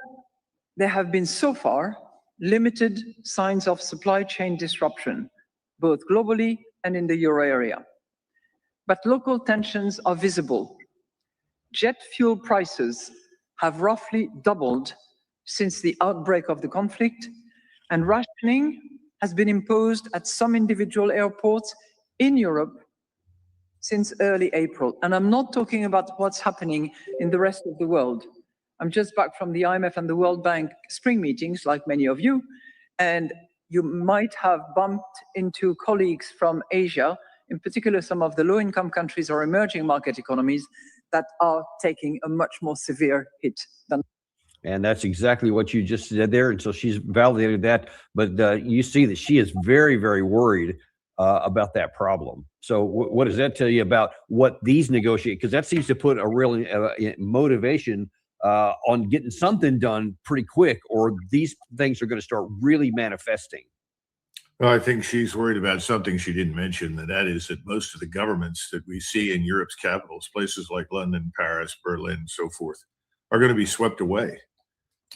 there have been so far limited signs of supply chain disruption, both globally and in the euro area. But local tensions are visible. Jet fuel prices have roughly doubled since the outbreak of the conflict, and rationing has been imposed at some individual airports in Europe since early April. And I'm not talking about what's happening in the rest of the world. I'm just back from the IMF and the World Bank spring meetings, like many of you, and you might have bumped into colleagues from Asia, in particular some of the low-income countries or emerging market economies that are taking a much more severe hit than. And that's exactly what you just said there. And so she's validated that. But you see that she is very, very worried about that problem. So what does that tell you about what these negotiate? Because that seems to put a real motivation on getting something done pretty quick, or these things are going to start really manifesting. Well, I think she's worried about something she didn't mention, and that is that most of the governments that we see in Europe's capitals, places like London, Paris, Berlin, and so forth, are going to be swept away.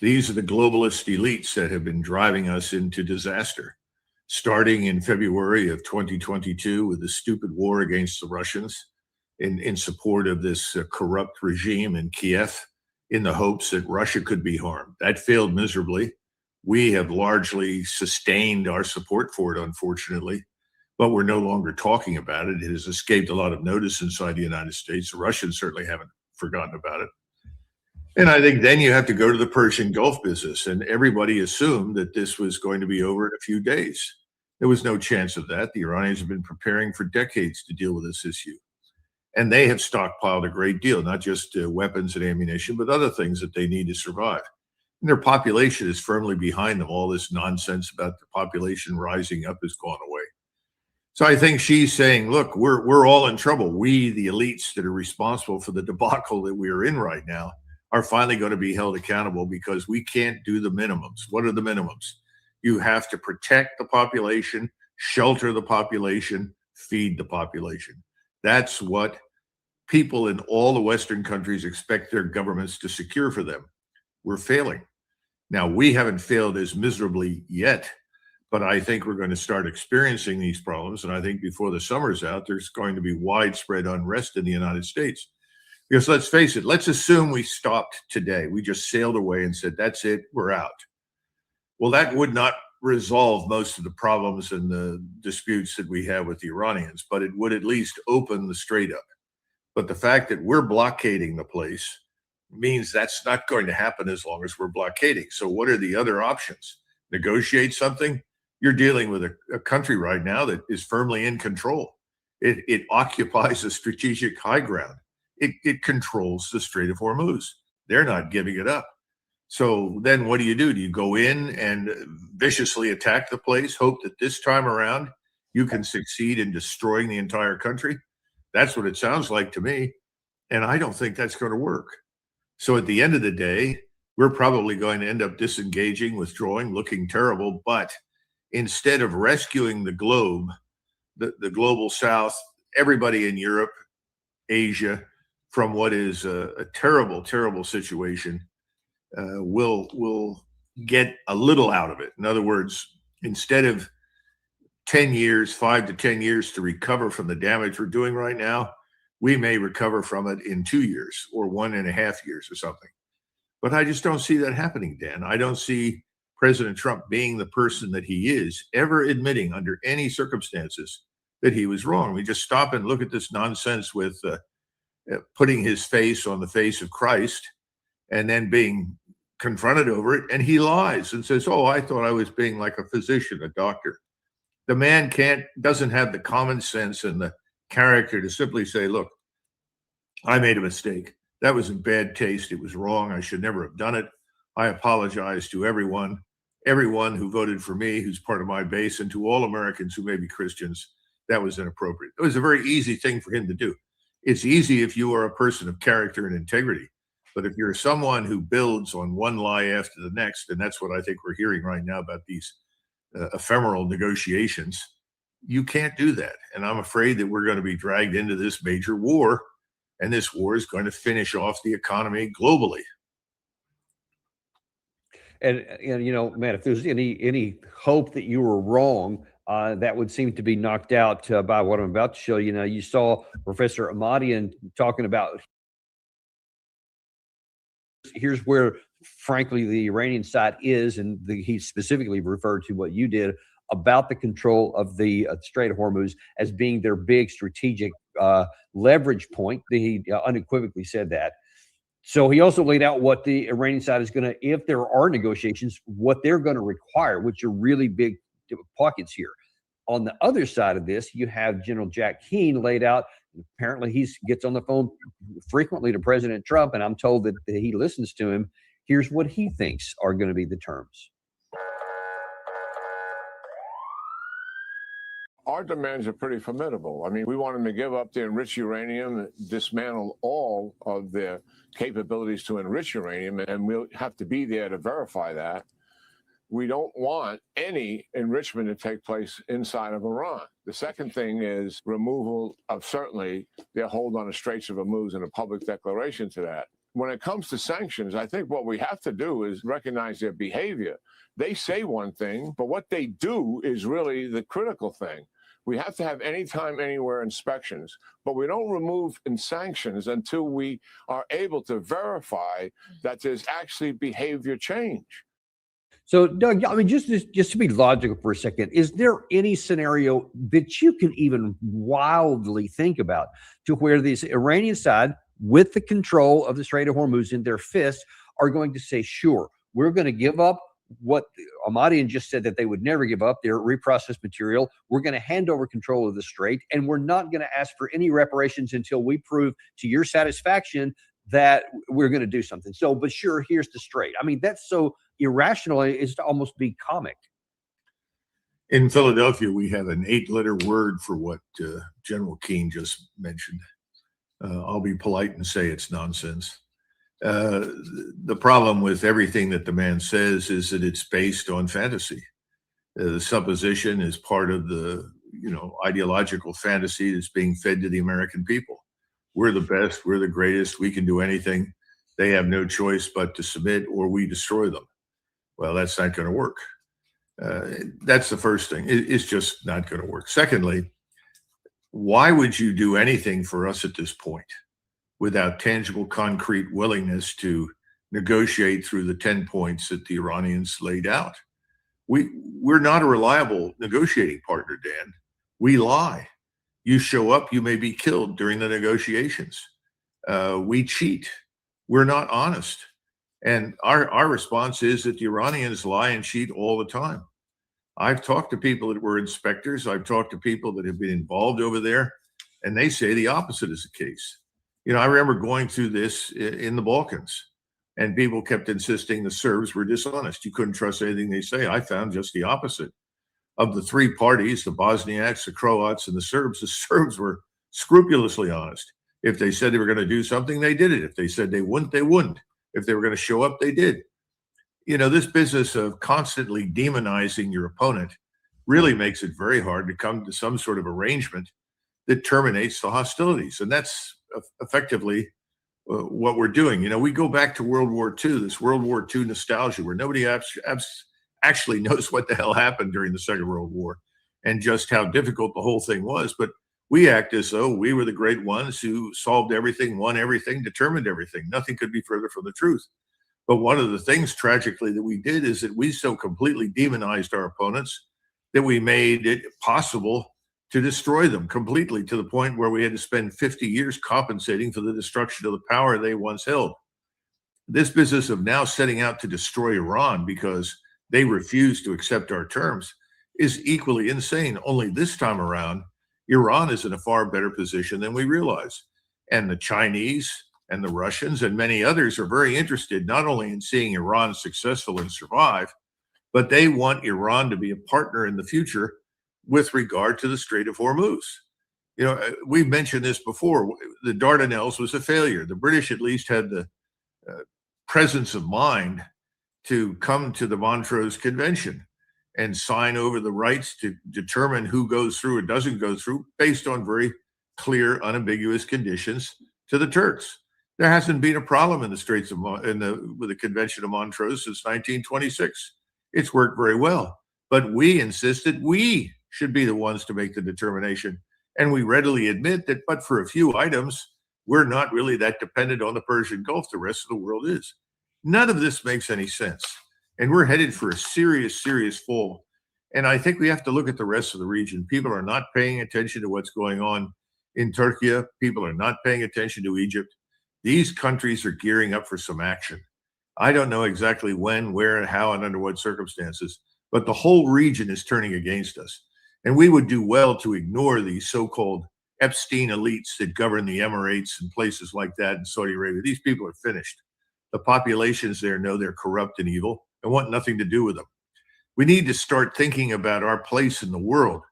These are the globalist elites that have been driving us into disaster, starting in February of 2022 with the stupid war against the Russians in support of this corrupt regime in Kiev, in the hopes that Russia could be harmed. That failed miserably. We have largely sustained our support for it, unfortunately, but we're no longer talking about it. It has escaped a lot of notice inside the United States. The Russians certainly haven't forgotten about it. And I think then you have to go to the Persian Gulf business, and everybody assumed that this was going to be over in a few days. There was no chance of that. The Iranians have been preparing for decades to deal with this issue. And they have stockpiled a great deal, not just weapons and ammunition, but other things that they need to survive. And their population is firmly behind them. All this nonsense about the population rising up has gone away. So I think she's saying, look, we're all in trouble. We, the elites that are responsible for the debacle that we are in right now, are finally going to be held accountable because we can't do the minimums. What are the minimums? You have to protect the population, shelter the population, feed the population. That's what people in all the Western countries expect their governments to secure for them. We're failing. Now, we haven't failed as miserably yet, but I think we're going to start experiencing these problems. And I think before the summer's out, there's going to be widespread unrest in the United States. Because let's face it, let's assume we stopped today. We just sailed away and said, that's it, we're out. Well, that would not resolve most of the problems and the disputes that we have with the Iranians, but it would at least open the strait up. But the fact that we're blockading the place means that's not going to happen as long as we're blockading. So what are the other options? Negotiate something? You're dealing with a country right now that is firmly in control. It occupies a strategic high ground. It controls the Strait of Hormuz. They're not giving it up. So then what do? Do you go in and viciously attack the place, hope that this time around you can succeed in destroying the entire country? That's what it sounds like to me. And I don't think that's going to work. So at the end of the day, we're probably going to end up disengaging, withdrawing, looking terrible. But instead of rescuing the globe, the global south, everybody in Europe, Asia, from what is a terrible, terrible situation, will get a little out of it. In other words, instead of 10 years, 5 to 10 years to recover from the damage we're doing right now, we may recover from it in 2 years or 1.5 years or something. But I just don't see that happening, Dan. I don't see President Trump being the person that he is, ever admitting under any circumstances that he was wrong. We just stop and look at this nonsense with putting his face on the face of Christ and then being confronted over it. And he lies and says, oh, I thought I was being like a physician, a doctor. The man doesn't have the common sense and the character to simply say, look, I made a mistake. That was in bad taste. It was wrong. I should never have done it. I apologize to everyone who voted for me, who's part of my base, and to all Americans who may be Christians. That was inappropriate. It was a very easy thing for him to do. It's easy if you are a person of character and integrity. But if you're someone who builds on one lie after the next, and that's what I think we're hearing right now about these ephemeral negotiations, you can't do that. And I'm afraid that we're going to be dragged into this major war, and this war is going to finish off the economy globally. And you know, Matt, if there's any hope that you were wrong, that would seem to be knocked out by what I'm about to show you. Now, you saw Professor Ahmadian talking about, here's where, frankly, the Iranian side is, and he specifically referred to what you did about the control of the Strait of Hormuz as being their big strategic leverage point. He unequivocally said that. So he also laid out what the Iranian side is going to, if there are negotiations, what they're going to require, which are really big pockets here. On the other side of this, you have General Jack Keane laid out. Apparently, he gets on the phone frequently to President Trump, and I'm told that he listens to him. Here's what he thinks are going to be the terms. Our demands are pretty formidable. I mean, we want them to give up the enriched uranium, dismantle all of their capabilities to enrich uranium, and we'll have to be there to verify that. We don't want any enrichment to take place inside of Iran. The second thing is removal of certainly their hold on the Straits of Hormuz and a public declaration to that. When it comes to sanctions, I think what we have to do is recognize their behavior. They say one thing, but what they do is really the critical thing. We have to have anytime, anywhere inspections, but we don't remove sanctions until we are able to verify that there's actually behavior change. So, Doug, I mean, just to be logical for a second, is there any scenario that you can even wildly think about to where this Iranian side, with the control of the Strait of Hormuz in their fists, are going to say, sure, we're going to give up what Ahmadian just said that they would never give up, their reprocessed material. We're going to hand over control of the strait, and we're not going to ask for any reparations until we prove to your satisfaction that we're going to do something. So, but sure, here's the strait. I mean, that's so irrational as to almost be comic. In Philadelphia, we have an 8-letter word for what General Keane just mentioned. I'll be polite and say it's nonsense. The problem with everything that the man says is that it's based on fantasy. The supposition is part of the, ideological fantasy that's being fed to the American people. We're the best, we're the greatest, we can do anything. They have no choice but to submit or we destroy them. Well, that's not going to work. That's the first thing. It's just not going to work. Secondly, why would you do anything for us at this point without tangible, concrete willingness to negotiate through the 10 points that the Iranians laid out? We're not a reliable negotiating partner, Dan. We lie. You show up, you may be killed during the negotiations. We cheat. We're not honest. And our response is that the Iranians lie and cheat all the time. I've talked to people that were inspectors. I've talked to people that have been involved over there, and they say the opposite is the case. I remember going through this in the Balkans, and people kept insisting the Serbs were dishonest. You couldn't trust anything they say. I found just the opposite. Of the three parties, the Bosniaks, the Croats, and the Serbs were scrupulously honest. If they said they were going to do something, they did it. If they said they wouldn't, they wouldn't. If they were going to show up, they did. This business of constantly demonizing your opponent really makes it very hard to come to some sort of arrangement that terminates the hostilities. And that's effectively what we're doing. We go back to World War II, this World War II nostalgia where nobody actually knows what the hell happened during the Second World War and just how difficult the whole thing was. But we act as though we were the great ones who solved everything, won everything, determined everything. Nothing could be further from the truth. But one of the things tragically that we did is that we so completely demonized our opponents that we made it possible to destroy them completely, to the point where we had to spend 50 years compensating for the destruction of the power they once held. This business of now setting out to destroy Iran because they refuse to accept our terms is equally insane. Only this time around, Iran is in a far better position than we realize. And the Chinese and the Russians and many others are very interested not only in seeing Iran successful and survive, but they want Iran to be a partner in the future with regard to the Strait of Hormuz. You know, we've mentioned this before. The Dardanelles was a failure. The British at least had the presence of mind to come to the Montreux Convention and sign over the rights to determine who goes through or doesn't go through based on very clear, unambiguous conditions to the Turks. There hasn't been a problem in the Straits of with the Convention of Montreux since 1926. It's worked very well, but we insist that we should be the ones to make the determination. And we readily admit that, but for a few items, we're not really that dependent on the Persian Gulf. The rest of the world is. None of this makes any sense. And we're headed for a serious, serious fall. And I think we have to look at the rest of the region. People are not paying attention to what's going on in Turkey. People are not paying attention to Egypt. These countries are gearing up for some action. I don't know exactly when, where, and how, and under what circumstances, but the whole region is turning against us. And we would do well to ignore these so-called Epstein elites that govern the Emirates and places like that in Saudi Arabia. These people are finished. The populations there know they're corrupt and evil and want nothing to do with them. We need to start thinking about our place in the world,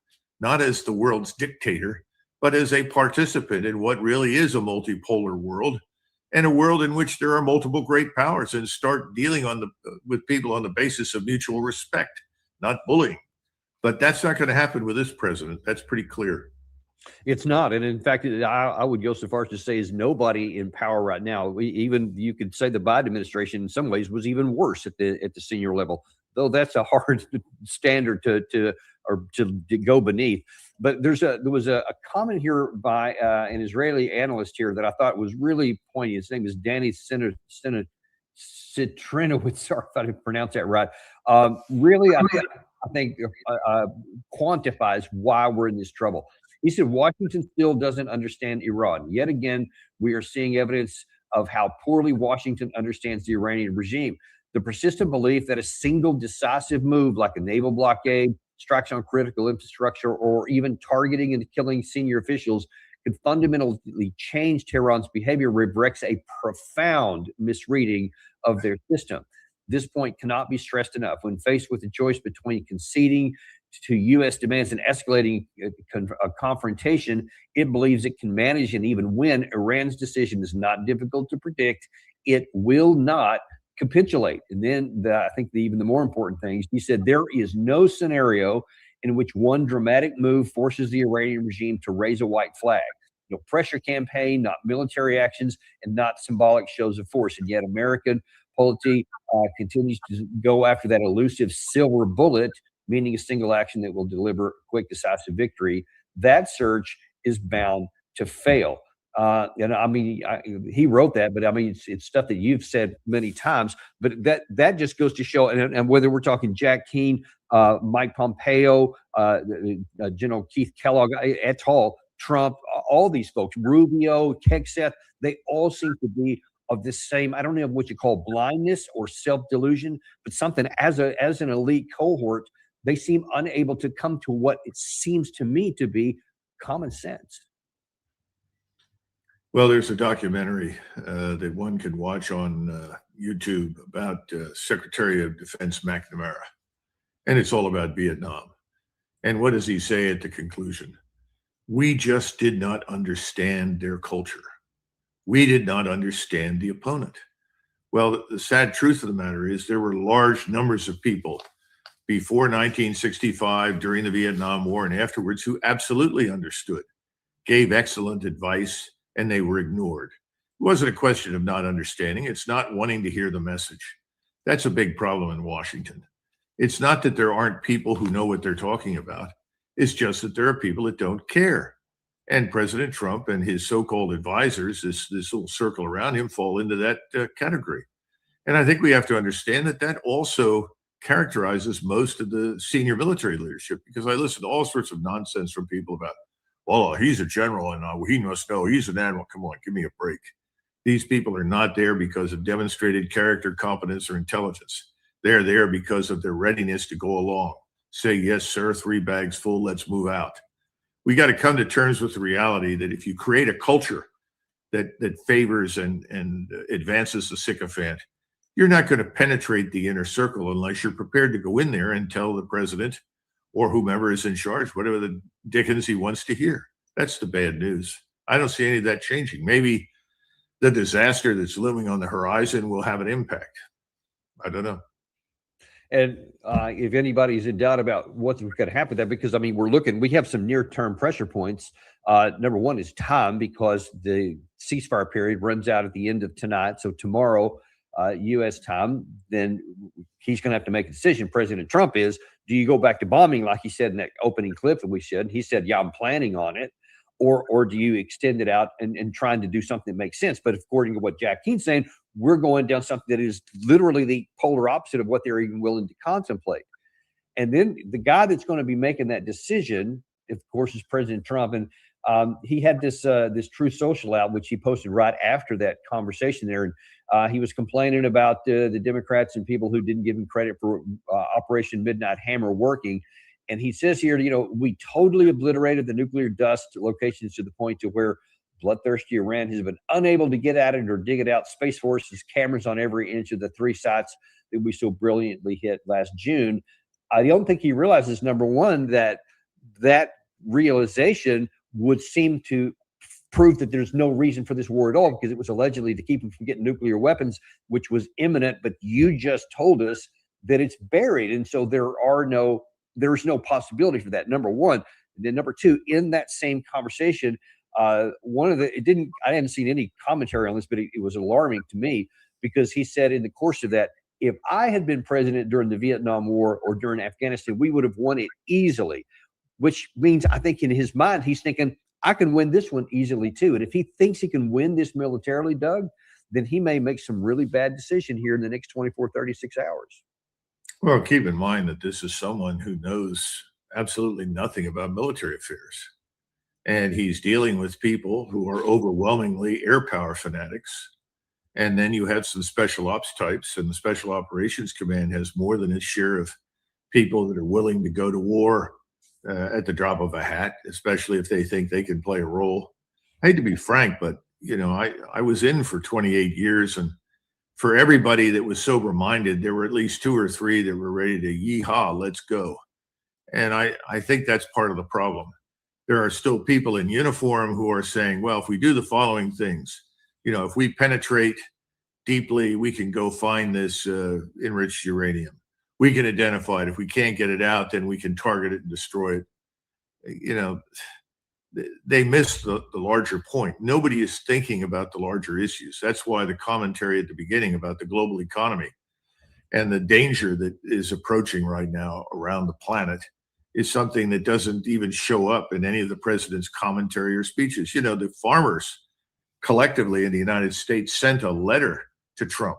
not as the world's dictator, but as a participant in what really is a multipolar world, and a world in which there are multiple great powers, and start dealing with people on the basis of mutual respect, not bullying. But that's not going to happen with this president. That's pretty clear. It's not. And in fact, I would go so far as to say is nobody in power right now. Even you could say the Biden administration in some ways was even worse at the senior level, though that's a hard standard to go beneath. But there was a comment here by an Israeli analyst here that I thought was really poignant. His name is Danny Citrinowitz. Sorry if I didn't pronounce that right. Really, I think quantifies why we're in this trouble. He said, Washington still doesn't understand Iran. Yet again, we are seeing evidence of how poorly Washington understands the Iranian regime. The persistent belief that a single decisive move like a naval blockade, strikes on critical infrastructure, or even targeting and killing senior officials could fundamentally change Tehran's behavior reflects a profound misreading of their system. This point cannot be stressed enough. When faced with a choice between conceding to U.S. demands and escalating a confrontation, it believes it can manage and even win. Iran's decision is not difficult to predict. It will not capitulate. And then I think even the more important things, he said there is no scenario in which one dramatic move forces the Iranian regime to raise a white flag. No pressure campaign, not military actions, and not symbolic shows of force. And yet American polity continues to go after that elusive silver bullet, meaning a single action that will deliver a quick, decisive victory. That search is bound to fail. And I mean, he wrote that, but I mean, it's stuff that you've said many times. But that just goes to show, and whether we're talking Jack Keane, Mike Pompeo, General Keith Kellogg et al., Trump, all these folks, Rubio, Hegseth, they all seem to be of this same, I don't know what you call blindness or self-delusion, but something as an elite cohort, they seem unable to come to what it seems to me to be common sense. Well, there's a documentary that one can watch on YouTube about Secretary of Defense McNamara, and it's all about Vietnam. And what does he say at the conclusion? We just did not understand their culture. We did not understand the opponent. Well, the sad truth of the matter is there were large numbers of people before 1965, during the Vietnam War, and afterwards who absolutely understood, gave excellent advice, and they were ignored. It wasn't a question of not understanding. It's not wanting to hear the message. That's a big problem in Washington. It's not that there aren't people who know what they're talking about. It's just that there are people that don't care. And President Trump and his so-called advisors, this little circle around him, fall into that category. And I think we have to understand that that also characterizes most of the senior military leadership, because I listen to all sorts of nonsense from people about, well, he's a general and he must know he's an admiral. Come on, give me a break. These people are not there because of demonstrated character, competence, or intelligence. They're there because of their readiness to go along. Say, yes, sir, 3 bags full, let's move out. We got to come to terms with the reality that if you create a culture that favors and advances the sycophant, you're not going to penetrate the inner circle unless you're prepared to go in there and tell the president or whomever is in charge whatever the dickens he wants to hear. That's the bad news. I don't see any of that changing. Maybe the disaster that's looming on the horizon will have an impact. I don't know. And if anybody's in doubt about what's going to happen with that, because I mean, we have some near-term pressure points. Number one is time, because the ceasefire period runs out at the end of tonight. So tomorrow, U.S. time, then he's going to have to make a decision. President Trump is, do you go back to bombing like he said in that opening clip that we said? He said, yeah, I'm planning on it. Or do you extend it out and trying to do something that makes sense? But according to what Jack Keene's saying, we're going down something that is literally the polar opposite of what they're even willing to contemplate. And then the guy that's going to be making that decision, of course, is President Trump. And he had this Truth Social out, which he posted right after that conversation there. And he was complaining about the Democrats and people who didn't give him credit for Operation Midnight Hammer working. And he says here, we totally obliterated the nuclear dust locations to the point to where bloodthirsty Iran has been unable to get at it or dig it out. Space Force has cameras on every inch of the 3 sites that we so brilliantly hit last June. I don't think he realizes, number one, that realization would seem to prove that there's no reason for this war at all, because it was allegedly to keep them from getting nuclear weapons, which was imminent. But you just told us that it's buried. And so there's no possibility for that, number one. And then number two, in that same conversation, I hadn't seen any commentary on this, but it was alarming to me, because he said in the course of that, if I had been president during the Vietnam War or during Afghanistan, we would have won it easily, which means I think in his mind, he's thinking, I can win this one easily too. And if he thinks he can win this militarily, Doug, then he may make some really bad decision here in the next 24, 36 hours. Well, keep in mind that this is someone who knows absolutely nothing about military affairs. And he's dealing with people who are overwhelmingly air power fanatics. And then you have some special ops types, and the Special Operations Command has more than its share of people that are willing to go to war at the drop of a hat, especially if they think they can play a role. I hate to be frank, but I was in for 28 years, and for everybody that was sober-minded, there were at least 2 or 3 that were ready to yeehaw, let's go. And I think that's part of the problem. There are still people in uniform who are saying, well, if we do the following things, if we penetrate deeply, we can go find this enriched uranium. We can identify it. If we can't get it out, then we can target it and destroy it. They miss the larger point. Nobody is thinking about the larger issues. That's why the commentary at the beginning about the global economy and the danger that is approaching right now around the planet is something that doesn't even show up in any of the president's commentary or speeches. The farmers collectively in the United States sent a letter to Trump.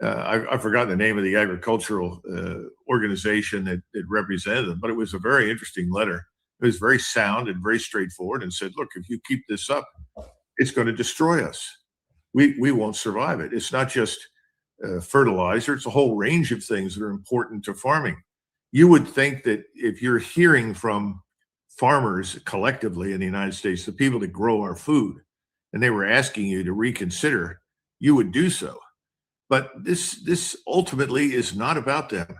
I've forgotten the name of the agricultural organization that represented them, but it was a very interesting letter. It was very sound and very straightforward, and said, look, if you keep this up, it's going to destroy us. We won't survive it. It's not just fertilizer. It's a whole range of things that are important to farming. You would think that if you're hearing from farmers collectively in the United States, the people that grow our food, and they were asking you to reconsider, you would do so. But this ultimately is not about them.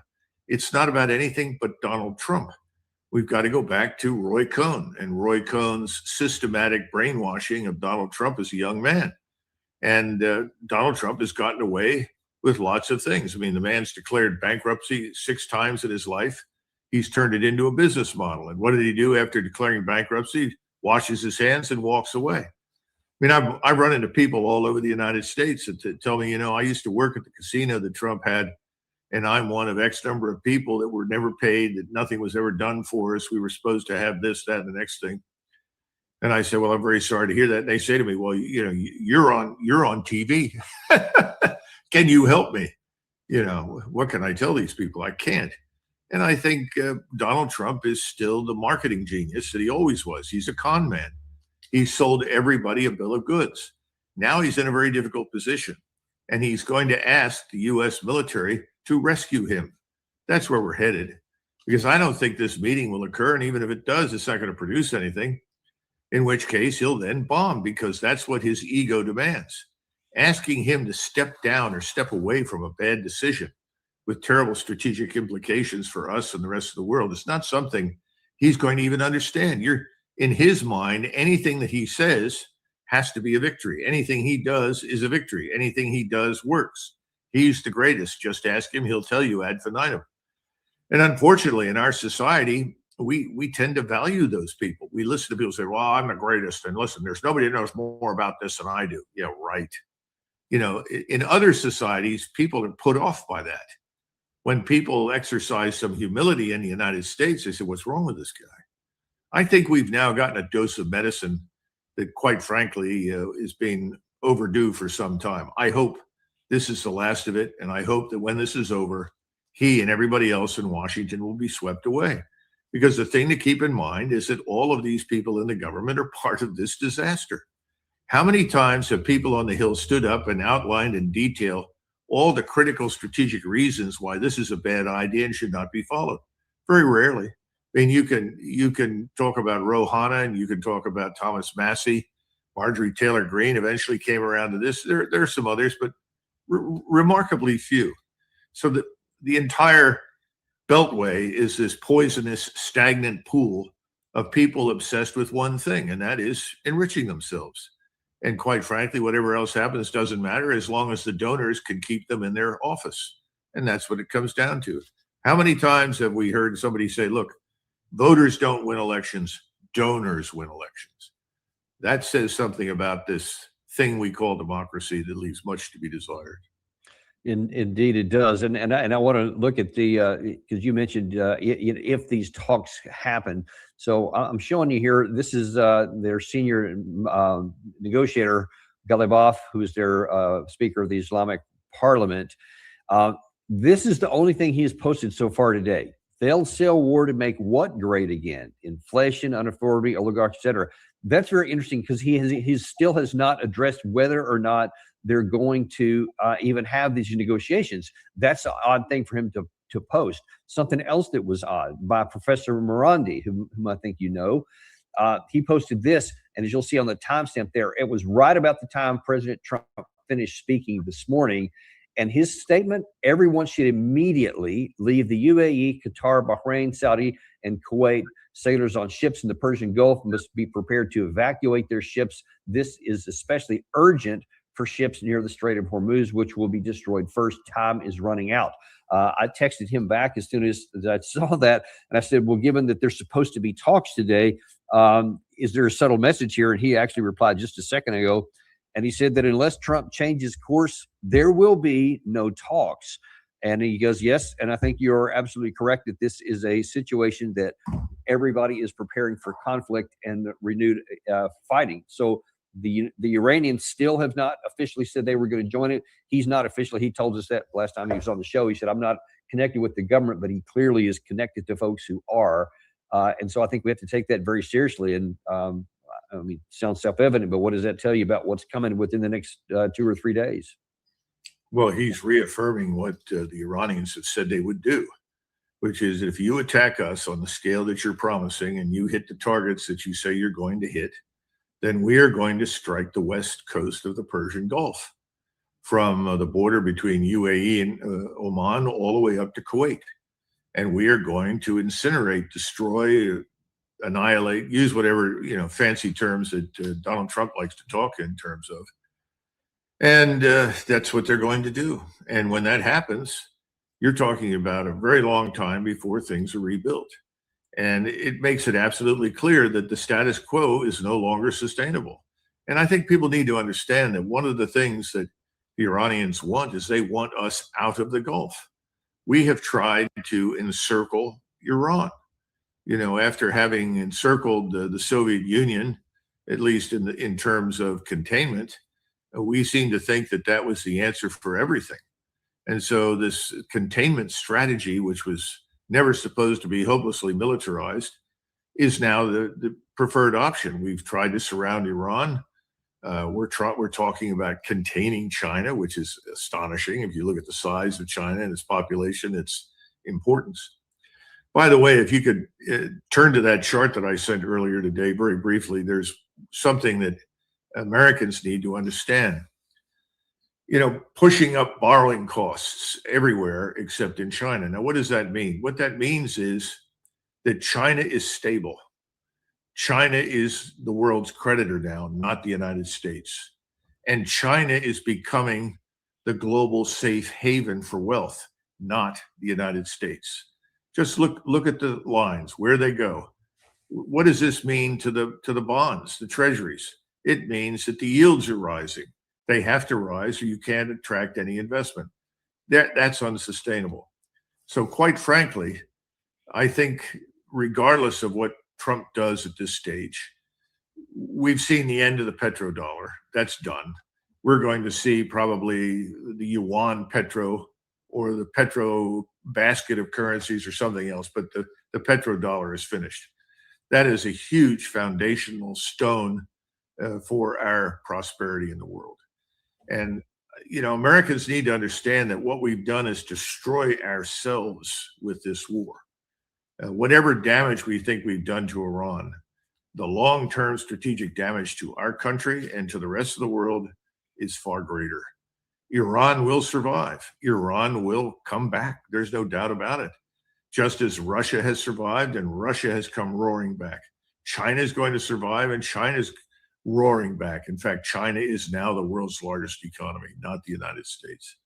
It's not about anything but Donald Trump. We've got to go back to Roy Cohn and Roy Cohn's systematic brainwashing of Donald Trump as a young man. And Donald Trump has gotten away with lots of things. I mean, the man's declared bankruptcy 6 times in his life. He's turned it into a business model. And what did he do after declaring bankruptcy? Washes his hands and walks away. I mean, I've run into people all over the United States that tell me, I used to work at the casino that Trump had, and I'm one of X number of people that were never paid, that nothing was ever done for us. We were supposed to have this, that, and the next thing. And I said, well, I'm very sorry to hear that. And they say to me, well, you're on TV. can you help me? You know, what can I tell these people? I can't. And I think Donald Trump is still the marketing genius that he always was. He's a con man. He sold everybody a bill of goods. Now he's in a very difficult position, and he's going to ask the U.S. military to rescue him. That's where we're headed, because I don't think this meeting will occur. And even if it does, it's not going to produce anything, in which case he'll then bomb, because that's what his ego demands. Asking him to step down or step away from a bad decision with terrible strategic implications for us and the rest of the world is not something he's going to even understand. In his mind, anything that he says has to be a victory. Anything he does is a victory. Anything he does works. He's the greatest. Just ask him. He'll tell you ad infinitum. And unfortunately, in our society, we tend to value those people. We listen to people say, well, I'm the greatest. And listen, there's nobody that knows more about this than I do. Yeah, right. You know, in other societies, people are put off by that. When people exercise some humility in the United States, they say, what's wrong with this guy? I think we've now gotten a dose of medicine that, quite frankly, is being overdue for some time. I hope this is the last of it. And I hope that when this is over, he and everybody else in Washington will be swept away. Because the thing to keep in mind is that all of these people in the government are part of this disaster. How many times have people on the Hill stood up and outlined in detail all the critical strategic reasons why this is a bad idea and should not be followed? Very rarely. I mean, you can talk about Rouhana, and you can talk about Thomas Massey. Marjorie Taylor Greene eventually came around to this. There are some others, but remarkably few. So the entire Beltway is this poisonous, stagnant pool of people obsessed with one thing, and that is enriching themselves. And quite frankly, whatever else happens doesn't matter as long as the donors can keep them in their office. And that's what it comes down to. How many times have we heard somebody say, look, voters don't win elections, donors win elections? That says something about this thing we call democracy that leaves much to be desired. Indeed, it does. And I want to look at the, because you mentioned if these talks happen. So I'm showing you here, this is their senior negotiator, Ghalibaf, who's their Speaker of the Islamic Parliament. This is the only thing he has posted so far today. They'll sell war to make what great again? Inflation, unaffordability, oligarchs, etc. That's very interesting, because he still has not addressed whether or not they're going to even have these negotiations. That's an odd thing for him to post. Something else that was odd by Professor Morandi, whom I think you know. He posted this, and as you'll see on the timestamp there, it was right about the time President Trump finished speaking this morning. And his statement, everyone should immediately leave the UAE, Qatar, Bahrain, Saudi, and Kuwait. Sailors on ships in the Persian Gulf must be prepared to evacuate their ships. This is especially urgent for ships near the Strait of Hormuz, which will be destroyed first. Time is running out. I texted him back as soon as I saw that, and I said, well, given that there's supposed to be talks today, is there a subtle message here? And he actually replied just a second ago, and he said that unless Trump changes course, there will be no talks. And he goes, yes, and I think you're absolutely correct that this is a situation that everybody is preparing for conflict and renewed fighting. So the Iranians still have not officially said they were going to join it. He's not officially. He told us that last time he was on the show. He said, I'm not connected with the government, but he clearly is connected to folks who are. And so I think we have to take that very seriously. And I mean, it sounds self-evident, but what does that tell you about what's coming within the next 2 or 3 days? Well, he's reaffirming what the Iranians have said they would do, which is if you attack us on the scale that you're promising and you hit the targets that you say you're going to hit, then we are going to strike the west coast of the Persian Gulf from the border between UAE and Oman all the way up to Kuwait. And we are going to incinerate, destroy, annihilate, use whatever, fancy terms that Donald Trump likes to talk in terms of. And that's what they're going to do. And when that happens, you're talking about a very long time before things are rebuilt. And it makes it absolutely clear that the status quo is no longer sustainable. And I think people need to understand that one of the things that the Iranians want is they want us out of the Gulf. We have tried to encircle Iran. After having encircled the Soviet Union, at least in terms of containment, We seem to think that that was the answer for everything. And so this containment strategy, which was never supposed to be hopelessly militarized, is now the preferred option. We've tried to surround Iran. We're talking about containing China, which is astonishing. If you look at the size of China and its population, its importance. By the way, if you could turn to that chart that I sent earlier today very briefly, there's something that Americans need to understand. You know, pushing up borrowing costs everywhere except in China. Now, what does that mean? What that means is that China is stable. China is the world's creditor now, not the United States. And China is becoming the global safe haven for wealth, not the United States. Just look at the lines, where they go. What does this mean to the bonds, the treasuries? It means that the yields are rising. They have to rise or you can't attract any investment. That's unsustainable. So quite frankly, I think regardless of what Trump does at this stage, we've seen the end of the petrodollar. That's done. We're going to see probably the yuan petro or the petro basket of currencies or something else, but the petrodollar is finished. That is a huge foundational stone for our prosperity in the world. And, you know, Americans need to understand that what we've done is destroy ourselves with this war. Whatever damage we think we've done to Iran, the long-term strategic damage to our country and to the rest of the world is far greater. Iran will survive. Iran will come back. There's no doubt about it. Just as Russia has survived and Russia has come roaring back. China is going to survive and China's roaring back. In fact, China is now the world's largest economy, not the United States.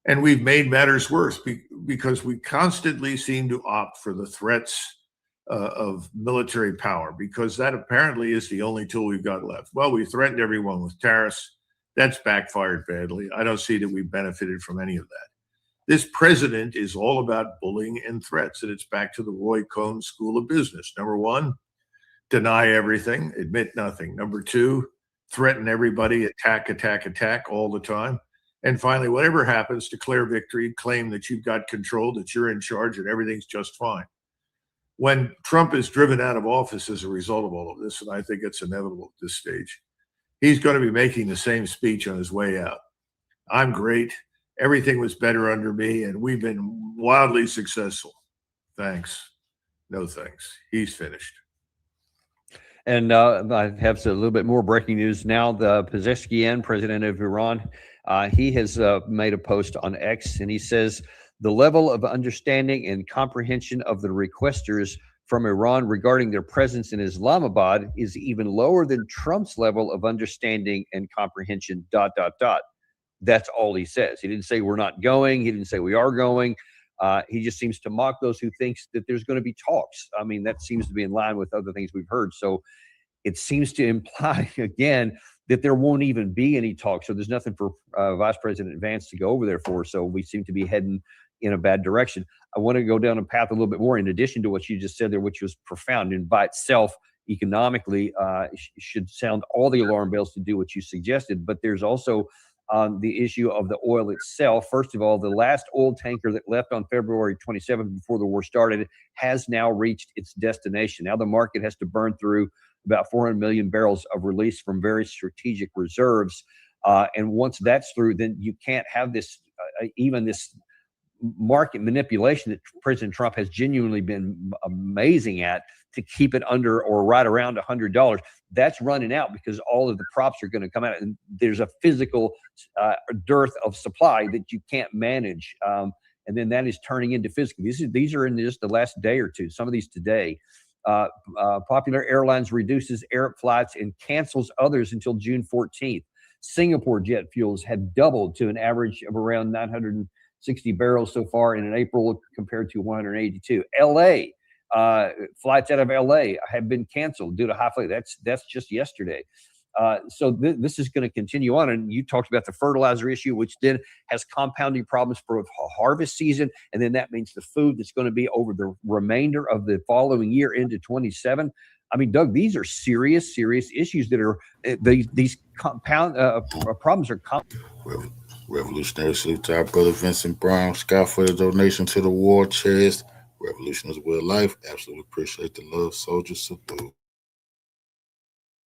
And we've made matters worse because we constantly seem to opt for the threats of military power, because that apparently is the only tool we've got left. Well, we threatened everyone with tariffs. That's backfired badly. I don't see that we benefited from any of that. This president is all about bullying and threats, and it's back to the Roy Cohn School of Business. Number one, deny everything, admit nothing. Number two, threaten everybody, attack all the time. And finally, whatever happens, declare victory, claim that you've got control, that you're in charge, and everything's just fine. When Trump is driven out of office as a result of all of this, and I think it's inevitable at this stage, he's going to be making the same speech on his way out. I'm great. Everything was better under me, and we've been wildly successful. Thanks. No thanks. He's finished. And I have a little bit more breaking news now. The Pezeshkian, president of Iran, he has made a post on X, and he says the level of understanding and comprehension of the requesters from Iran regarding their presence in Islamabad is even lower than Trump's level of understanding and comprehension, ... That's all he says. He didn't say we're not going. He didn't say we are going. He just seems to mock those who thinks that there's going to be talks. I mean, that seems to be in line with other things we've heard. So it seems to imply, again, that there won't even be any talks. So there's nothing for Vice President Vance to go over there for. So we seem to be heading in a bad direction. I want to go down a path a little bit more in addition to what you just said there, which was profound and by itself economically should sound all the alarm bells to do what you suggested. But there's also the issue of the oil itself. First of all, the last oil tanker that left on February 27th before the war started has now reached its destination. Now the market has to burn through about 400 million barrels of release from very strategic reserves. And once that's through, then you can't have this, even this market manipulation that President Trump has genuinely been amazing at to keep it under or right around $100. That's running out because all of the props are going to come out, and there's a physical dearth of supply that you can't manage. And then that is turning into physical. These are in just the last day or two, some of these today. Popular Airlines reduces air flights and cancels others until June 14th. Singapore jet fuels have doubled to an average of around 960 barrels so far in April compared to 182. LA, flights out of LA have been canceled due to high flight. That's just yesterday. So this is going to continue on. And you talked about the fertilizer issue, which then has compounding problems for harvest season. And then that means the food that's going to be over the remainder of the following year into 27. I mean, Doug, these are serious issues that are these compound problems are Revolutionary salute to our brother Vincent Brown, Scott, for the donation to the war chest. Revolution is way of life. Absolutely appreciate the love, soldiers. Salute.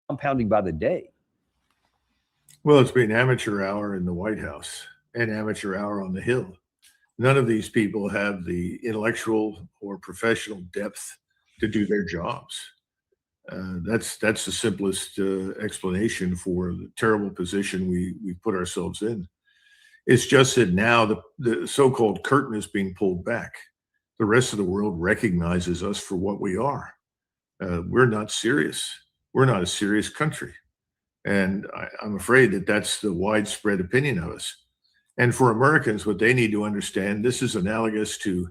Compounding by the day. Well, it's been amateur hour in the White House and amateur hour on the Hill. None of these people have the intellectual or professional depth to do their jobs. That's the simplest explanation for the terrible position we put ourselves in. It's just that now the so-called curtain is being pulled back. The rest of the world recognizes us for what we are. We're not serious. We're not a serious country. And I'm afraid that that's the widespread opinion of us. And for Americans, what they need to understand, this is analogous to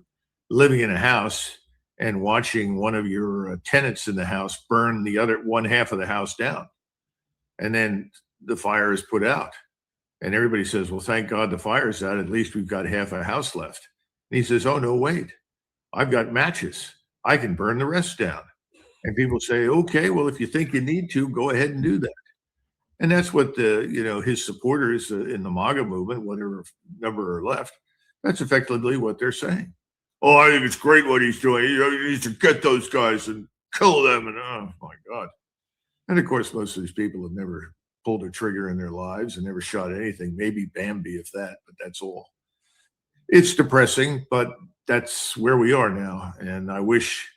living in a house and watching one of your tenants in the house burn the other one half of the house down. And then the fire is put out. And everybody says, well, thank God the fire's out. At least we've got half a house left. And he says, oh, no, wait. I've got matches. I can burn the rest down. And people say, okay, well, if you think you need to, go ahead and do that. And that's what his supporters in the MAGA movement, whatever number are left, that's effectively what they're saying. Oh, I think it's great what he's doing. He needs to get those guys and kill them. And oh my God. And of course, most of these people have never pulled a trigger in their lives and never shot anything. Maybe Bambi, if that, but that's all. It's depressing, but that's where we are now. And I wish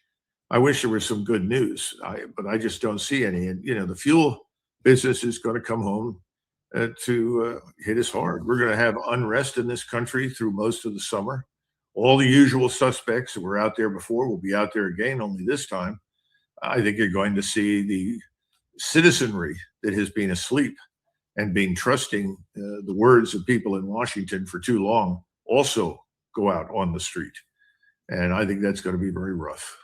there was some good news, but I just don't see any. And, the fuel business is going to come home to hit us hard. We're going to have unrest in this country through most of the summer. All the usual suspects that were out there before will be out there again, only this time. I think you're going to see the citizenry that has been asleep and been trusting the words of people in Washington for too long also go out on the street. And I think that's going to be very rough.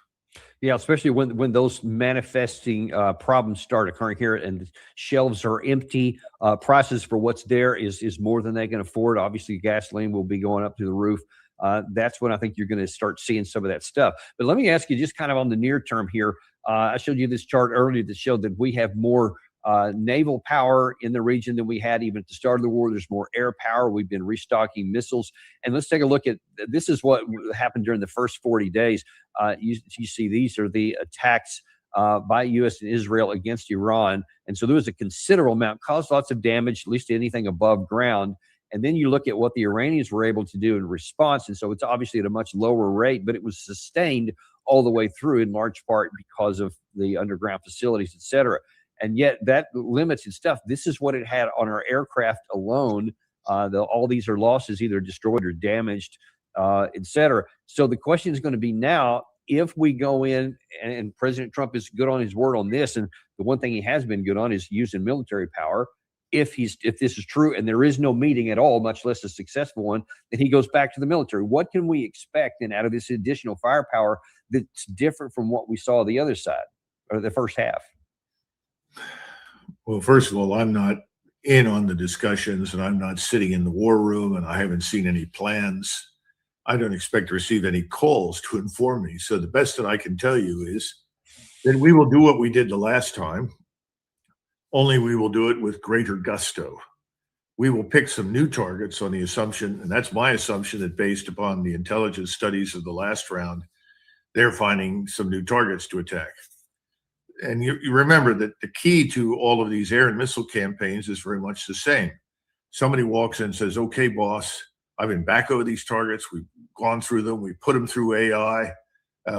Yeah, especially when those manifesting problems start occurring here and shelves are empty. Prices for what's there is more than they can afford. Obviously, gasoline will be going up to the roof. That's when I think you're going to start seeing some of that stuff. But let me ask you, just kind of on the near term here, I showed you this chart earlier that showed that we have more naval power in the region than we had even at the start of the war. There's more air power. We've been restocking missiles. And let's take a look at, this is what happened during the first 40 days. You see these are the attacks by U.S. and Israel against Iran. And so there was a considerable amount, caused lots of damage, at least anything above ground. And then you look at what the Iranians were able to do in response. And so it's obviously at a much lower rate, but it was sustained all the way through in large part because of the underground facilities, et cetera. And yet that limits its stuff. This is what it had on our aircraft alone. All these are losses, either destroyed or damaged, et cetera. So the question is going to be now, if we go in, and President Trump is good on his word on this, and the one thing he has been good on is using military power. If this is true and there is no meeting at all, much less a successful one, then he goes back to the military. What can we expect and out of this additional firepower that's different from what we saw the other side or the first half? Well, first of all, I'm not in on the discussions and I'm not sitting in the war room and I haven't seen any plans. I don't expect to receive any calls to inform me. So the best that I can tell you is that we will do what we did the last time, only we will do it with greater gusto. We will pick some new targets on the assumption, and that's my assumption, that based upon the intelligence studies of the last round, they're finding some new targets to attack. And you remember that the key to all of these air and missile campaigns is very much the same. Somebody walks in and says, okay, boss, I've been back over these targets. We've gone through them. We put them through AI.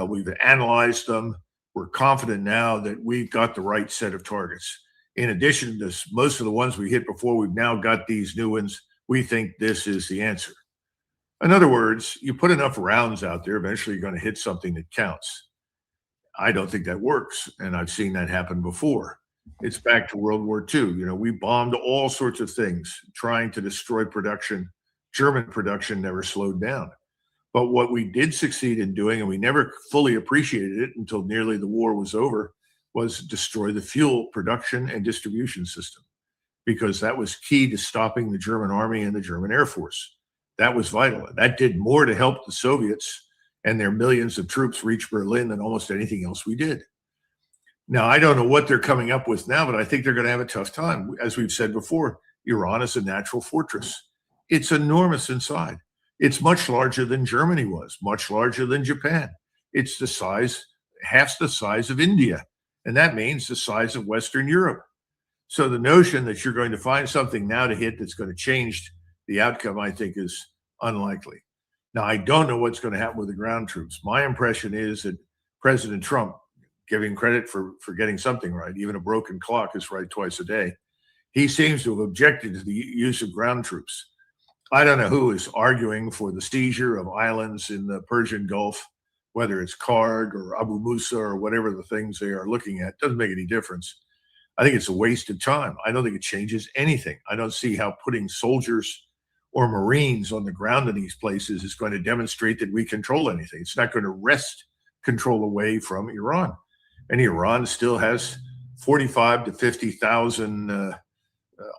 We've analyzed them. We're confident now that we've got the right set of targets. In addition to most of the ones we hit before, we've now got these new ones. We think this is the answer. In other words, you put enough rounds out there, eventually you're going to hit something that counts. I don't think that works, and I've seen that happen before. It's back to World War II. We bombed all sorts of things, trying to destroy production. German production never slowed down. But what we did succeed in doing, and we never fully appreciated it until nearly the war was over, was destroy the fuel production and distribution system, because that was key to stopping the German army and the German Air Force. That was vital. That did more to help the Soviets and their millions of troops reach Berlin than almost anything else we did. Now, I don't know what they're coming up with now, but I think they're going to have a tough time. As we've said before, Iran is a natural fortress. It's enormous inside. It's much larger than Germany was, much larger than Japan. It's the size, half the size of India. And that means the size of Western Europe. So the notion that you're going to find something now to hit that's going to change the outcome, I think, is unlikely. Now, I don't know what's going to happen with the ground troops. My impression is that President Trump, giving credit for getting something right, even a broken clock is right twice a day, he seems to have objected to the use of ground troops. I don't know who is arguing for the seizure of islands in the Persian Gulf, whether it's Karg or Abu Musa or whatever the things they are looking at. Doesn't make any difference. I think it's a waste of time. I don't think it changes anything. I don't see how putting soldiers or Marines on the ground in these places is going to demonstrate that we control anything. It's not going to wrest control away from Iran. And Iran still has 45 to 50,000,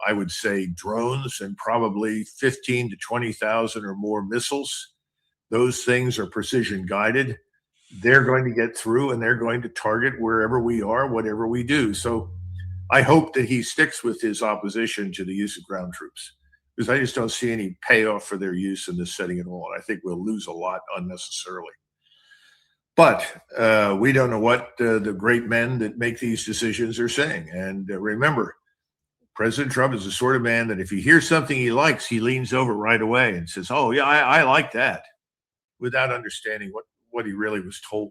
I would say, drones and probably 15 to 20,000 or more missiles. Those things are precision guided. They're going to get through and they're going to target wherever we are, whatever we do. So I hope that he sticks with his opposition to the use of ground troops, because I just don't see any payoff for their use in this setting at all. I think we'll lose a lot unnecessarily. But we don't know what the great men that make these decisions are saying. And remember, President Trump is the sort of man that if he hears something he likes, he leans over right away and says, oh, yeah, I like that, without understanding what he really was told.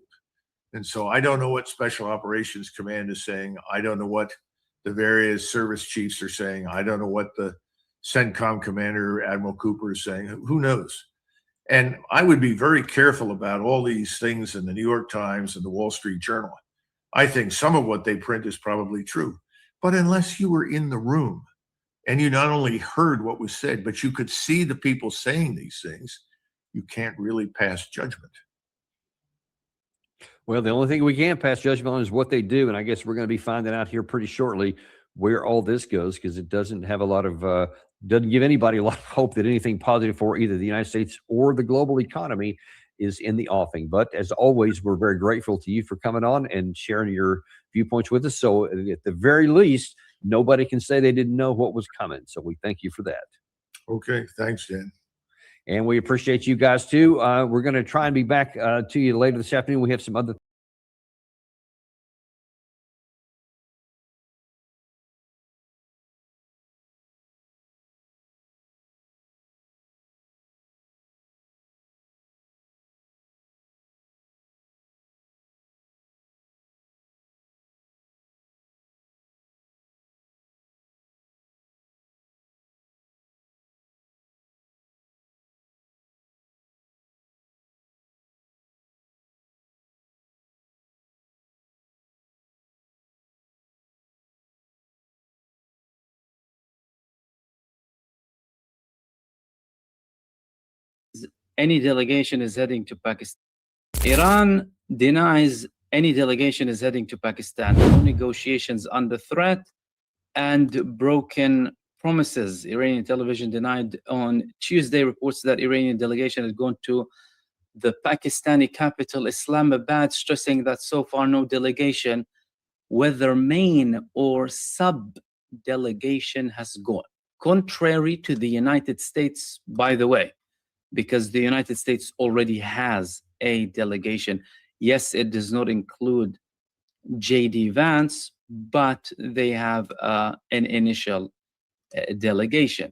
And so I don't know what Special Operations Command is saying. I don't know what the various service chiefs are saying. I don't know what the CENTCOM commander, Admiral Cooper, is saying. Who knows? And I would be very careful about all these things in the New York Times and the Wall Street Journal. I think some of what they print is probably true. But unless you were in the room and you not only heard what was said, but you could see the people saying these things, you can't really pass judgment. Well, the only thing we can pass judgment on is what they do. And I guess we're going to be finding out here pretty shortly where all this goes, because it doesn't have a lot of, doesn't give anybody a lot of hope that anything positive for either the United States or the global economy is in the offing. But as always, we're very grateful to you for coming on and sharing your viewpoints with us. So at the very least, nobody can say they didn't know what was coming. So we thank you for that. Okay. Thanks, Dan. And we appreciate you guys too. We're going to try and be back to you later this afternoon. We have some other any delegation is heading to Pakistan. Iran denies any delegation is heading to Pakistan. No negotiations under threat and broken promises. Iranian television denied on Tuesday reports that Iranian delegation had gone to the Pakistani capital, Islamabad, stressing that so far no delegation, whether main or sub-delegation, has gone. Contrary to the United States, by the way, because the United States already has a delegation. Yes, it does not include J.D. Vance, but they have an initial delegation.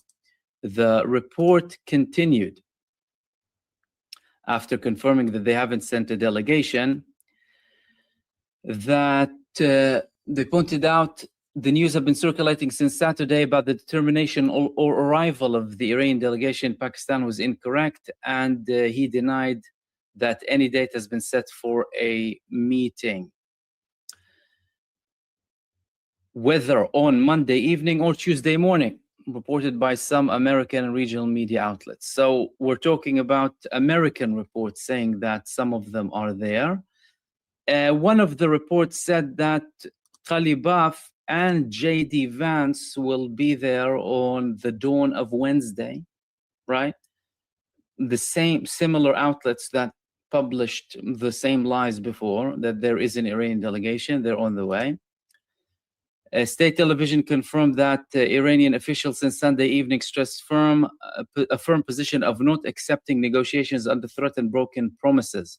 The report continued after confirming that they haven't sent a delegation, that they pointed out the news have been circulating since Saturday about the determination or arrival of the Iranian delegation in Pakistan was incorrect, and he denied that any date has been set for a meeting, whether on Monday evening or Tuesday morning, reported by some American and regional media outlets. So we're talking about American reports saying that some of them are there. One of the reports said that Ghalibaf and J.D. Vance will be there on the dawn of Wednesday, right? The similar outlets that published the same lies before, that there is an Iranian delegation, they're on the way. State television confirmed that Iranian officials since Sunday evening stressed a firm position of not accepting negotiations under threat and broken promises.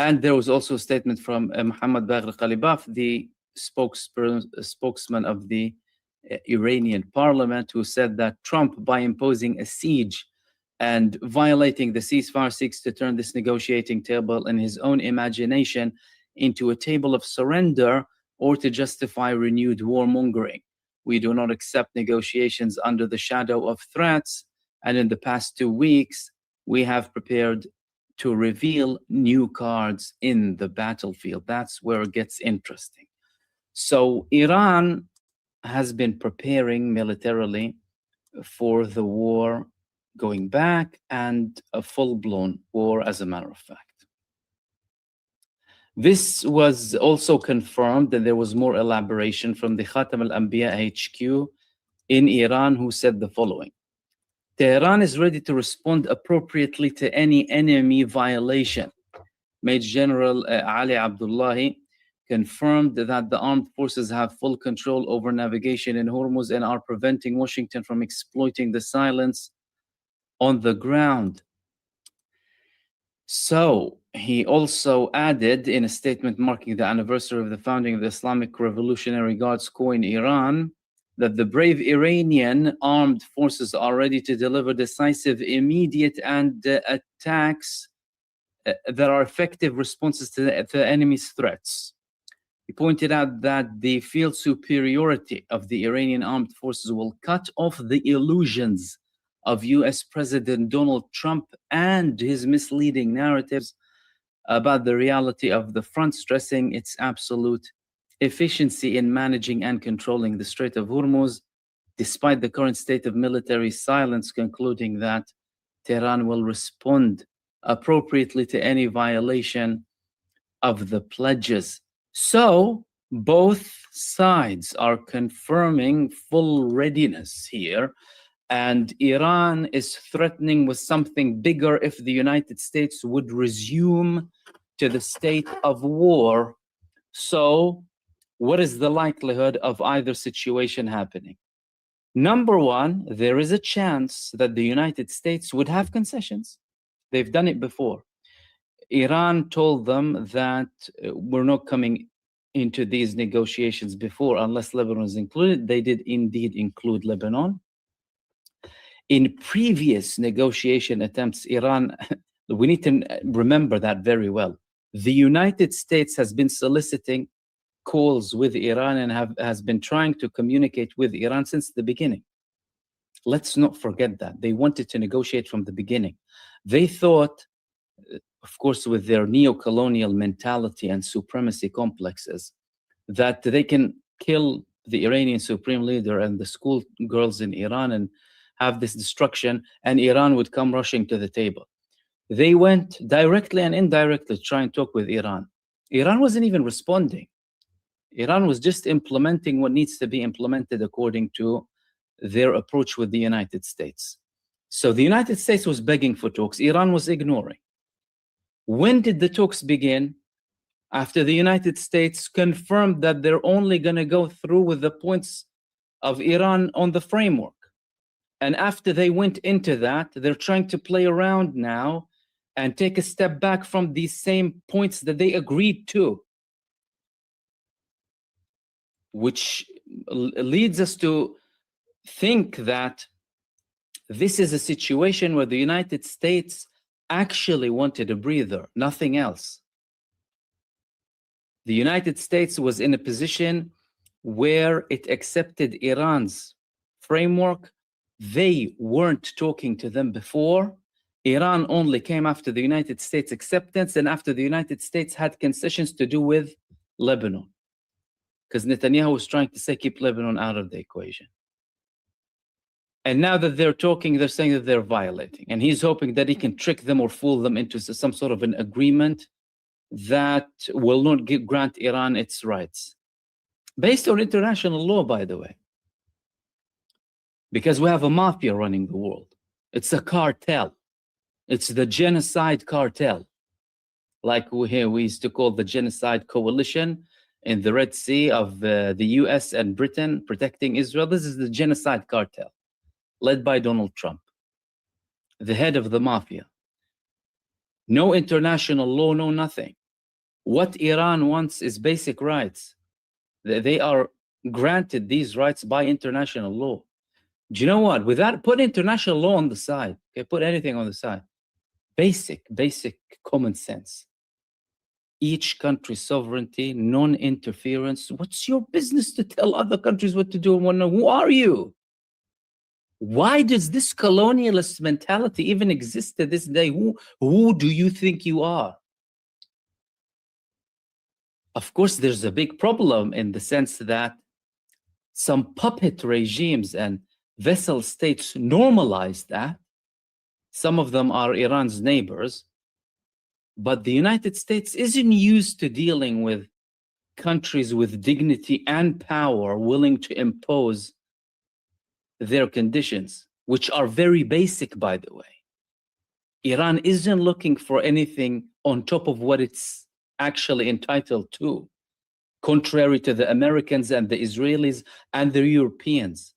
And there was also a statement from Mohammad Bagher Qalibaf, the spokesman of the Iranian parliament, who said that Trump, by imposing a siege and violating the ceasefire, seeks to turn this negotiating table in his own imagination into a table of surrender or to justify renewed warmongering. We do not accept negotiations under the shadow of threats, and in the past 2 weeks, we have prepared to reveal new cards in the battlefield. That's where it gets interesting. So Iran has been preparing militarily for the war going back, and a full-blown war, as a matter of fact. This was also confirmed, and there was more elaboration from the Khatam al-Anbiya HQ in Iran, who said the following: Tehran is ready to respond appropriately to any enemy violation. Major General Ali Abdullahi confirmed that the armed forces have full control over navigation in Hormuz and are preventing Washington from exploiting the silence on the ground. So he also added in a statement marking the anniversary of the founding of the Islamic Revolutionary Guards Corps in Iran that the brave Iranian armed forces are ready to deliver decisive, immediate attacks that are effective responses to the enemy's threats. He pointed out that the field superiority of the Iranian armed forces will cut off the illusions of US President Donald Trump and his misleading narratives about the reality of the front, stressing its absolute efficiency in managing and controlling the Strait of Hormuz, despite the current state of military silence, concluding that Tehran will respond appropriately to any violation of the pledges. So both sides are confirming full readiness here, and Iran is threatening with something bigger if the United States would resume to the state of war. So what is the likelihood of either situation happening? Number one, there is a chance that the United States would have concessions. They've done it before. Iran told them that we're not coming into these negotiations before unless Lebanon is included. They did indeed include Lebanon. In previous negotiation attempts, Iran, we need to remember that very well. The United States has been soliciting calls with Iran and has been trying to communicate with Iran since the beginning. Let's not forget that. They wanted to negotiate from the beginning. They thought, of course, with their neo-colonial mentality and supremacy complexes, that they can kill the Iranian supreme leader and the school girls in Iran and have this destruction, and Iran would come rushing to the table. They went directly and indirectly to try and talk with Iran. Iran wasn't even responding. Iran was just implementing what needs to be implemented according to their approach with the United States. So the United States was begging for talks. Iran was ignoring. When did the talks begin? After the United States confirmed that they're only going to go through with the points of Iran on the framework. And after they went into that, they're trying to play around now and take a step back from these same points that they agreed to, which leads us to think that this is a situation where the United States actually wanted a breather, nothing else. The United States was in a position where it accepted Iran's framework. They weren't talking to them before. Iran only came after the United States acceptance and after the United States had concessions to do with Lebanon, because Netanyahu was trying to say keep Lebanon out of the equation. And now that they're talking, they're saying that they're violating. And he's hoping that he can trick them or fool them into some sort of an agreement that will not grant Iran its rights. Based on international law, by the way. Because we have a mafia running the world. It's a cartel. It's the genocide cartel, like we used to call the genocide coalition in the Red Sea of the US and Britain protecting Israel. This is the genocide cartel led by Donald Trump, the head of the mafia. No international law, no nothing. What Iran wants is basic rights. They are granted these rights by international law. Do you know what? Without put international law on the side, okay, put anything on the side. Basic common sense. Each country's sovereignty, non-interference. What's your business to tell other countries what to do and what not? Who are you? Why does this colonialist mentality even exist to this day? Who do you think you are? Of course, there's a big problem in the sense that some puppet regimes and vassal states normalize that. Some of them are Iran's neighbors. But the United States isn't used to dealing with countries with dignity and power willing to impose their conditions, which are very basic, by the way. Iran isn't looking for anything on top of what it's actually entitled to, contrary to the Americans and the Israelis and the Europeans,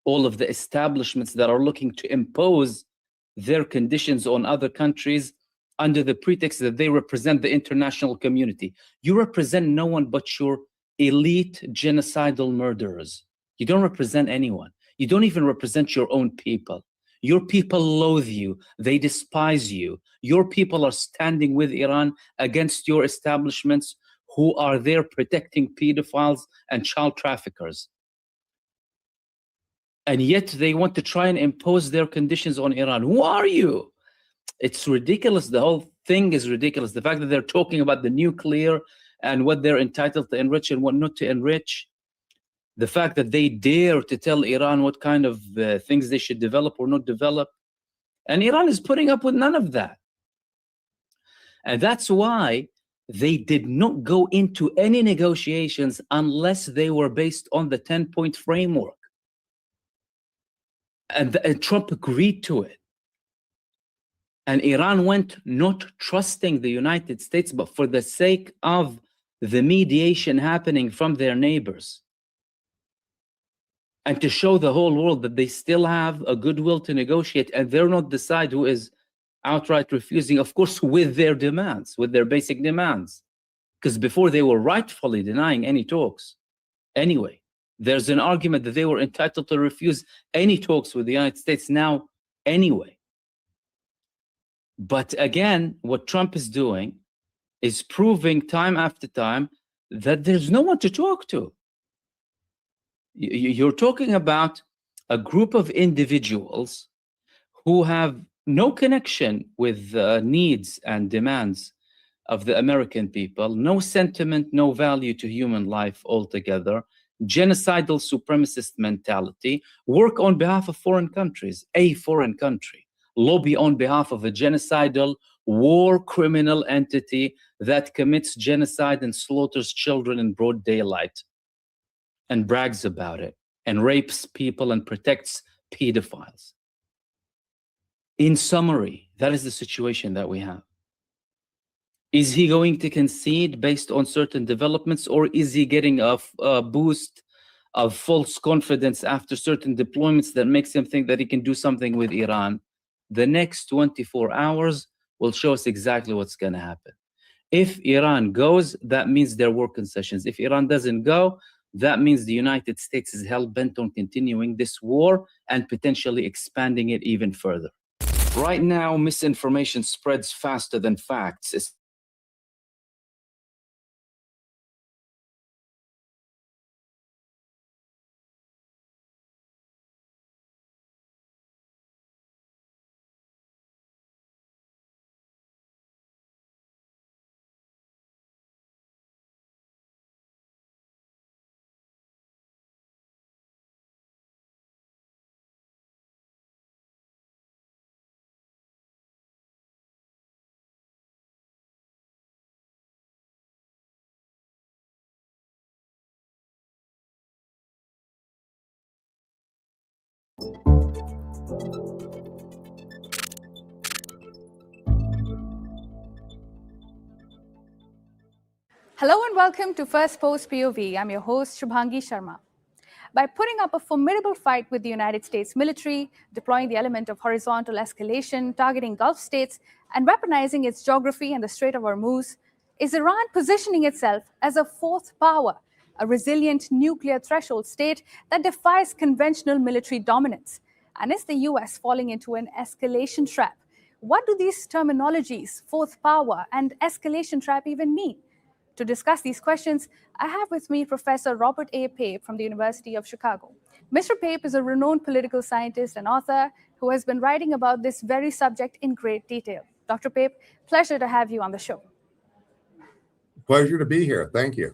all of the establishments that are looking to impose their conditions on other countries under the pretext that they represent the international community. You represent no one but your elite genocidal murderers. You don't represent anyone. You don't even represent your own people. Your people loathe you. They despise you. Your people are standing with Iran against your establishments who are there protecting pedophiles and child traffickers. And yet they want to try and impose their conditions on Iran. Who are you? It's ridiculous. The whole thing is ridiculous. The fact that they're talking about the nuclear and what they're entitled to enrich and what not to enrich. The fact that they dare to tell Iran what kind of things they should develop or not develop. And Iran is putting up with none of that. And that's why they did not go into any negotiations unless they were based on the 10-point framework. And Trump agreed to it. And Iran went not trusting the United States, but for the sake of the mediation happening from their neighbors. And to show the whole world that they still have a goodwill to negotiate, and they're not the side who is outright refusing, of course, with their demands, with their basic demands. Because before they were rightfully denying any talks. Anyway, there's an argument that they were entitled to refuse any talks with the United States now anyway. But again, what Trump is doing is proving time after time that there's no one to talk to. You're talking about a group of individuals who have no connection with the needs and demands of the American people, no sentiment, no value to human life altogether, genocidal supremacist mentality, work on behalf of foreign countries, a foreign country, lobby on behalf of a genocidal war criminal entity that commits genocide and slaughters children in broad daylight and brags about it and rapes people and protects pedophiles. In summary, that is the situation that we have. Is he going to concede based on certain developments, or is he getting a boost of false confidence after certain deployments that makes him think that he can do something with Iran? The next 24 hours will show us exactly what's going to happen. If Iran goes, that means there were concessions. If Iran doesn't go, that means the United States is hell-bent on continuing this war and potentially expanding it even further. Right now, misinformation spreads faster than facts. Hello and welcome to First Post POV. I'm your host, Shubhangi Sharma. By putting up a formidable fight with the United States military, deploying the element of horizontal escalation, targeting Gulf states, and weaponizing its geography and the Strait of Hormuz, is Iran positioning itself as a fourth power, a resilient nuclear threshold state that defies conventional military dominance? And is the US falling into an escalation trap? What do these terminologies, fourth power and escalation trap, even mean? To discuss these questions, I have with me Professor Robert A. Pape from the University of Chicago. Mr. Pape is a renowned political scientist and author who has been writing about this very subject in great detail. Dr. Pape, pleasure to have you on the show. Pleasure to be here. Thank you.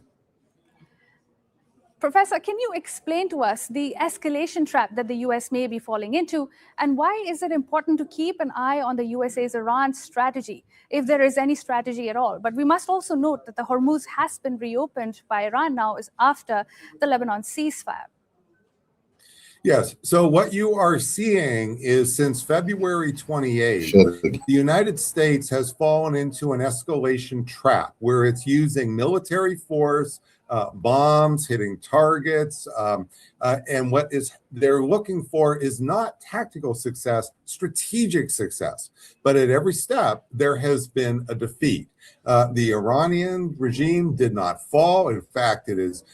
Professor, can you explain to us the escalation trap that the US may be falling into, and why is it important to keep an eye on the USA's Iran strategy, if there is any strategy at all? But we must also note that the Hormuz has been reopened by Iran now is after the Lebanon ceasefire. Yes. So what you are seeing is since February 28th, the United States has fallen into an escalation trap where it's using military force, bombs hitting targets, and what they're looking for is not tactical success, strategic success. But at every step, there has been a defeat. The Iranian regime did not fall. In fact, it is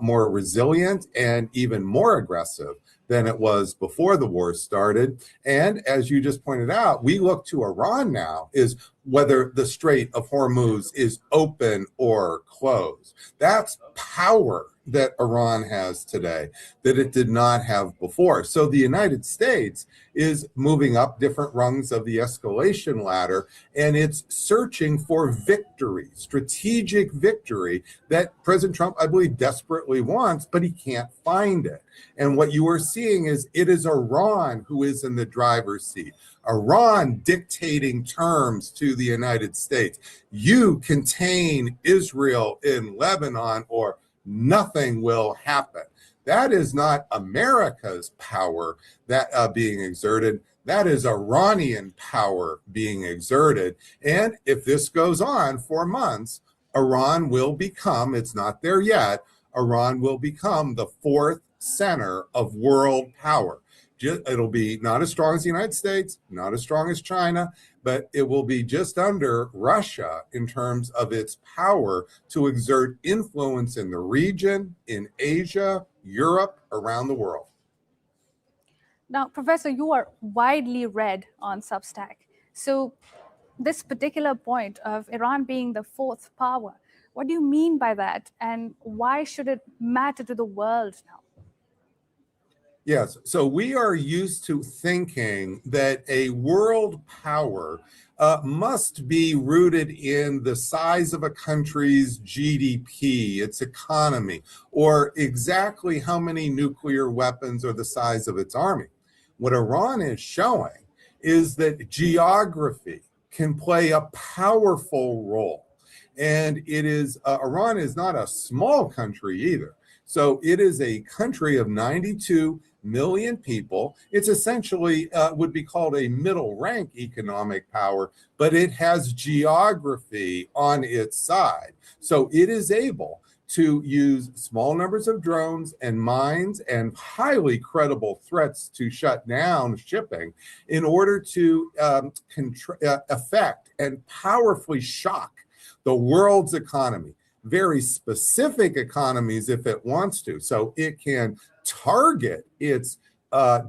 more resilient and even more aggressive than it was before the war started. And as you just pointed out, we look to Iran now is whether the Strait of Hormuz is open or closed. That's power that Iran has today that it did not have before. So the United States is moving up different rungs of the escalation ladder, and it's searching for victory, strategic victory that President Trump, I believe, desperately wants, but he can't find it. And what you are seeing is it is Iran who is in the driver's seat. Iran dictating terms to the United States. You contain Israel in Lebanon or nothing will happen. That is not America's power that being exerted. That is Iranian power being exerted. And if this goes on for months, Iran will become, it's not there yet, Iran will become the fourth center of world power. It'll be not as strong as the United States, not as strong as China, but it will be just under Russia in terms of its power to exert influence in the region, in Asia, Europe, around the world. Now, Professor, you are widely read on Substack. So this particular point of Iran being the fourth power, what do you mean by that? And why should it matter to the world now? Yes, so we are used to thinking that a world power must be rooted in the size of a country's GDP, its economy, or exactly how many nuclear weapons or the size of its army. What Iran is showing is that geography can play a powerful role. And it is, Iran is not a small country either. So it is a country of 92 million people. It's essentially would be called a middle rank economic power, but it has geography on its side. So it is able to use small numbers of drones and mines and highly credible threats to shut down shipping in order to affect and powerfully shock the world's economy. Very specific economies if it wants to. So it can target its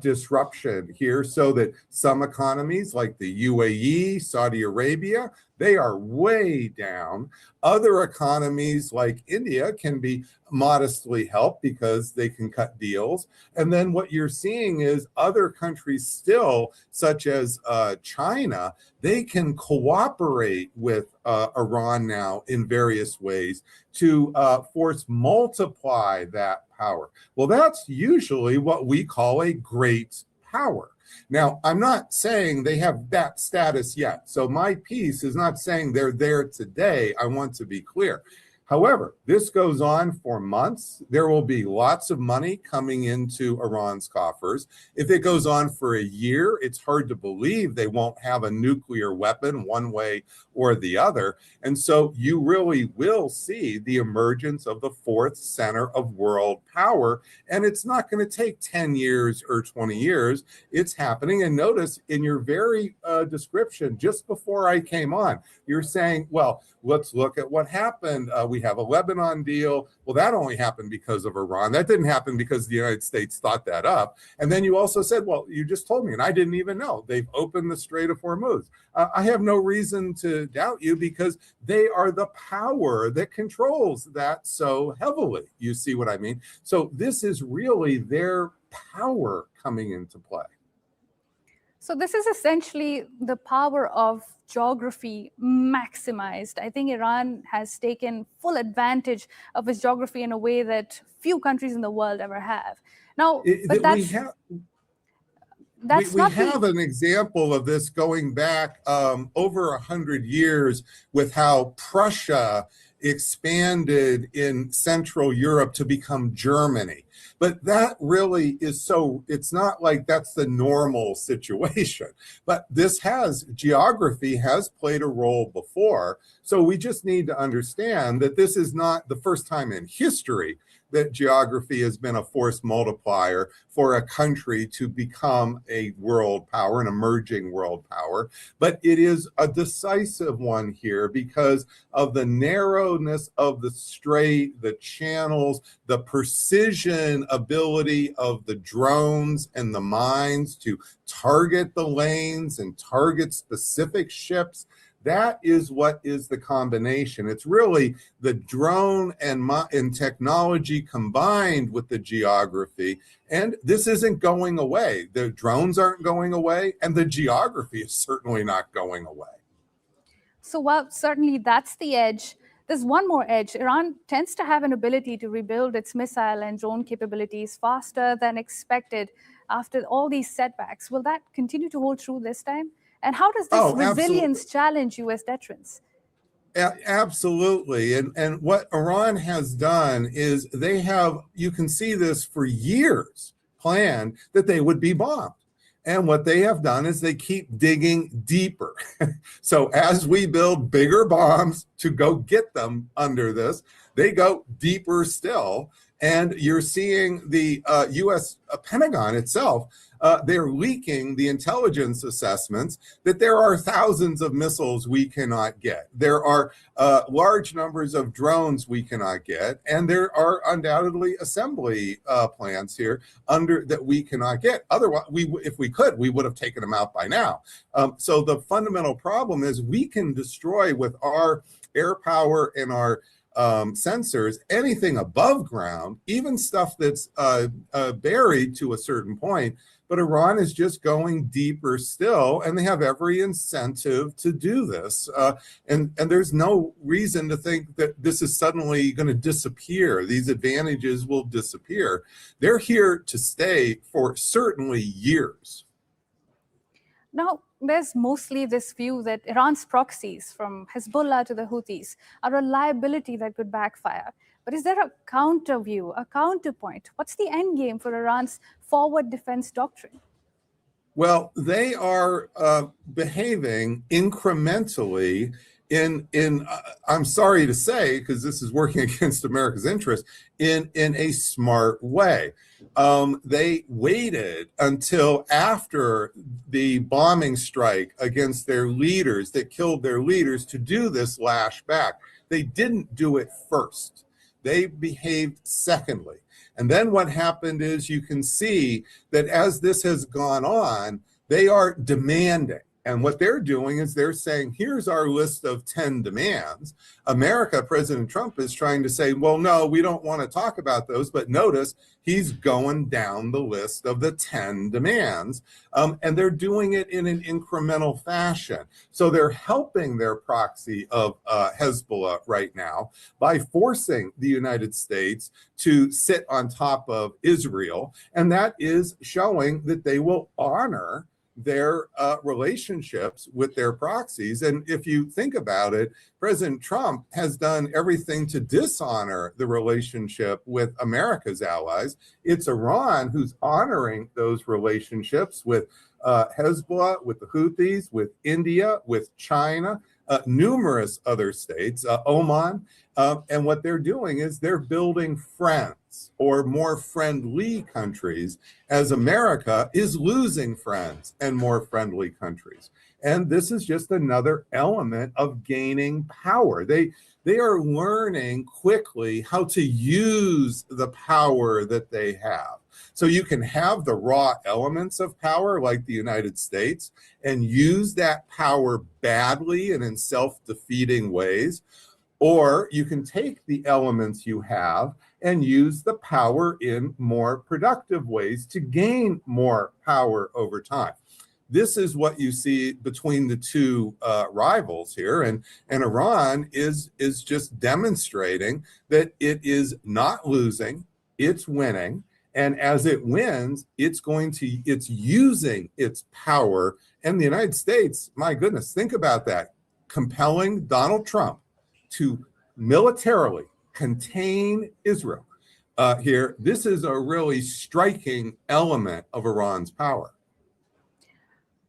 disruption here so that some economies like the UAE, Saudi Arabia, they are way down. Other economies like India can be modestly helped because they can cut deals. And then what you're seeing is other countries still, such as China, they can cooperate with Iran now in various ways to force multiply that power. Well, that's usually what we call a great power. Now, I'm not saying they have that status yet. So my piece is not saying they're there today. I want to be clear. However, this goes on for months. There will be lots of money coming into Iran's coffers. If it goes on for a year, it's hard to believe they won't have a nuclear weapon one way or the other. And so you really will see the emergence of the fourth center of world power. And it's not going to take 10 years or 20 years. It's happening. And notice in your very description, just before I came on, you're saying, well, let's look at what happened. We have a Lebanon deal. Well, that only happened because of Iran. That didn't happen because the United States thought that up. And then you also said, well, you just told me, and I didn't even know. They've opened the Strait of Hormuz. I have no reason to doubt you because they are the power that controls that so heavily. You see what I mean? So this is really their power coming into play. So this is essentially the power of geography maximized. I think Iran has taken full advantage of its geography in a way that few countries in the world ever have. Now, but we have an example of this going back over 100 years with how Prussia expanded in Central Europe to become Germany. But that really is so, it's not like that's the normal situation. But geography has played a role before. So we just need to understand that this is not the first time in history that geography has been a force multiplier for a country to become a world power, an emerging world power. But it is a decisive one here because of the narrowness of the strait, the channels, the precision ability of the drones and the mines to target the lanes and target specific ships. That is what is the combination. It's really the drone and technology combined with the geography. And this isn't going away. The drones aren't going away, and the geography is certainly not going away. So while certainly that's the edge, there's one more edge. Iran tends to have an ability to rebuild its missile and drone capabilities faster than expected after all these setbacks. Will that continue to hold true this time? And how does this resilience challenge U.S. deterrence? Absolutely. And what Iran has done is they have, you can see this for years, planned that they would be bombed. And what they have done is they keep digging deeper. So as we build bigger bombs to go get them under this, they go deeper still. And you're seeing the U.S. Pentagon itself, they're leaking the intelligence assessments that there are thousands of missiles we cannot get. There are large numbers of drones we cannot get. And there are undoubtedly assembly plants here that we cannot get. Otherwise, if we could, we would have taken them out by now. So the fundamental problem is we can destroy with our air power and our sensors, anything above ground, even stuff that's buried to a certain point. But Iran is just going deeper still, and they have every incentive to do this. And there's no reason to think that this is suddenly going to disappear. These advantages will disappear. They're here to stay for certainly years. Now, there's mostly this view that Iran's proxies, from Hezbollah to the Houthis, are a liability that could backfire. But is there a counter view, a counterpoint? What's the end game for Iran's forward defense doctrine? Well, they are behaving incrementally I'm sorry to say, because this is working against America's interest, in a smart way. They waited until after the bombing strike against their leaders that killed their leaders to do this lash back. They didn't do it first. They behaved secondly. And then what happened is you can see that as this has gone on, they are demanding. And what they're doing is they're saying, here's our list of 10 demands. America, President Trump is trying to say, well, no, we don't want to talk about those. But notice he's going down the list of the 10 demands. And they're doing it in an incremental fashion. So they're helping their proxy of Hezbollah right now by forcing the United States to sit on top of Israel. And that is showing that they will honor their relationships with their proxies. And if you think about it, President Trump has done everything to dishonor the relationship with America's allies. It's Iran who's honoring those relationships with Hezbollah, with the Houthis, with India, with China, numerous other states, Oman. And what they're doing is they're building friends or more friendly countries as America is losing friends and more friendly countries. And this is just another element of gaining power. They are learning quickly how to use the power that they have. So you can have the raw elements of power like the United States and use that power badly and in self-defeating ways. Or you can take the elements you have and use the power in more productive ways to gain more power over time. This is what you see between the two rivals here. And Iran is just demonstrating that it is not losing, it's winning. And as it wins, it's using its power. And the United States, my goodness, think about that, compelling Donald Trump to militarily contain Israel here. This is a really striking element of Iran's power.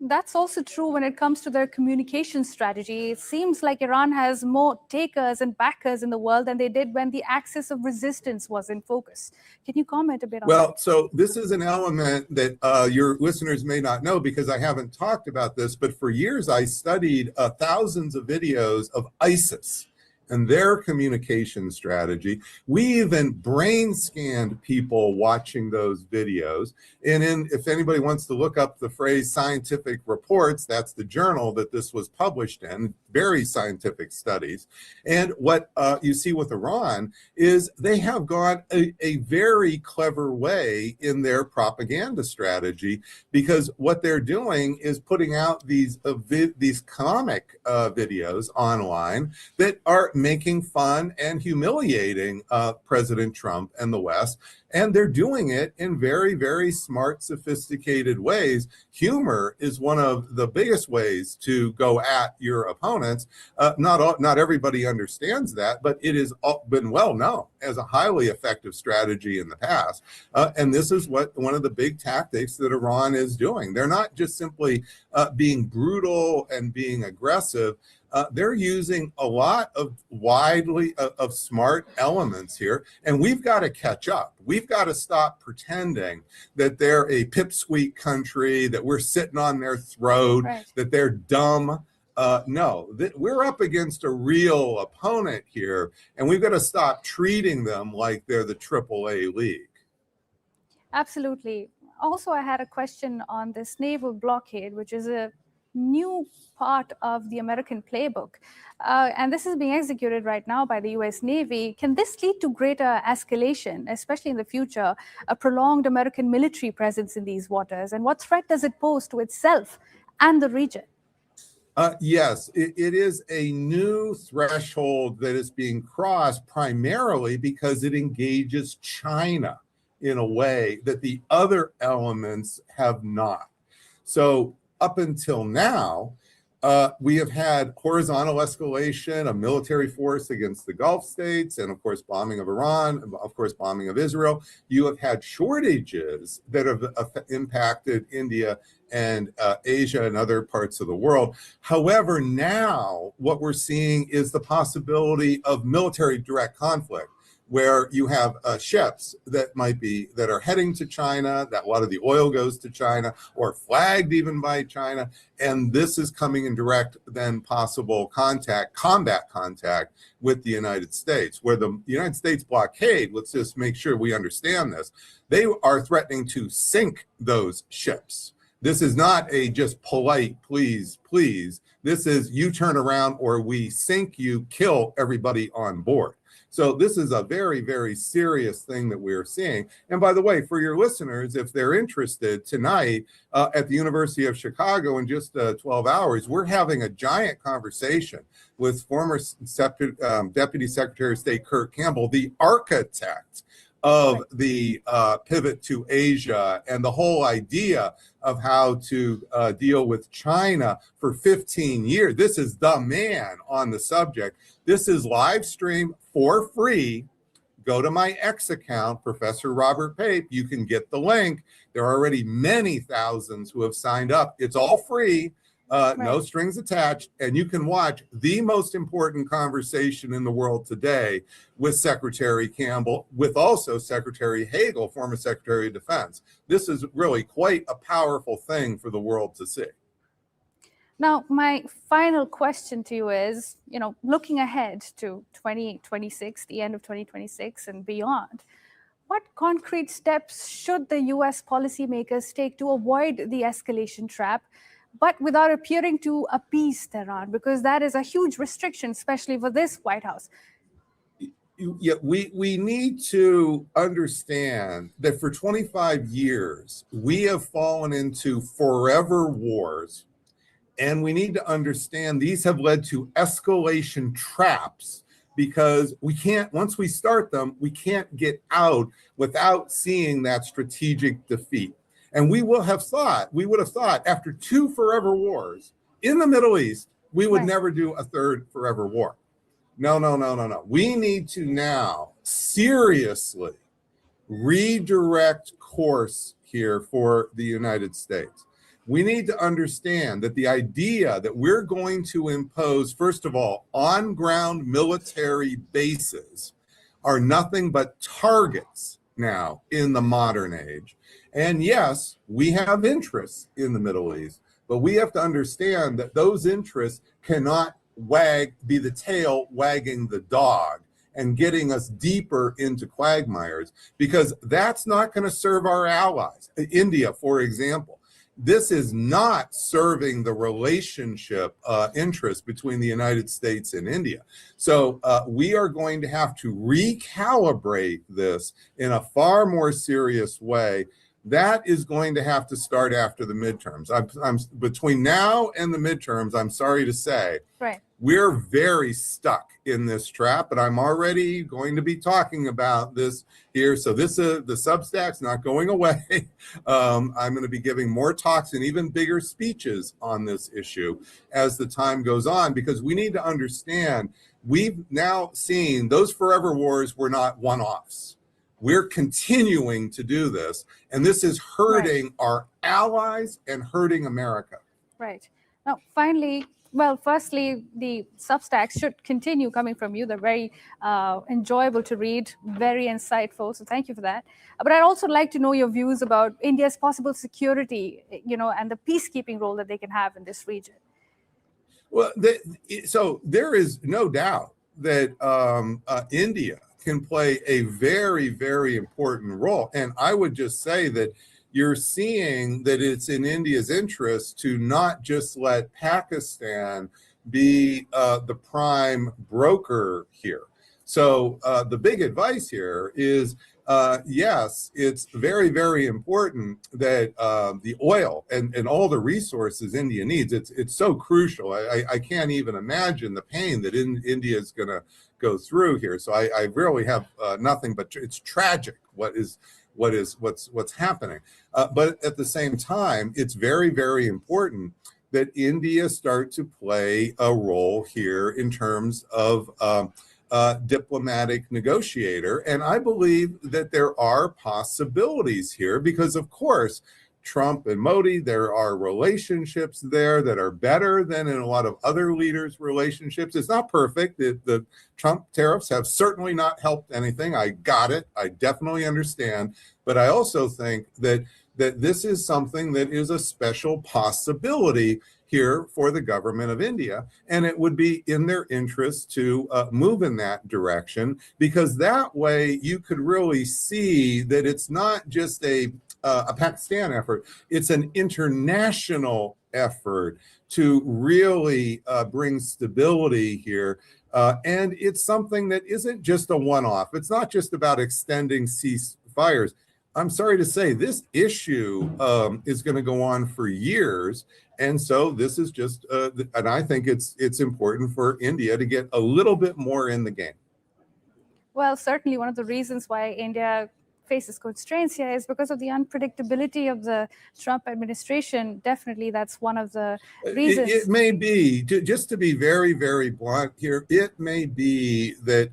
That's also true when it comes to their communication strategy. It seems like Iran has more takers and backers in the world than they did when the axis of resistance was in focus. Can you comment a bit on that? Well, so this is an element that your listeners may not know because I haven't talked about this, but for years I studied thousands of videos of ISIS and their communication strategy. We even brain scanned people watching those videos. And if anybody wants to look up the phrase scientific reports, that's the journal that this was published in, very scientific studies. And what you see with Iran is they have gone a very clever way in their propaganda strategy, because what they're doing is putting out these comic videos online that are making fun and humiliating President Trump and the West. And they're doing it in very, very smart, sophisticated ways. Humor is one of the biggest ways to go at your opponents. Not everybody understands that, but it has been well known as a highly effective strategy in the past. And this is one of the big tactics that Iran is doing. They're not just simply being brutal and being aggressive. They're using a lot of of smart elements here, and we've got to catch up. We've got to stop pretending that they're a pipsqueak country, that we're sitting on their throat, right, that they're dumb. No, we're up against a real opponent here, and we've got to stop treating them like they're the AAA league. Absolutely. Also, I had a question on this naval blockade, which is a new part of the American playbook. And this is being executed right now by the US Navy. Can this lead to greater escalation, especially in the future, a prolonged American military presence in these waters? And what threat does it pose to itself and the region? Yes, it is a new threshold that is being crossed primarily because it engages China in a way that the other elements have not. So up until now, we have had horizontal escalation of military force against the Gulf states, and of course, bombing of Iran, of course, bombing of Israel. You have had shortages that have impacted India and Asia and other parts of the world. However, now what we're seeing is the possibility of military direct conflict, where you have ships that are heading to China, that a lot of the oil goes to China or flagged even by China. And this is coming in direct then possible combat contact with the United States, where the United States blockade, let's just make sure we understand this, they are threatening to sink those ships. This is not a just polite, please, please. This is you turn around or we sink you, kill everybody on board. So this is a very, very serious thing that we're seeing. And by the way, for your listeners, if they're interested, tonight at the University of Chicago in just 12 hours, we're having a giant conversation with former Deputy Secretary of State Kurt Campbell, the architect of the pivot to Asia and the whole idea of how to deal with China for 15 years. This is the man on the subject. This is live stream for free. Go to my X account, Professor Robert Pape. You can get the link. There are already many thousands who have signed up. It's all free. No strings attached, and you can watch the most important conversation in the world today with Secretary Campbell, with also Secretary Hagel, former Secretary of Defense. This is really quite a powerful thing for the world to see. Now, my final question to you is, looking ahead to 2026, the end of 2026 and beyond, what concrete steps should the U.S. policymakers take to avoid the escalation trap, but without appearing to appease Tehran? Because that is a huge restriction, especially for this White House. Yeah, we need to understand that for 25 years, we have fallen into forever wars. And we need to understand these have led to escalation traps, because we can't, once we start them, we can't get out without seeing that strategic defeat. And we would have thought after 2 forever wars in the Middle East, we would never do a 3rd forever war. No. We need to now seriously redirect course here for the United States. We need to understand that the idea that we're going to impose, first of all, on-ground military bases are nothing but targets now in the modern age. And yes, we have interests in the Middle East, but we have to understand that those interests cannot be the tail wagging the dog and getting us deeper into quagmires, because that's not going to serve our allies. India, for example. This is not serving the relationship interest between the United States and India. So we are going to have to recalibrate this in a far more serious way. That is going to have to start after the midterms. I'm between now and the midterms, I'm sorry to say, we're very stuck in this trap, and I'm already going to be talking about this here. So the Substack's not going away. I'm going to be giving more talks and even bigger speeches on this issue as the time goes on, because we need to understand we've now seen those forever wars were not one-offs. We're continuing to do this, and this is hurting our allies and hurting America. Right. Now, finally, firstly, the Substacks should continue coming from you. They're very enjoyable to read, very insightful, so thank you for that. But I'd also like to know your views about India's possible security, and the peacekeeping role that they can have in this region. Well, so there is no doubt that India can play a very, very important role. And I would just say that you're seeing that it's in India's interest to not just let Pakistan be the prime broker here. So the big advice here is, yes, it's very, very important that the oil and all the resources India needs, it's so crucial. I can't even imagine the pain that India is going to go through here. So I really have nothing but it's tragic what's happening. But at the same time, it's very, very important that India start to play a role here in terms of diplomatic negotiator. And I believe that there are possibilities here because, of course, Trump and Modi, there are relationships there that are better than in a lot of other leaders' relationships. It's not perfect. The Trump tariffs have certainly not helped anything. I got it. I definitely understand. But I also think that this is something that is a special possibility here for the government of India. And it would be in their interest to move in that direction, because that way you could really see that it's not just a Pakistan effort, it's an international effort to really bring stability here. And it's something that isn't just a one-off. It's not just about extending ceasefires. I'm sorry to say this issue is going to go on for years. And so this is just, and I think it's important for India to get a little bit more in the game. Well, certainly one of the reasons why India faces constraints here is because of the unpredictability of the Trump administration. Definitely, that's one of the reasons. It may be, just to be very, very blunt here, it may be that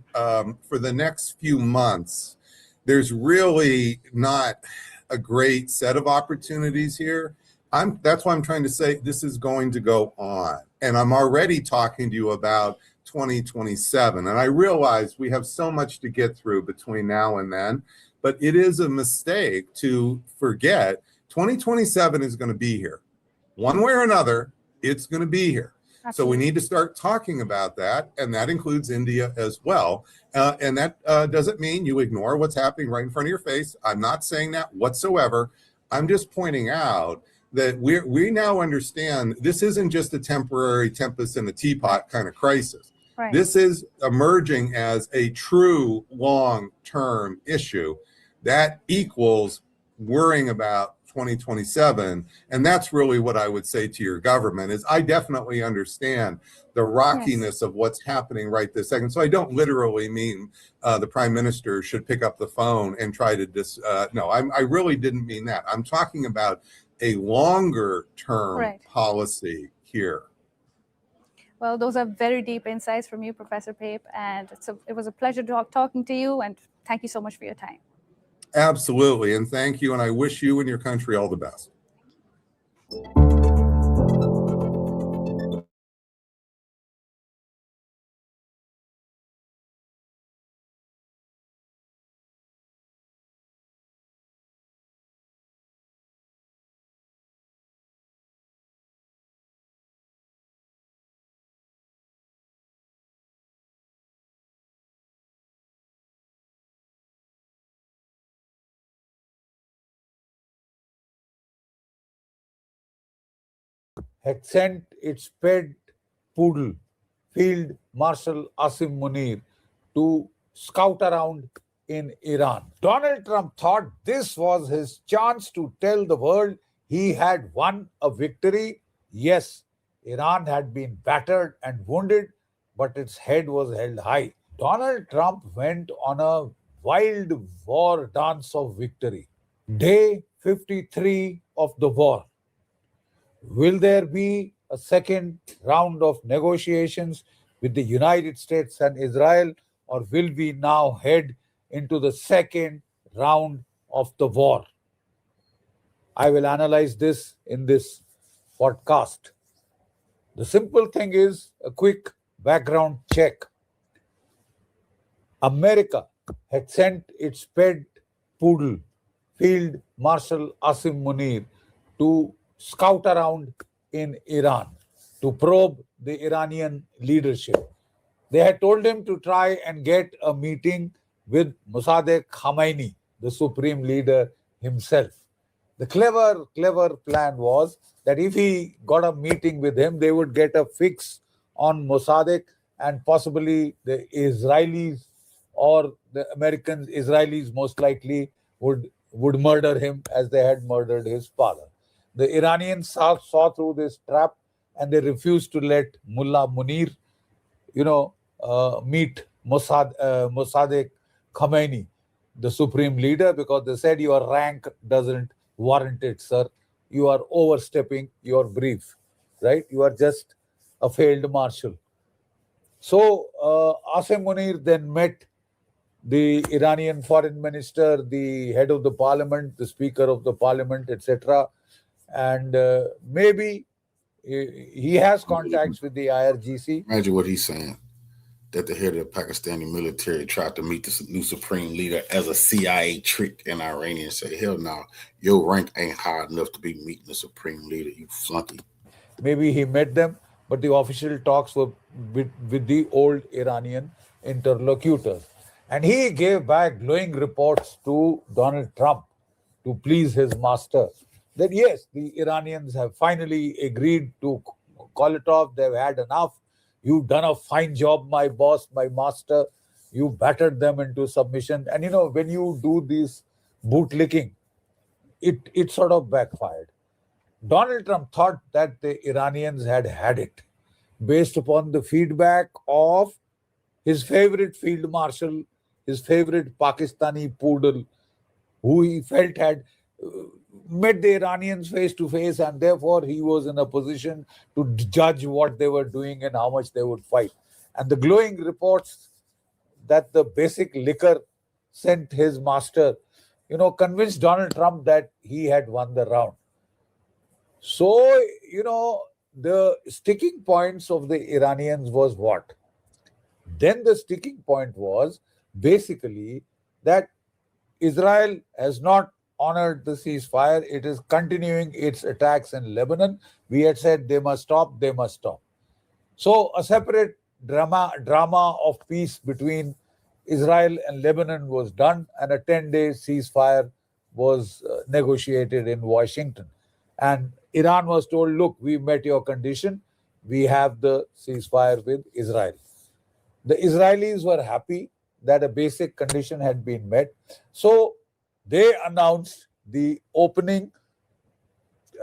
for the next few months, there's really not a great set of opportunities here. That's why I'm trying to say this is going to go on. And I'm already talking to you about 2027. And I realize we have so much to get through between now and then, but it is a mistake to forget 2027 is going to be here. One way or another, it's going to be here. Absolutely. So we need to start talking about that, and that includes India as well. And that doesn't mean you ignore what's happening right in front of your face. I'm not saying that whatsoever. I'm just pointing out that we now understand this isn't just a temporary tempest in a teapot kind of crisis. Right. This is emerging as a true long-term issue that equals worrying about 2027. And that's really what I would say to your government is I definitely understand the rockiness of what's happening right this second. So I don't literally mean the prime minister should pick up the phone and try to no, I really didn't mean that. I'm talking about a longer term policy here. Well, those are very deep insights from you, Professor Pape, and it was a pleasure talking to you, and thank you so much for your time. Absolutely, and thank you, and I wish you and your country all the best. Had sent its pet poodle, Field Marshal Asim Munir, to scout around in Iran. Donald Trump thought this was his chance to tell the world he had won a victory. Yes, Iran had been battered and wounded, but its head was held high. Donald Trump went on a wild war dance of victory. Day 53 of the war. Will there be a second round of negotiations with the United States and Israel, or will we now head into the second round of the war? I will analyze this in this podcast. The simple thing is a quick background check. America had sent its pet poodle, Field Marshal Asim Munir, to scout around in Iran to probe the Iranian leadership. They had told him to try and get a meeting with Mossadegh Khamenei, the supreme leader himself. The clever plan was that if he got a meeting with him, they would get a fix on Mossadegh, and possibly the Israelis or the Americans, Israelis most likely would murder him as they had murdered his father. The Iranians saw through this trap, and they refused to let Mullah Munir, meet Mossadegh Khamenei, the supreme leader, because they said your rank doesn't warrant it, sir. You are overstepping your brief, right? You are just a failed marshal. So Asim Munir then met the Iranian foreign minister, the head of the parliament, the speaker of the parliament, etc. And maybe he has contacts with the IRGC. Imagine what he's saying, that the head of the Pakistani military tried to meet the new supreme leader as a CIA trick, and Iranians say, hell no, your rank ain't high enough to be meeting the supreme leader, you flunky. Maybe he met them, but the official talks were with the old Iranian interlocutors. And he gave back glowing reports to Donald Trump to please his master. That yes, the Iranians have finally agreed to call it off. They've had enough. You've done a fine job, my boss, my master. You battered them into submission. And when you do this bootlicking, it sort of backfired. Donald Trump thought that the Iranians had it based upon the feedback of his favorite field marshal, his favorite Pakistani poodle, who he felt had met the Iranians face to face, and therefore he was in a position to judge what they were doing and how much they would fight. And the glowing reports that the basic liquor sent his master, convinced Donald Trump that he had won the round. So, the sticking points of the Iranians was what? Then the sticking point was basically that Israel has not honored the ceasefire. It is continuing its attacks in Lebanon. We had said they must stop, they must stop. So a separate drama of peace between Israel and Lebanon was done, and a 10-day ceasefire was negotiated in Washington. And Iran was told, look, we met your condition. We have the ceasefire with Israel. The Israelis were happy that a basic condition had been met. So they announced the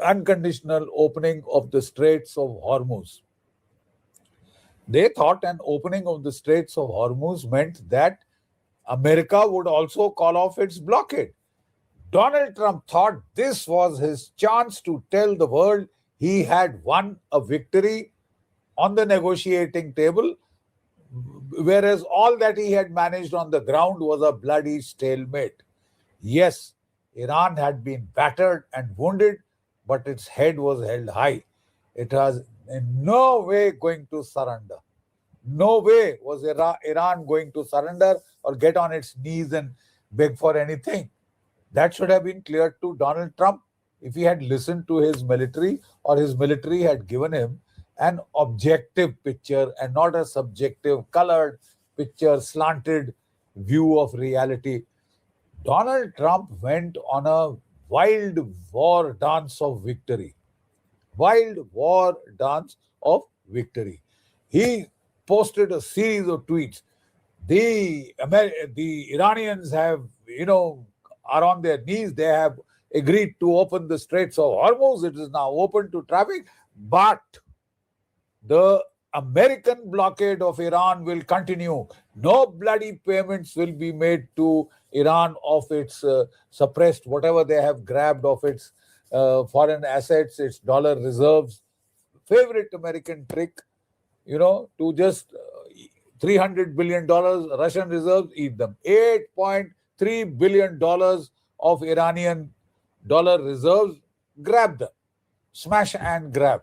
unconditional opening of the Straits of Hormuz. They thought an opening of the Straits of Hormuz meant that America would also call off its blockade. Donald Trump thought this was his chance to tell the world he had won a victory on the negotiating table, whereas all that he had managed on the ground was a bloody stalemate. Yes, Iran had been battered and wounded, but its head was held high. It was in no way going to surrender. No way was Iran going to surrender or get on its knees and beg for anything. That should have been clear to Donald Trump if he had listened to his military, or his military had given him an objective picture and not a subjective, colored picture, slanted view of reality. Donald Trump went on a wild war dance of victory. Wild war dance of victory. He posted a series of tweets. The Iranians have, are on their knees. They have agreed to open the Straits of Hormuz. It is now open to traffic. But the American blockade of Iran will continue. No bloody payments will be made to Iran of its suppressed, whatever they have grabbed of its foreign assets, its dollar reserves. Favorite American trick, to just $300 billion Russian reserves, eat them. $8.3 billion of Iranian dollar reserves, grab them. Smash and grab.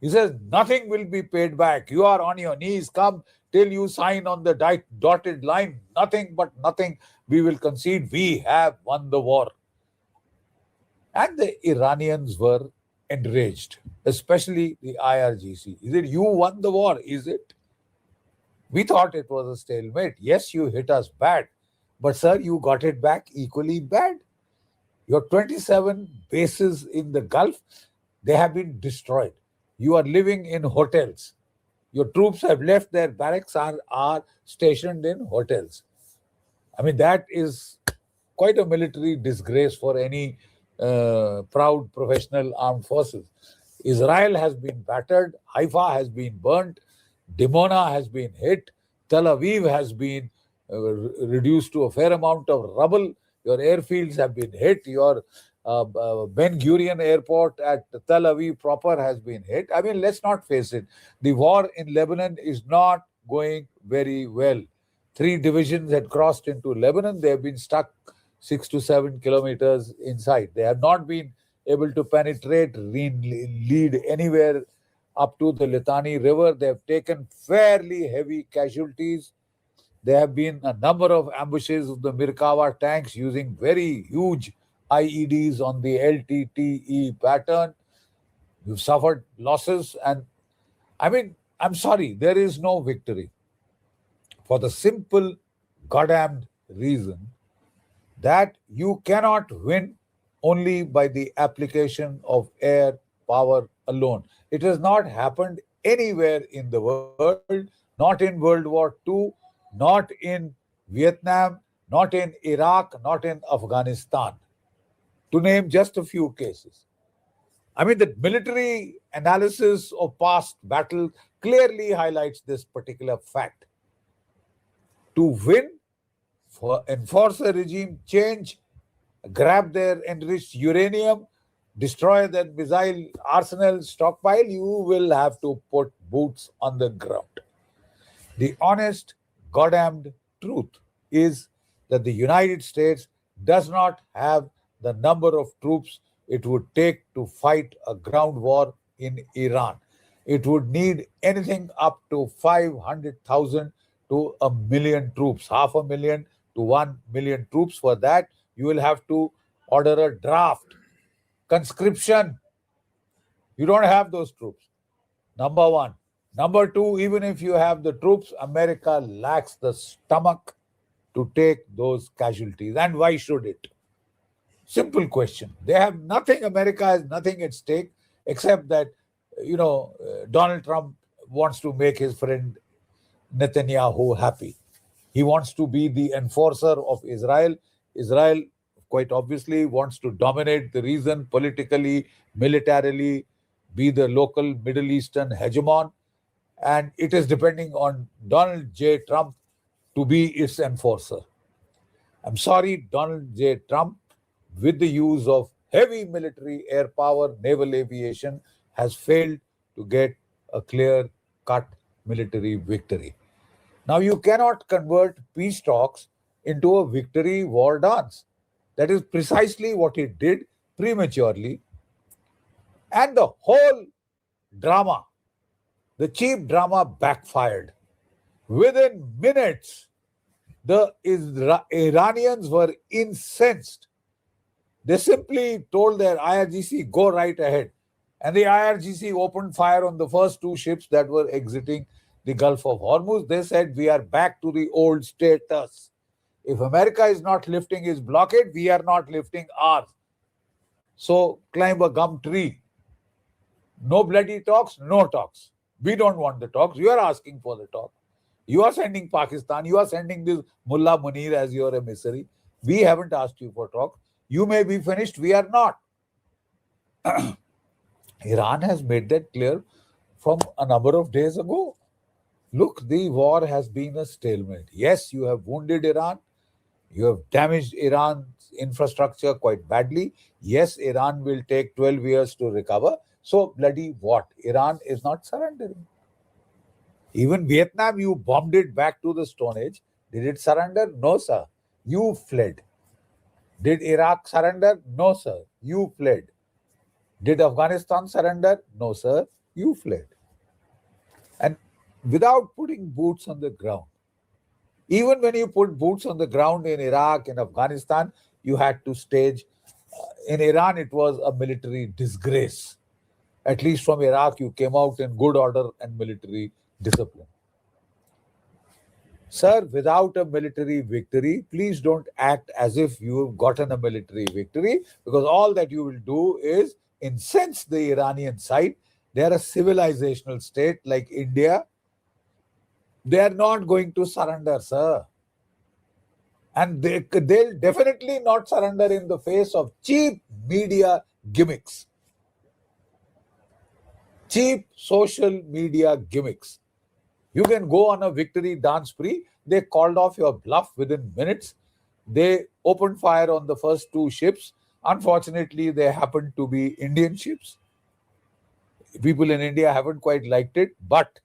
He says, nothing will be paid back. You are on your knees. Come till you sign on the dotted line. Nothing but nothing. We will concede. We have won the war. And the Iranians were enraged, especially the IRGC. Is it you won the war? Is it? We thought it was a stalemate. Yes, you hit us bad. But sir, you got it back equally bad. Your 27 bases in the Gulf, they have been destroyed. You are living in hotels. Your troops have left their barracks, are stationed in hotels. I mean, that is quite a military disgrace for any proud professional armed forces. Israel has been battered. Haifa has been burnt. Dimona has been hit. Tel Aviv has been reduced to a fair amount of rubble. Your airfields have been hit. Your Ben Gurion Airport at Tel Aviv proper has been hit. I mean, let's not face it. The war in Lebanon is not going very well. 3 divisions had crossed into Lebanon. They have been stuck 6 to 7 kilometers inside. They have not been able to penetrate, lead anywhere up to the Litani River. They have taken fairly heavy casualties. There have been a number of ambushes of the Mirkava tanks using very huge IEDs on the LTTE pattern. You've suffered losses. And I mean, I'm sorry, there is no victory. For the simple goddamned reason that you cannot win only by the application of air power alone. It has not happened anywhere in the world, not in World War II, not in Vietnam, not in Iraq, not in Afghanistan, to name just a few cases. I mean, the military analysis of past battles clearly highlights this particular fact. To win for enforce a regime change, grab their enriched uranium, destroy their missile arsenal stockpile, you will have to put boots on the ground. The honest, goddamned truth is that the United States does not have the number of troops it would take to fight a ground war in Iran. It would need anything up to 500,000 to 1 million troops, 500,000 to 1 million troops. For that, you will have to order a draft, conscription. You don't have those troops. Number one. Number two, even if you have the troops, America lacks the stomach to take those casualties. And why should it? Simple question. They have nothing, America has nothing at stake except that, Donald Trump wants to make his friend Netanyahu happy. He wants to be the enforcer of Israel. Israel, quite obviously, wants to dominate the region politically, militarily, be the local Middle Eastern hegemon. And it is depending on Donald J. Trump to be its enforcer. I'm sorry, Donald J. Trump, with the use of heavy military, air power, naval aviation, has failed to get a clear-cut military victory. Now, you cannot convert peace talks into a victory war dance. That is precisely what he did prematurely. And the whole drama, the cheap drama, backfired. Within minutes, the Iranians were incensed. They simply told their IRGC, go right ahead. And the IRGC opened fire on the first two ships that were exiting the Gulf of Hormuz. They said, we are back to the old status. If America is not lifting his blockade, we are not lifting ours. So climb a gum tree. No bloody talks, no talks. We don't want the talks. You are asking for the talk. You are sending Pakistan. You are sending this Mullah Munir as your emissary. We haven't asked you for talk. You may be finished. We are not. Iran has made that clear from a number of days ago. Look, the war has been a stalemate. Yes, you have wounded Iran. You have damaged Iran's infrastructure quite badly. Yes, Iran will take 12 years to recover. So bloody what? Iran is not surrendering. Even Vietnam, you bombed it back to the Stone Age. Did it surrender? No, sir. You fled. Did Iraq surrender? No, sir. You fled. Did Afghanistan surrender? No, sir. You fled. And without putting boots on the ground, even when you put boots on the ground in Iraq and Afghanistan, you had to stage. In Iran, it was a military disgrace. At least from Iraq, you came out in good order and military discipline. Sir, without a military victory, please don't act as if you have gotten a military victory, because all that you will do is incense the Iranian side. They are a civilizational state like India. They are not going to surrender, sir. And they'll definitely not surrender in the face of cheap media gimmicks. Cheap social media gimmicks. You can go on a victory dance spree. They called off your bluff within minutes. They opened fire on the first two ships. Unfortunately, they happened to be Indian ships. People in India haven't quite liked it, but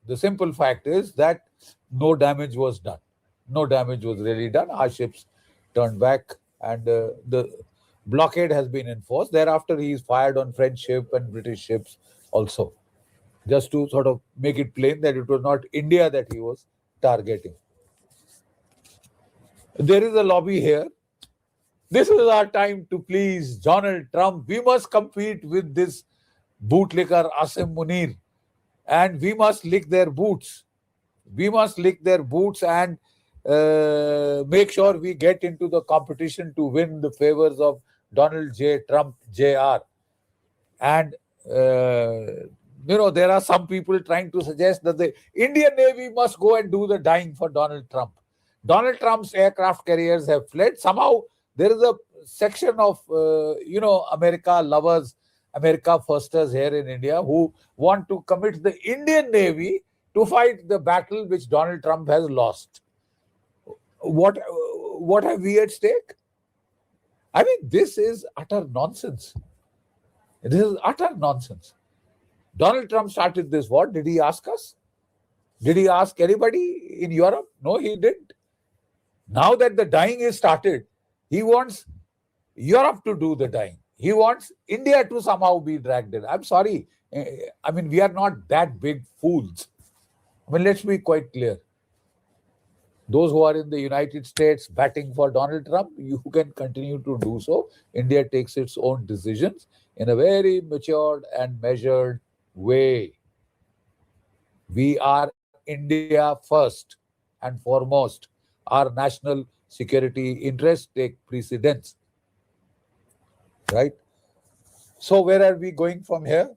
the simple fact is that no damage was done. No damage was really done. Our ships turned back and the blockade has been enforced. Thereafter, he is fired on French ship and British ships also, just to sort of make it plain that it was not India that he was targeting. There is a lobby here. This is our time to please Donald Trump. We must compete with this bootlicker Asim Munir, and we must lick their boots. We must lick their boots and make sure we get into the competition to win the favors of Donald J. Trump, Jr. And, there are some people trying to suggest that the Indian Navy must go and do the dying for Donald Trump. Donald Trump's aircraft carriers have fled. Somehow there is a section of, America lovers, America firsters here in India who want to commit the Indian Navy to fight the battle which Donald Trump has lost. What have we at stake? I mean, this is utter nonsense. This is utter nonsense. Donald Trump started this war. Did he ask us? Did he ask anybody in Europe? No, he didn't. Now that the dying is started, he wants Europe to do the dying. He wants India to somehow be dragged in. I'm sorry. I mean, we are not that big fools. I mean, let's be quite clear. Those who are in the United States batting for Donald Trump, you can continue to do so. India takes its own decisions in a very matured and measured way. We are India first and foremost. Our national security interests take precedence. Right? So where are we going from here?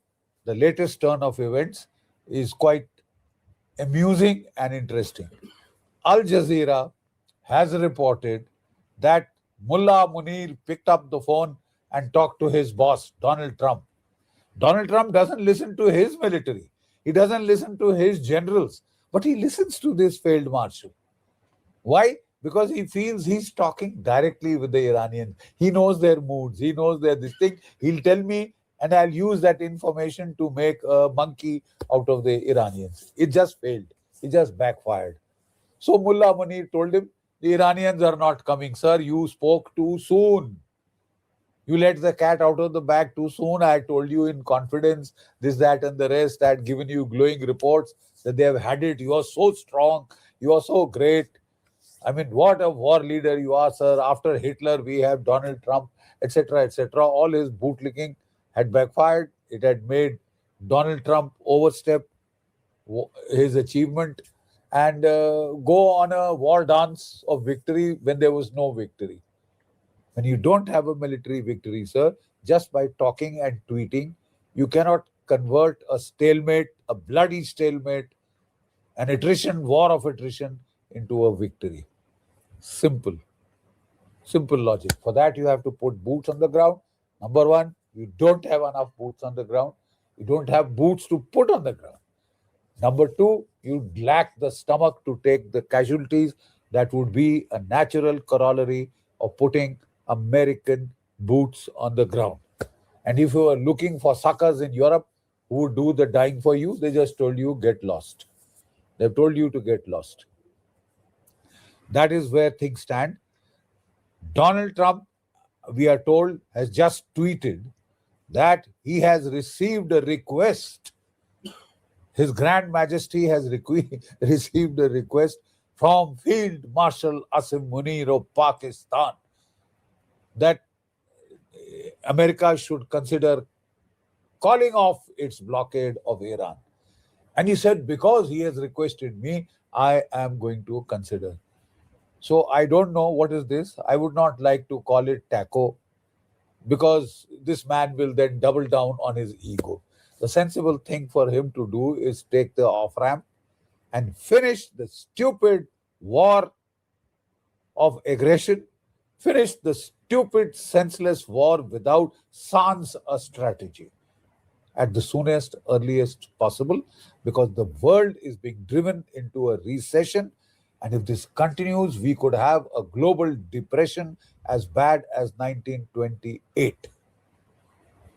The latest turn of events is quite amusing and interesting. Al Jazeera has reported that Mullah Munir picked up the phone and talked to his boss, Donald Trump. Donald Trump doesn't listen to his military. He doesn't listen to his generals, but he listens to this field marshal. Why? Because he feels he's talking directly with the Iranians. He knows their moods. He knows this thing. He'll tell me, and I'll use that information to make a monkey out of the Iranians. It just failed. It just backfired. So Mullah Munir told him, the Iranians are not coming, sir. You spoke too soon. You let the cat out of the bag too soon. I told you in confidence, this, that, and the rest. I had given you glowing reports that they have had it. You are so strong. You are so great. I mean, what a war leader you are, sir. After Hitler, we have Donald Trump, etc., etc. All his bootlicking had backfired. It had made Donald Trump overstep his achievement and go on a war dance of victory when there was no victory. When you don't have a military victory, sir, just by talking and tweeting, you cannot convert a stalemate, a bloody stalemate, an attrition, war of attrition, into a victory. Simple. Simple logic. For that, you have to put boots on the ground. Number one, you don't have enough boots on the ground. You don't have boots to put on the ground. Number two, you lack the stomach to take the casualties. That would be a natural corollary of putting American boots on the ground. And if you are looking for suckers in Europe who would do the dying for you, they just told you, get lost. They've told you to get lost. That is where things stand. Donald Trump, we are told, has just tweeted that he has received a request. His Grand Majesty has received a request from Field Marshal Asim Munir of Pakistan that America should consider calling off its blockade of Iran. And he said, because he has requested me, I am going to consider. So I don't know what is this. I would not like to call it taco, because this man will then double down on his ego. The sensible thing for him to do is take the off-ramp and finish the stupid war of aggression, finish the stupid, senseless war without sans a strategy at the soonest, earliest possible, because the world is being driven into a recession. And if this continues, we could have a global depression as bad as 1928.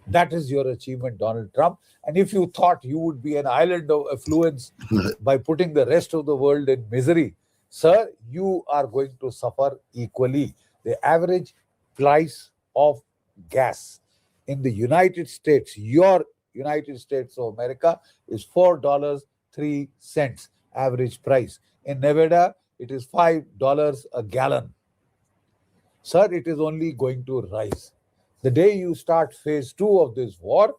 That is your achievement, Donald Trump. And if you thought you would be an island of affluence by putting the rest of the world in misery, sir, you are going to suffer equally. The average price of gas in the United States, your United States of America, is $4.03 average price. In Nevada, it is $5 a gallon. Sir, it is only going to rise. The day you start phase 2 of this war,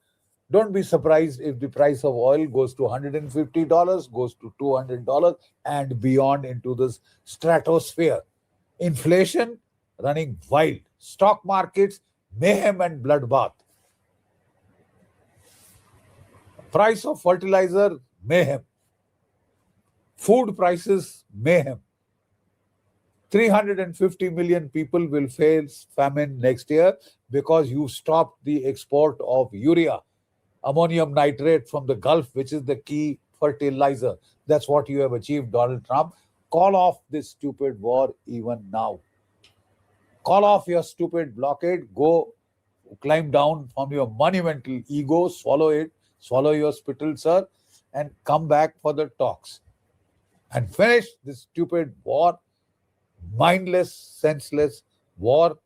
don't be surprised if the price of oil goes to $150, goes to $200, and beyond into this stratosphere. Inflation running wild. Stock markets, mayhem and bloodbath. Price of fertilizer, mayhem. Food prices, mayhem. 350 million people will face famine next year because you stopped the export of urea, ammonium nitrate from the Gulf, which is the key fertilizer. That's what you have achieved, Donald Trump. Call off this stupid war even now. Call off your stupid blockade. Go climb down from your monumental ego, swallow it, swallow your spittle, sir, and come back for the talks. And finish this stupid war, mindless, senseless war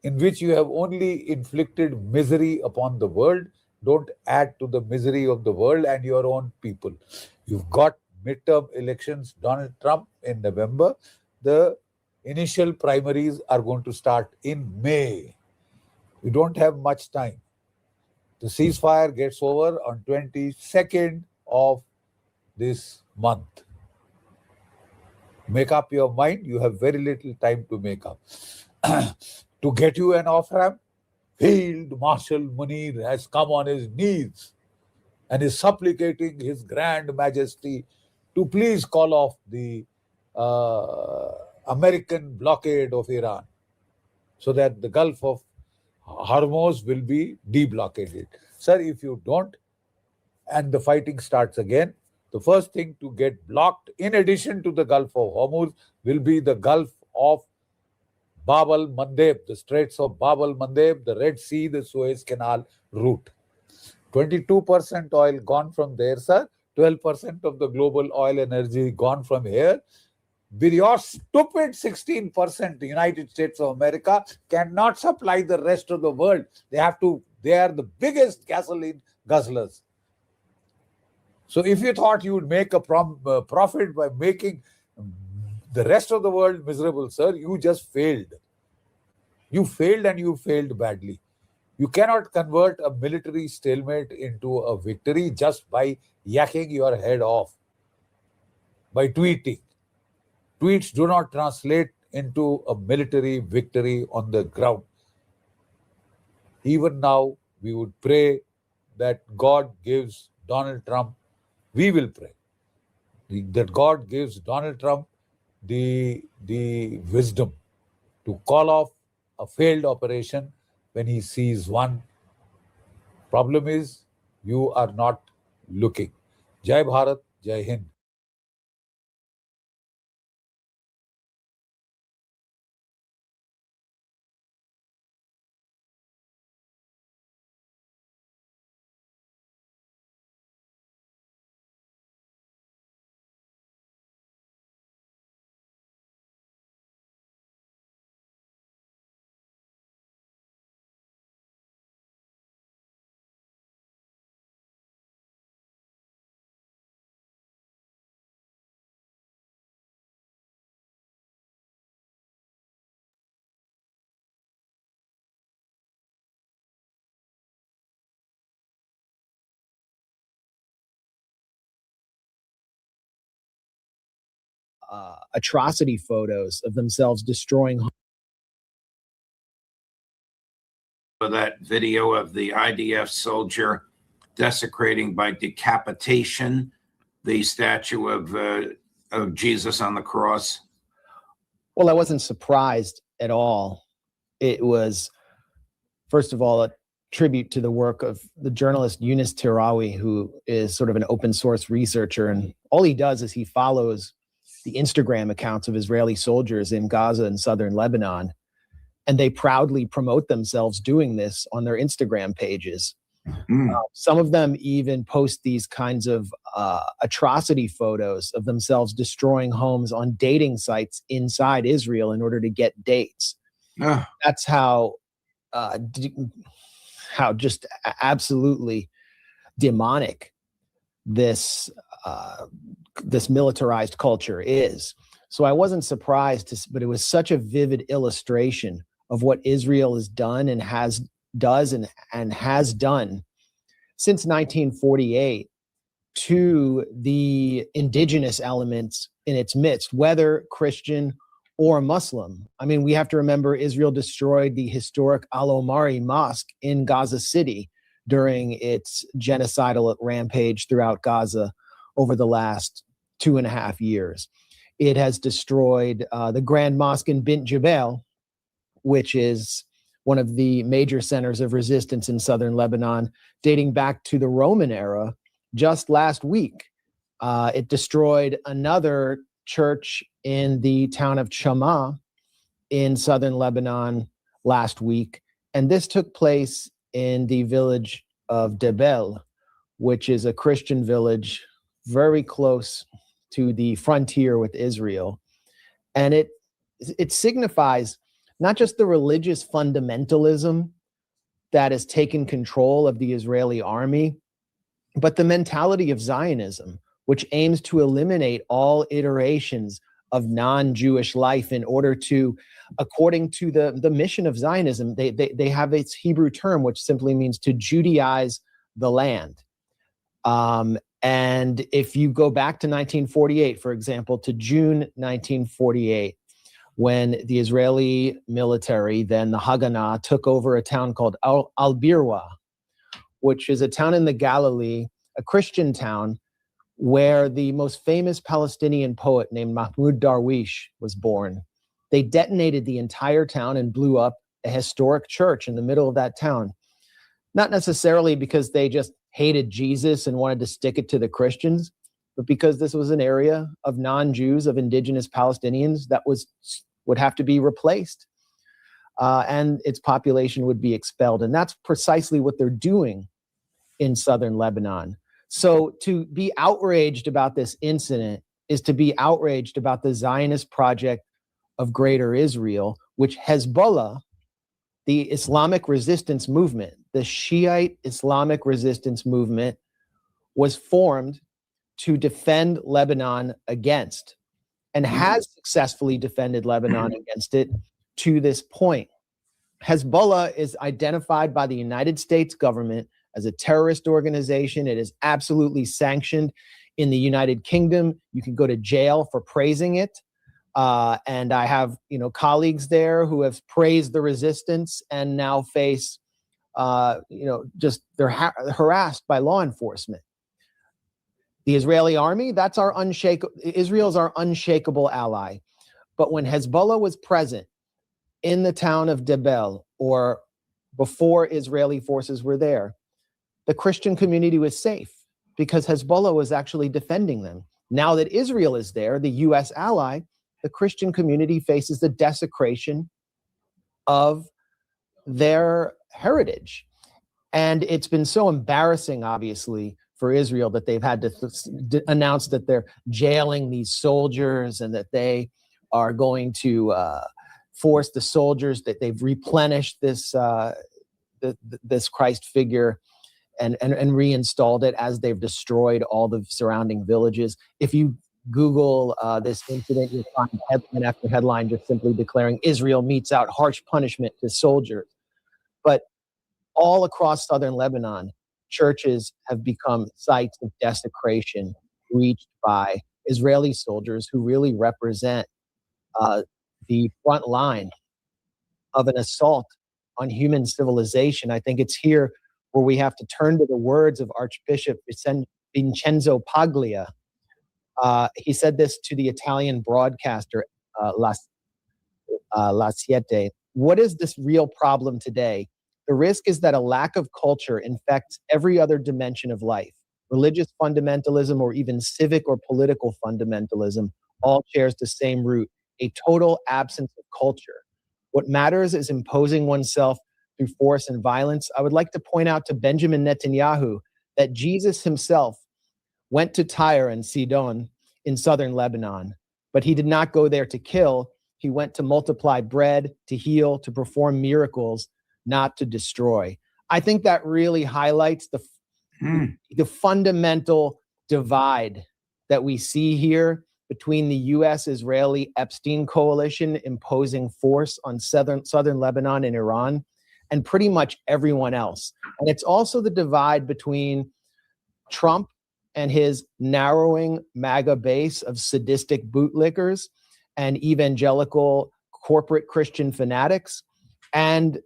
in which you have only inflicted misery upon the world. Don't add to the misery of the world and your own people. You've got midterm elections, Donald Trump in November. The initial primaries are going to start in May. We don't have much time. The ceasefire gets over on 22nd of this month. Make up your mind. You have very little time to make up. To get you an off-ramp, Field Marshal Munir has come on his knees and is supplicating His Grand Majesty to please call off the American blockade of Iran so that the Gulf of Hormuz will be deblockaded. Sir, if you don't, and the fighting starts again, the first thing to get blocked, in addition to the Gulf of Hormuz, will be the Gulf of Bab al-Mandeb, the Straits of Bab al-Mandeb, the Red Sea, the Suez Canal route. 22% oil gone from there, sir. 12% of the global oil energy gone from here. With your stupid 16%, the United States of America cannot supply the rest of the world. They are the biggest gasoline guzzlers. So if you thought you would make a profit by making the rest of the world miserable, sir, you just failed. You failed, and you failed badly. You cannot convert a military stalemate into a victory just by yakking your head off, by tweeting. Tweets do not translate into a military victory on the ground. Even now, we would pray that God gives Donald Trump, we will pray, that God gives Donald Trump the wisdom to call off a failed operation when he sees one. Problem is, you are not looking. Jai Bharat, Jai Hind. Atrocity photos of themselves destroying. That video of the IDF soldier desecrating by decapitation the statue of Jesus on the cross? Well, I wasn't surprised at all. It was, first of all, a tribute to the work of the journalist Yunus Tirawi, who is sort of an open source researcher. And all he does is he follows the Instagram accounts of Israeli soldiers in Gaza and southern Lebanon. And they proudly promote themselves doing this on their Instagram pages. Some of them even post these kinds of atrocity photos of themselves destroying homes on dating sites inside Israel in order to get dates. That's how just absolutely demonic this militarized culture is. So I wasn't surprised, but it was such a vivid illustration of what Israel has done and has done since 1948 to the indigenous elements in its midst, whether Christian or Muslim. I mean, we have to remember Israel destroyed the historic Al-Omari Mosque in Gaza City during its genocidal rampage throughout Gaza over the last 2.5 years. It has destroyed the Grand Mosque in Bint Jebel, which is one of the major centers of resistance in southern Lebanon, dating back to the Roman era. Just last week, it destroyed another church in the town of Chama in southern Lebanon last week. And this took place in the village of Debel, which is a Christian village very close to the frontier with Israel. And it signifies not just the religious fundamentalism that has taken control of the Israeli army, but the mentality of Zionism, which aims to eliminate all iterations of non-Jewish life in order to, according to the mission of Zionism, they have its Hebrew term, which simply means to Judaize the land. And if you go back to 1948, for example, to June 1948, when the Israeli military, then the Haganah, took over a town called Al-Birwa, which is a town in the Galilee, a Christian town, where the most famous Palestinian poet named Mahmoud Darwish was born. They detonated the entire town and blew up a historic church in the middle of that town. Not necessarily because they just hated Jesus and wanted to stick it to the Christians, but because this was an area of non-Jews, of indigenous Palestinians that would have to be replaced, and its population would be expelled. And that's precisely what they're doing in southern Lebanon. So to be outraged about this incident is to be outraged about the Zionist project of Greater Israel, which Hezbollah, the Islamic resistance movement, the Shiite Islamic resistance movement, was formed to defend Lebanon against, and has successfully defended Lebanon against it to this point. Hezbollah is identified by the United States government as a terrorist organization. It is absolutely sanctioned in the United Kingdom. You can go to jail for praising it. And I have, colleagues there who have praised the resistance and now face, just they're harassed by law enforcement. The Israeli army, Israel's our unshakable ally. But when Hezbollah was present in the town of Debel, or before Israeli forces were there, the Christian community was safe because Hezbollah was actually defending them. Now that Israel is there, the US ally, the Christian community faces the desecration of their heritage. And it's been so embarrassing, obviously, for Israel that they've had to announce that they're jailing these soldiers and that they are going to force the soldiers, that they've replenished this this Christ figure and reinstalled it as they've destroyed all the surrounding villages. If you Google this incident, you'll find headline after headline just simply declaring Israel metes out harsh punishment to soldiers. But all across southern Lebanon, churches have become sites of desecration reached by Israeli soldiers who really represent the front line of an assault on human civilization. I think it's here where we have to turn to the words of Archbishop Vincenzo Paglia. He said this to the Italian broadcaster La Siete. What is this real problem today? The risk is that a lack of culture infects every other dimension of life. Religious fundamentalism or even civic or political fundamentalism all shares the same root, a total absence of culture. What matters is imposing oneself through force and violence. I would like to point out to Benjamin Netanyahu that Jesus himself went to Tyre and Sidon in southern Lebanon, but he did not go there to kill. He went to multiply bread, to heal, to perform miracles, not to destroy. I think that really highlights the fundamental divide that we see here between the U.S.-Israeli Epstein coalition imposing force on southern Lebanon and Iran, and pretty much everyone else. And it's also the divide between Trump and his narrowing MAGA base of sadistic bootlickers and evangelical corporate Christian fanatics, and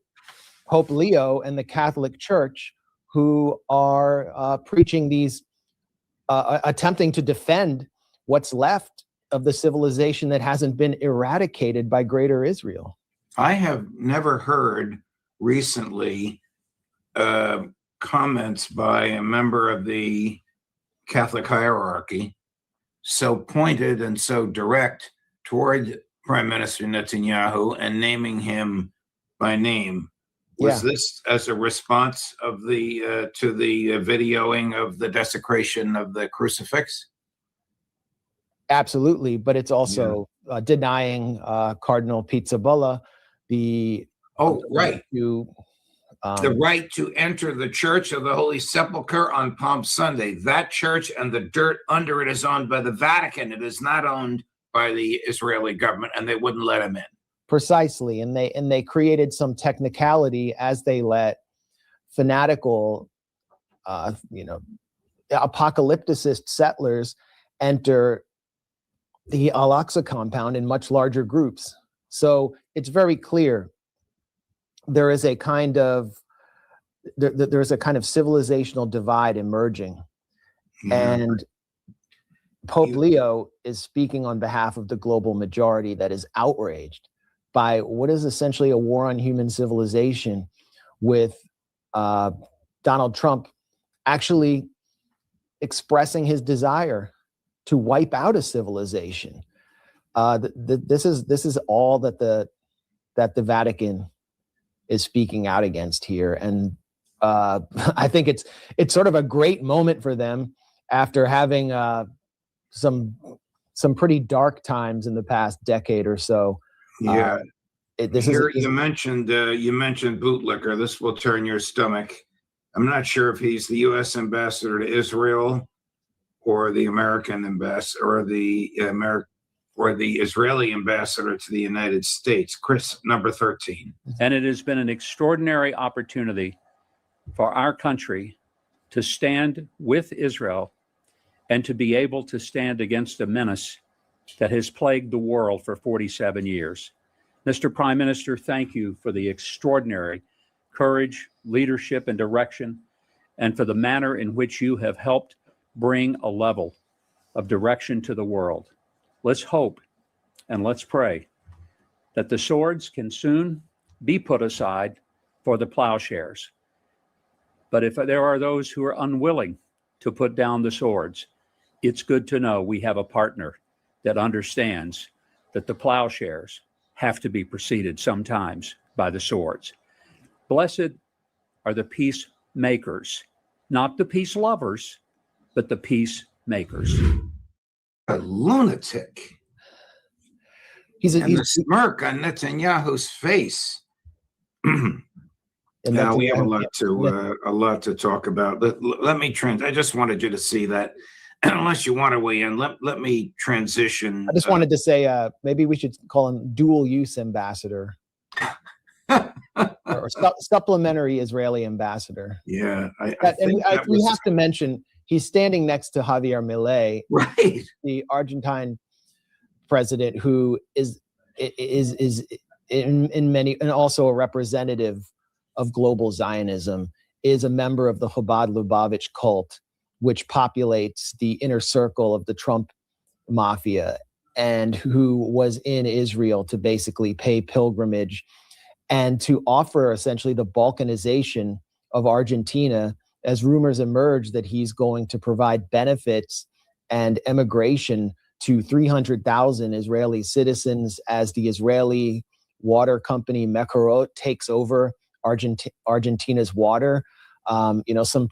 Pope Leo and the Catholic Church, who are preaching these, attempting to defend what's left of the civilization that hasn't been eradicated by Greater Israel. I have never heard recently comments by a member of the Catholic hierarchy so pointed and so direct toward Prime Minister Netanyahu and naming him by name. Was this as a response of the to the videoing of the desecration of the crucifix? Absolutely, but it's also denying Cardinal Pizzaballa the right to the right to enter the Church of the Holy Sepulchre on Palm Sunday. That church and the dirt under it is owned by the Vatican. It is not owned by the Israeli government, and they wouldn't let him in. Precisely, and they created some technicality as they let fanatical, apocalypticist settlers enter the Al-Aqsa compound in much larger groups. So it's very clear there is a kind of civilizational divide emerging, and Pope Leo is speaking on behalf of the global majority that is outraged by what is essentially a war on human civilization, with Donald Trump actually expressing his desire to wipe out a civilization. This is all that the Vatican is speaking out against here, and I think it's sort of a great moment for them after having some pretty dark times in the past decade or so. You mentioned bootlicker. This will turn your stomach. I'm not sure if he's the U.S. ambassador to Israel or the American ambassador or the Israeli ambassador to the United States. Chris, number 13. And it has been an extraordinary opportunity for our country to stand with Israel and to be able to stand against a menace that has plagued the world for 47 years. Mr. Prime Minister, thank you for the extraordinary courage, leadership, and direction, and for the manner in which you have helped bring a level of direction to the world. Let's hope and let's pray that the swords can soon be put aside for the plowshares. But if there are those who are unwilling to put down the swords, it's good to know we have a partner that understands that the plowshares have to be preceded sometimes by the swords. Blessed are the peacemakers, not the peace lovers, but the peacemakers. A lunatic. He's the smirk on Netanyahu's face. Now we have a lot to talk about. Let me I just wanted you to see that. Unless you want to weigh in, let me transition. I just wanted to say maybe we should call him dual use ambassador or supplementary Israeli ambassador. Yeah, we have to mention he's standing next to Javier Milei, right? The Argentine president, who is in many, and also a representative of global Zionism, is a member of the Chabad Lubavitch cult, which populates the inner circle of the Trump mafia, and who was in Israel to basically pay pilgrimage and to offer essentially the balkanization of Argentina, as rumors emerge that he's going to provide benefits and emigration to 300,000 Israeli citizens as the Israeli water company Mekorot takes over Argentina's water. Some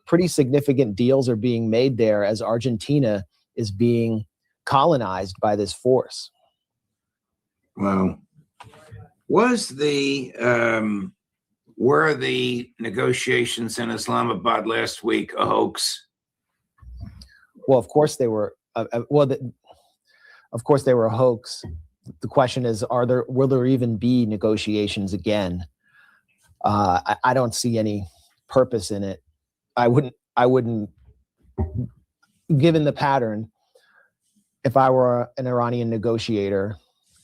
pretty significant deals are being made there as Argentina is being colonized by this force. Well, were the negotiations in Islamabad last week a hoax? Well, of course they were. Of course they were a hoax. The question is, will there even be negotiations again? I don't see any purpose in it. I wouldn't, given the pattern, if I were an Iranian negotiator,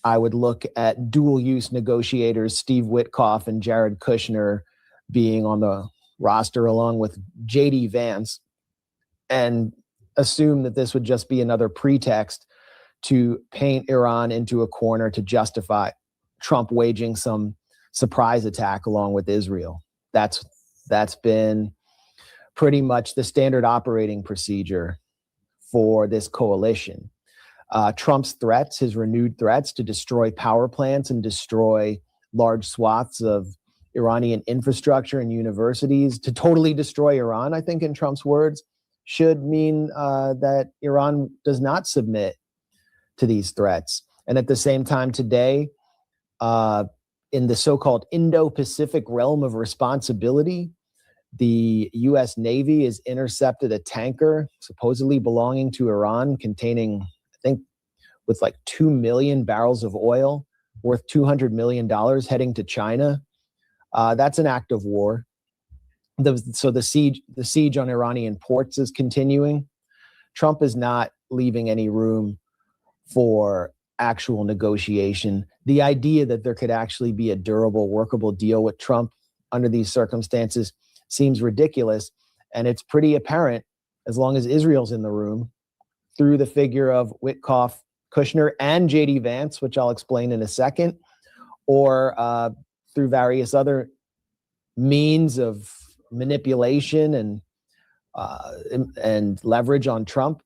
I would look at dual use negotiators, Steve Witkoff and Jared Kushner, being on the roster along with JD Vance, and assume that this would just be another pretext to paint Iran into a corner to justify Trump waging some surprise attack along with Israel. That's been pretty much the standard operating procedure for this coalition. Trump's threats, his renewed threats to destroy power plants and destroy large swaths of Iranian infrastructure and universities, to totally destroy Iran, I think in Trump's words, should mean that Iran does not submit to these threats. And at the same time today, in the so-called Indo-Pacific realm of responsibility, the U.S. Navy has intercepted a tanker supposedly belonging to Iran containing, I think, with like 2 million barrels of oil worth $200 million heading to China. That's an act of war. So the siege on Iranian ports is continuing. Trump is not leaving any room for actual negotiation. The idea that there could actually be a durable, workable deal with Trump under these circumstances seems ridiculous. And it's pretty apparent, as long as Israel's in the room, through the figure of Witkoff, Kushner, and J.D. Vance, which I'll explain in a second, or through various other means of manipulation and leverage on Trump.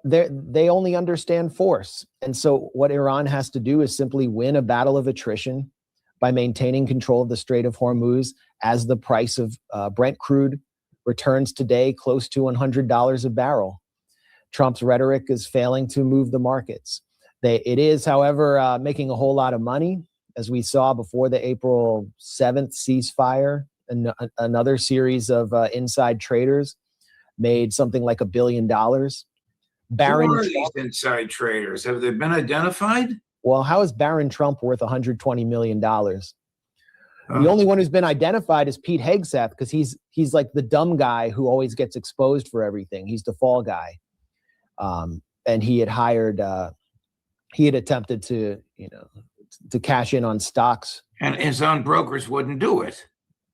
They only understand force. And so what Iran has to do is simply win a battle of attrition by maintaining control of the Strait of Hormuz as the price of Brent crude returns today close to $100 a barrel. Trump's rhetoric is failing to move the markets. It is, however, making a whole lot of money, as we saw before the April 7th ceasefire. And another series of inside traders made something like $1 billion. Baron Who are these inside traders? Have they been identified? Well, how is Baron Trump worth $120 million? The only one who's been identified is Pete Hegseth, because he's like the dumb guy who always gets exposed for everything. He's the fall guy. And he had attempted to cash in on stocks. And his own brokers wouldn't do it.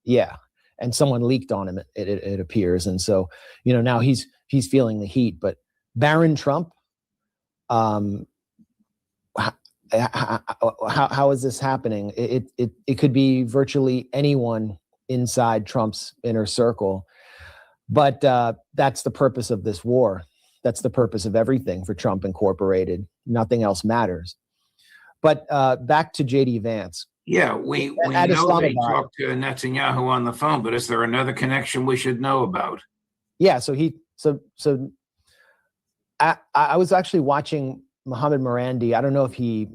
Yeah. And someone leaked on him, it appears. And so, now he's feeling the heat. But Baron Trump, how is this happening? It could be virtually anyone inside Trump's inner circle. But that's the purpose of this war. That's the purpose of everything for Trump Incorporated. Nothing else matters. But back to J.D. Vance. Yeah, we know they talked to Netanyahu on the phone, but is there another connection we should know about? Yeah, so I was actually watching Mohammed Morandi. I don't know if he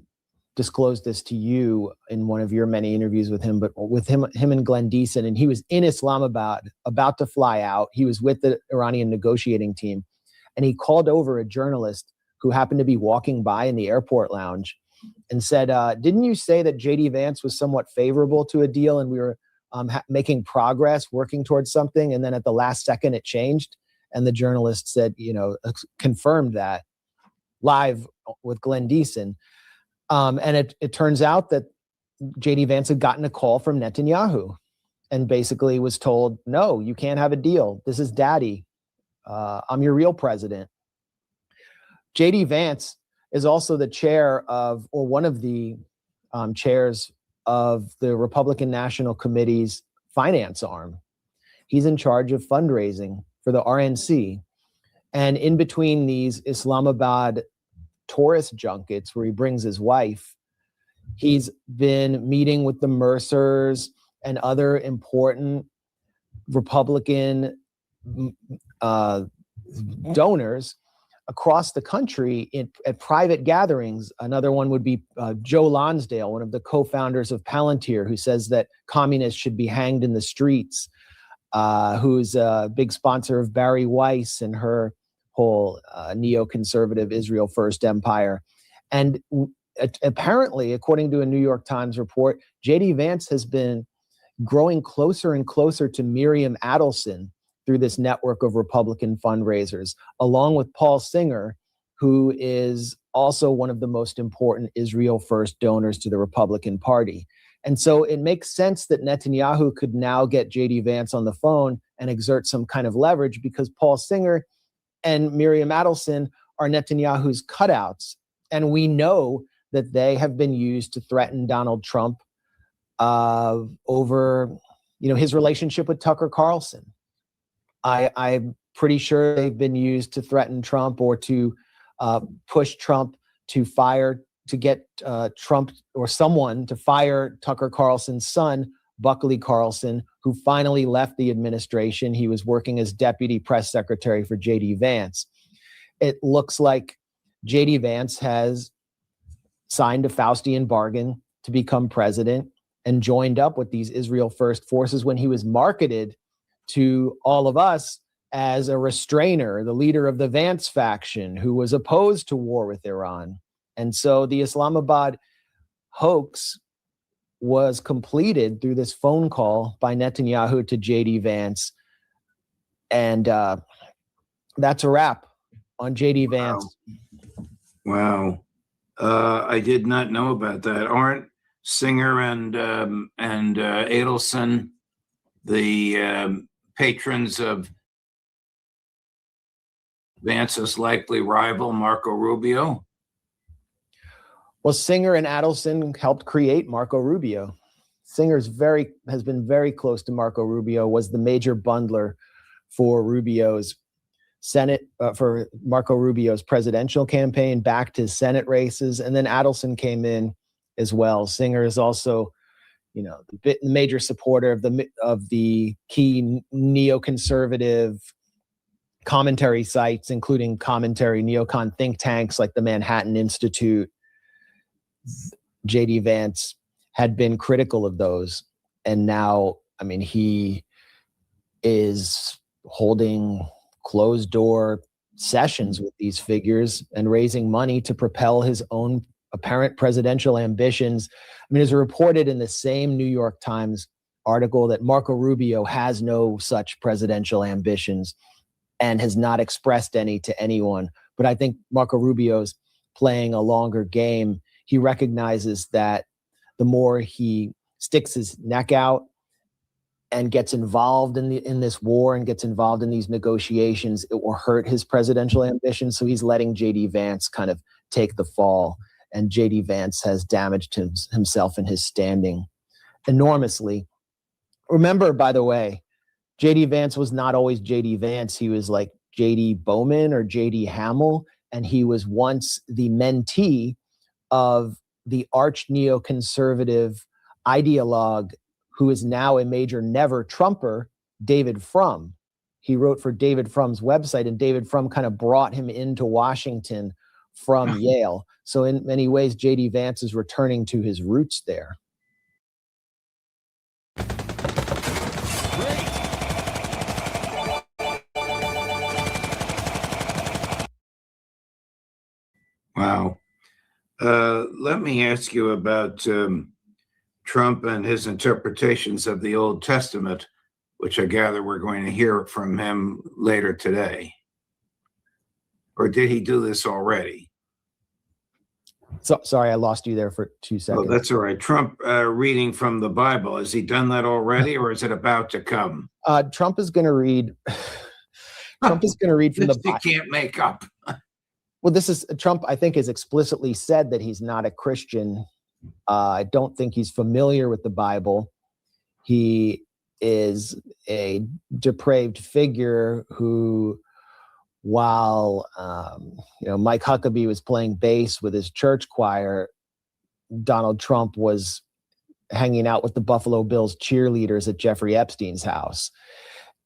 disclosed this to you in one of your many interviews with him, but with him and Glenn Deason, and he was in Islamabad about to fly out. He was with the Iranian negotiating team, and he called over a journalist who happened to be walking by in the airport lounge and said, didn't you say that J.D. Vance was somewhat favorable to a deal and we were making progress, working towards something, and then at the last second it changed? And the journalist said, confirmed that live with Glenn Deason. And it turns out that J.D. Vance had gotten a call from Netanyahu and basically was told, no, you can't have a deal. This is daddy. I'm your real president. J.D. Vance is also the chair of, or one of the chairs of the Republican National Committee's finance arm. He's in charge of fundraising for the RNC. And in between these Islamabad tourist junkets where he brings his wife, he's been meeting with the Mercers and other important Republican donors across the country at private gatherings. Another one would be Joe Lonsdale, one of the co-founders of Palantir, who says that communists should be hanged in the streets, who's a big sponsor of Barry Weiss and her whole neoconservative Israel First Empire. And apparently, according to a New York Times report, J.D. Vance has been growing closer and closer to Miriam Adelson through this network of Republican fundraisers, along with Paul Singer, who is also one of the most important Israel First donors to the Republican Party. And so it makes sense that Netanyahu could now get J.D. Vance on the phone and exert some kind of leverage, because Paul Singer and Miriam Adelson are Netanyahu's cutouts. And we know that they have been used to threaten Donald Trump over his relationship with Tucker Carlson. I pretty sure they've been used to threaten Trump or to push Trump to fire, to get Trump or someone to fire Tucker Carlson's son, Buckley Carlson, who finally left the administration. He was working as deputy press secretary for J.D. Vance. It looks like J.D. Vance has signed a Faustian bargain to become president and joined up with these Israel First forces when he was marketed to all of us as a restrainer, the leader of the Vance faction who was opposed to war with Iran. And so the Islamabad hoax was completed through this phone call by Netanyahu to J.D. Vance. And that's a wrap on J.D. Vance. Wow. I did not know about that. Aren't Singer and Adelson the patrons of Vance's likely rival, Marco Rubio? Well, Singer and Adelson helped create Marco Rubio. Singer's has been very close to Marco Rubio, was the major bundler for Rubio's Senate, for Marco Rubio's presidential campaign, backed his Senate races, and then Adelson came in as well. Singer is also, the major supporter of the key neoconservative commentary sites, including commentary neocon think tanks like the Manhattan Institute. J.D. Vance had been critical of those, and now, he is holding closed-door sessions with these figures and raising money to propel his own apparent presidential ambitions. It's reported in the same New York Times article that Marco Rubio has no such presidential ambitions and has not expressed any to anyone. But I think Marco Rubio's playing a longer game. He recognizes that the more he sticks his neck out and gets involved in this war and gets involved in these negotiations, it will hurt his presidential ambitions. So he's letting J.D. Vance kind of take the fall. And J.D. Vance has damaged himself and his standing enormously. Remember, by the way, J.D. Vance was not always J.D. Vance. He was like J.D. Bowman or J.D. Hamill, and he was once the mentee of the arch neoconservative ideologue who is now a major never Trumper, David Frum. He wrote for David Frum's website, and David Frum kind of brought him into Washington from Yale. So in many ways, J.D. Vance is returning to his roots there. Wow. Let me ask you about Trump and his interpretations of the Old Testament, which I gather we're going to hear from him later today. Or did he do this already? So, sorry, I lost you there for 2 seconds. Oh, that's all right. Trump reading from the Bible. Has he done that already, or is it about to come? Trump is going to read. Trump is going to read from the Bible. He can't make up. Well, Trump, I think, has explicitly said that he's not a Christian. I don't think he's familiar with the Bible. He is a depraved figure who, while Mike Huckabee was playing bass with his church choir, Donald Trump was hanging out with the Buffalo Bills cheerleaders at Jeffrey Epstein's house.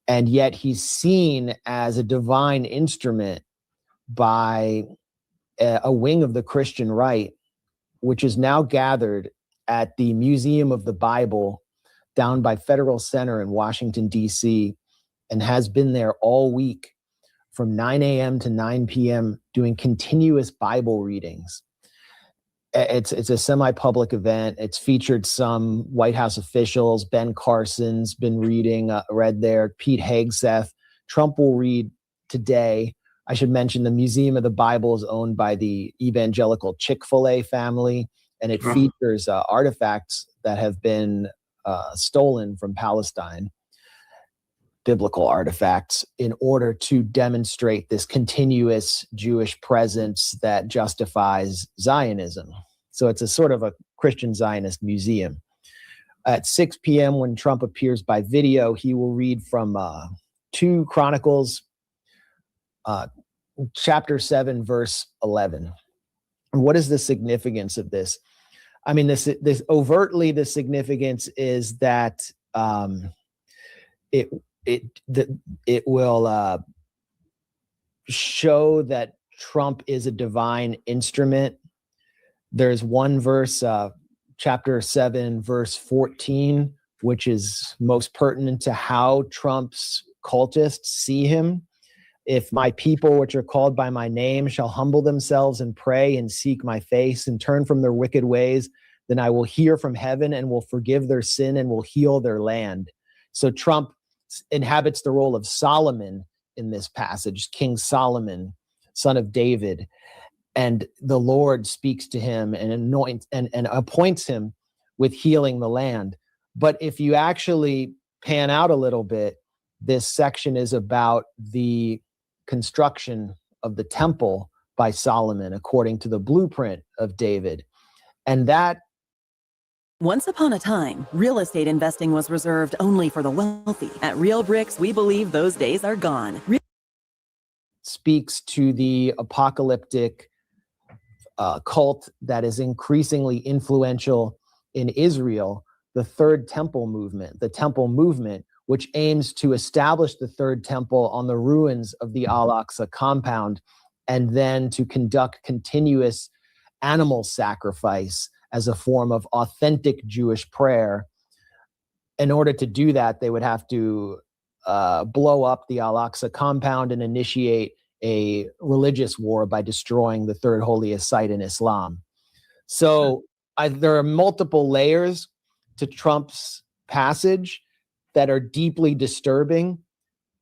And yet he's seen as a divine instrument by a wing of the Christian right, which is now gathered at the Museum of the Bible down by Federal Center in Washington, D.C., and has been there all week from 9 a.m. to 9 p.m. doing continuous Bible readings. It's a semi-public event. It's featured some White House officials. Ben Carson's been read there. Pete Hegseth. Trump will read today. I should mention the Museum of the Bible is owned by the evangelical Chick-fil-A family, and it features artifacts that have been stolen from Palestine, biblical artifacts, in order to demonstrate this continuous Jewish presence that justifies Zionism. So it's a sort of a Christian Zionist museum. At 6 p.m., when Trump appears by video, he will read from 2 Chronicles chapter 7, verse 11. And what is the significance of this? I mean, this overtly, the significance is that it will show that Trump is a divine instrument. There's one verse, chapter 7, verse 14, which is most pertinent to how Trump's cultists see him. If my people, which are called by my name, shall humble themselves and pray and seek my face and turn from their wicked ways, then I will hear from heaven and will forgive their sin and will heal their land. So Trump inhabits the role of Solomon in this passage, King Solomon, son of David. And the Lord speaks to him and anoints and appoints him with healing the land. But if you actually pan out a little bit, this section is about the construction of the temple by Solomon according to the blueprint of David. And that Once upon a time, real estate investing was reserved only for the wealthy. At Real Bricks, we believe those days are gone. Speaks to the apocalyptic cult that is increasingly influential in Israel, the Third Temple movement, the Temple movement, which aims to establish the Third Temple on the ruins of the Al-Aqsa compound, and then to conduct continuous animal sacrifice as a form of authentic Jewish prayer. In order to do that, they would have to blow up the Al-Aqsa compound and initiate a religious war by destroying the third holiest site in Islam. So there are multiple layers to Trump's passage that are deeply disturbing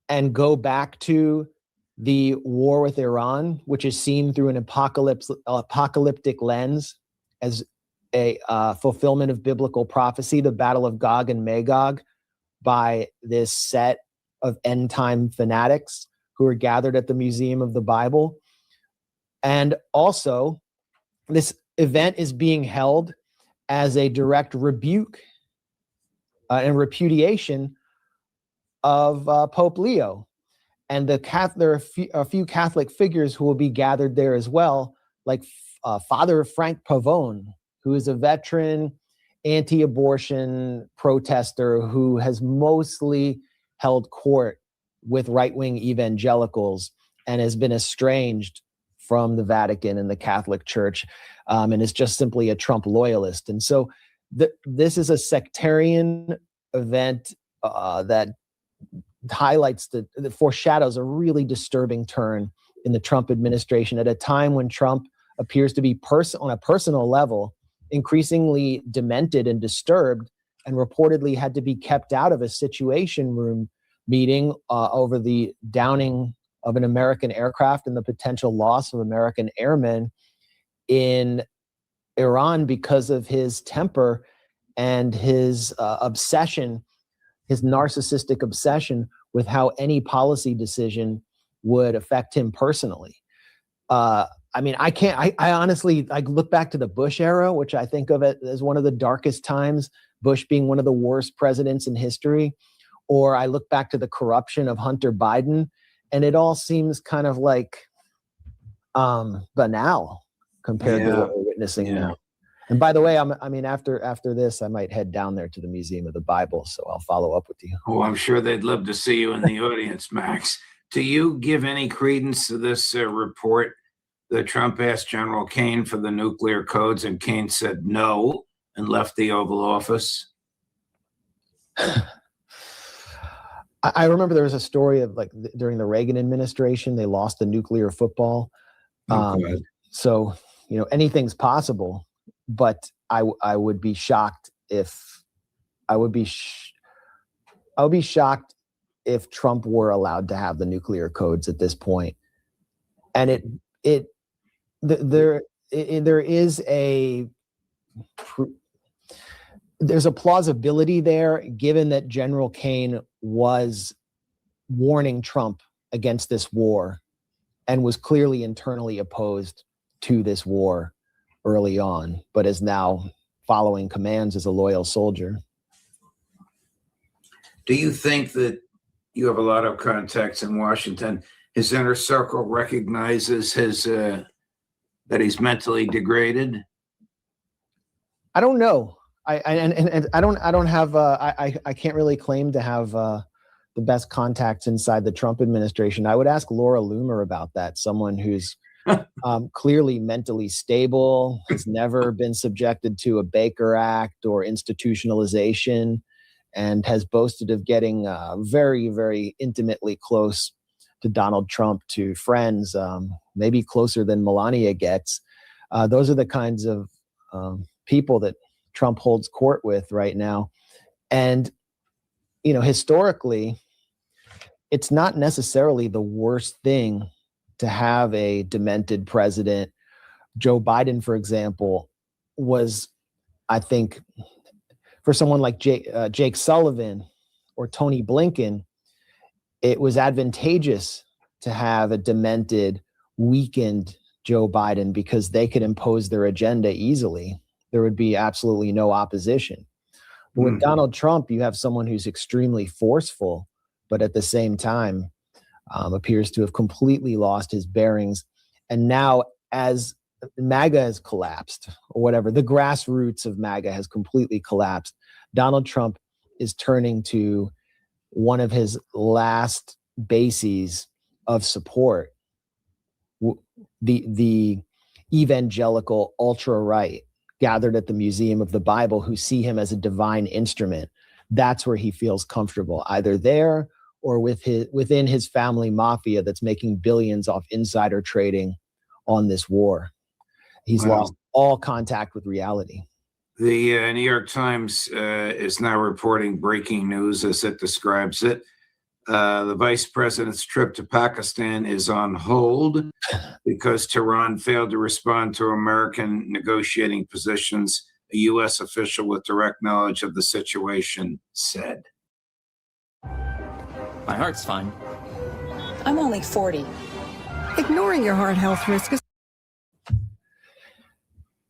and go back to the war with Iran, which is seen through an apocalyptic lens as a fulfillment of biblical prophecy, the battle of Gog and Magog, by this set of end-time fanatics who are gathered at the Museum of the Bible. And also, this event is being held as a direct rebuke and repudiation of Pope Leo. And there are a few Catholic figures who will be gathered there as well, like Father Frank Pavone, who is a veteran anti-abortion protester who has mostly held court with right-wing evangelicals and has been estranged from the Vatican and the Catholic Church, and is just simply a Trump loyalist. And so this is a sectarian event that highlights that foreshadows a really disturbing turn in the Trump administration at a time when Trump appears to be on a personal level increasingly demented and disturbed, and reportedly had to be kept out of a Situation Room meeting over the downing of an American aircraft and the potential loss of American airmen in Iran because of his temper and his obsession, his narcissistic obsession with how any policy decision would affect him personally. I mean, I honestly look back to the Bush era, which I think of it as one of the darkest times, Bush being one of the worst presidents in history. Or I look back to the corruption of Hunter Biden, and it all seems kind of like banal compared to what we're witnessing now. And by the way, after this, I might head down there to the Museum of the Bible, so I'll follow up with you. Oh, I'm sure they'd love to see you in the audience, Max. Do you give any credence to this report that Trump asked General Kane for the nuclear codes and Kane said no and left the Oval Office? I remember there was a story of during the Reagan administration, they lost the nuclear football. So, anything's possible, but I would be shocked if shocked if Trump were allowed to have the nuclear codes at this point. And there's a plausibility there, given that General Kane was warning Trump against this war and was clearly internally opposed to this war early on, but is now following commands as a loyal soldier. Do you think that you have a lot of contacts in Washington? his inner circle recognizes his that he's mentally degraded? I don't know. I don't have I can't really claim to have the best contacts inside the Trump administration. I would ask Laura Loomer about that. Someone who's clearly mentally stable, has never been subjected to a Baker Act or institutionalization, and has boasted of getting very, very intimately close to Donald Trump, to friends, maybe closer than Melania gets. Those are the kinds of people that Trump holds court with right now. And, historically, it's not necessarily the worst thing to have a demented president. Joe Biden, for example, was, I think, for someone like Jake Sullivan or Tony Blinken, it was advantageous to have a demented, weakened Joe Biden because they could impose their agenda easily. There would be absolutely no opposition. But with Donald Trump, you have someone who's extremely forceful, but at the same time appears to have completely lost his bearings. And now, as MAGA has collapsed, or whatever, the grassroots of MAGA has completely collapsed, Donald Trump is turning to one of his last bases of support, the evangelical ultra-right gathered at the Museum of the Bible, who see him as a divine instrument. That's where he feels comfortable, either there or within his family mafia that's making billions off insider trading on this war. He's lost all contact with reality. The New York Times is now reporting breaking news as it describes it. The vice president's trip to Pakistan is on hold because Tehran failed to respond to American negotiating positions, a U.S. official with direct knowledge of the situation said. My heart's fine. I'm only 40. Ignoring your heart health risk is...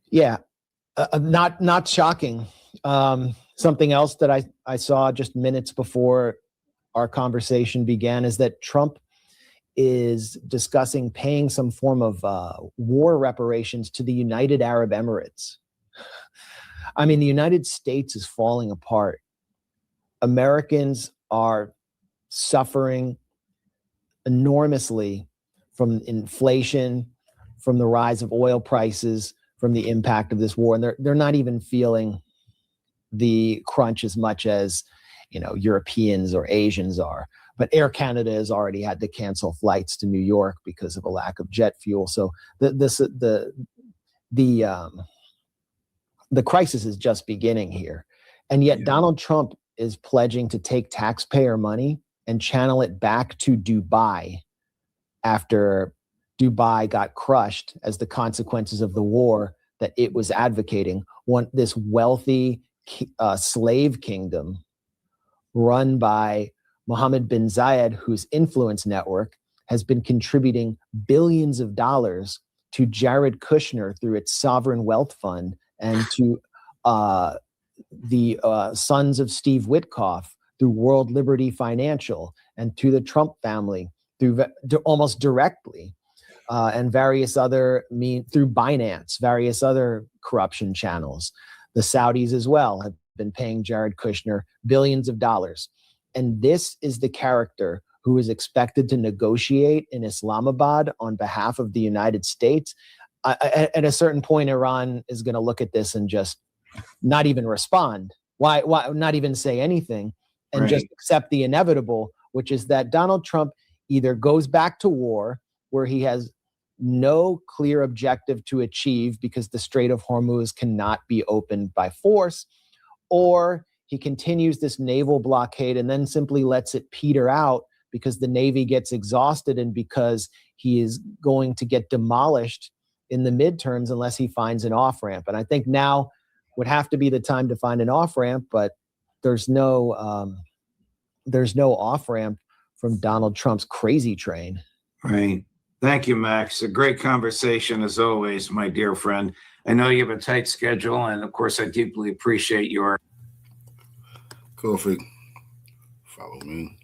Yeah, not shocking. Something else that I saw just minutes before our conversation began is that Trump is discussing paying some form of war reparations to the United Arab Emirates. I mean, the United States is falling apart. Americans are suffering enormously from inflation, from the rise of oil prices, from the impact of this war. And they're not even feeling the crunch as much as, Europeans or Asians are. But Air Canada has already had to cancel flights to New York because of a lack of jet fuel. So the crisis is just beginning here. And yet Donald Trump is pledging to take taxpayer money and channel it back to Dubai after Dubai got crushed as the consequences of the war that it was advocating. This wealthy slave kingdom run by Mohammed bin Zayed, whose influence network has been contributing billions of dollars to Jared Kushner through its sovereign wealth fund, and to the sons of Steve Witkoff through World Liberty Financial, and to the Trump family through almost directly, and various other through Binance, various other corruption channels. The Saudis as well have been paying Jared Kushner billions of dollars. And this is the character who is expected to negotiate in Islamabad on behalf of the United States. At a certain point, Iran is going to look at this and just not even respond. Why not even say anything, and just accept the inevitable, which is that Donald Trump either goes back to war, where he has no clear objective to achieve because the Strait of Hormuz cannot be opened by force, or he continues this naval blockade and then simply lets it peter out because the Navy gets exhausted and because he is going to get demolished in the midterms unless he finds an off-ramp. And I think now would have to be the time to find an off-ramp, but there's no off-ramp from Donald Trump's crazy train. Right. Thank you, Max. A great conversation as always, my dear friend. I know you have a tight schedule, and of course, I deeply appreciate your... Cool, freak. Follow me.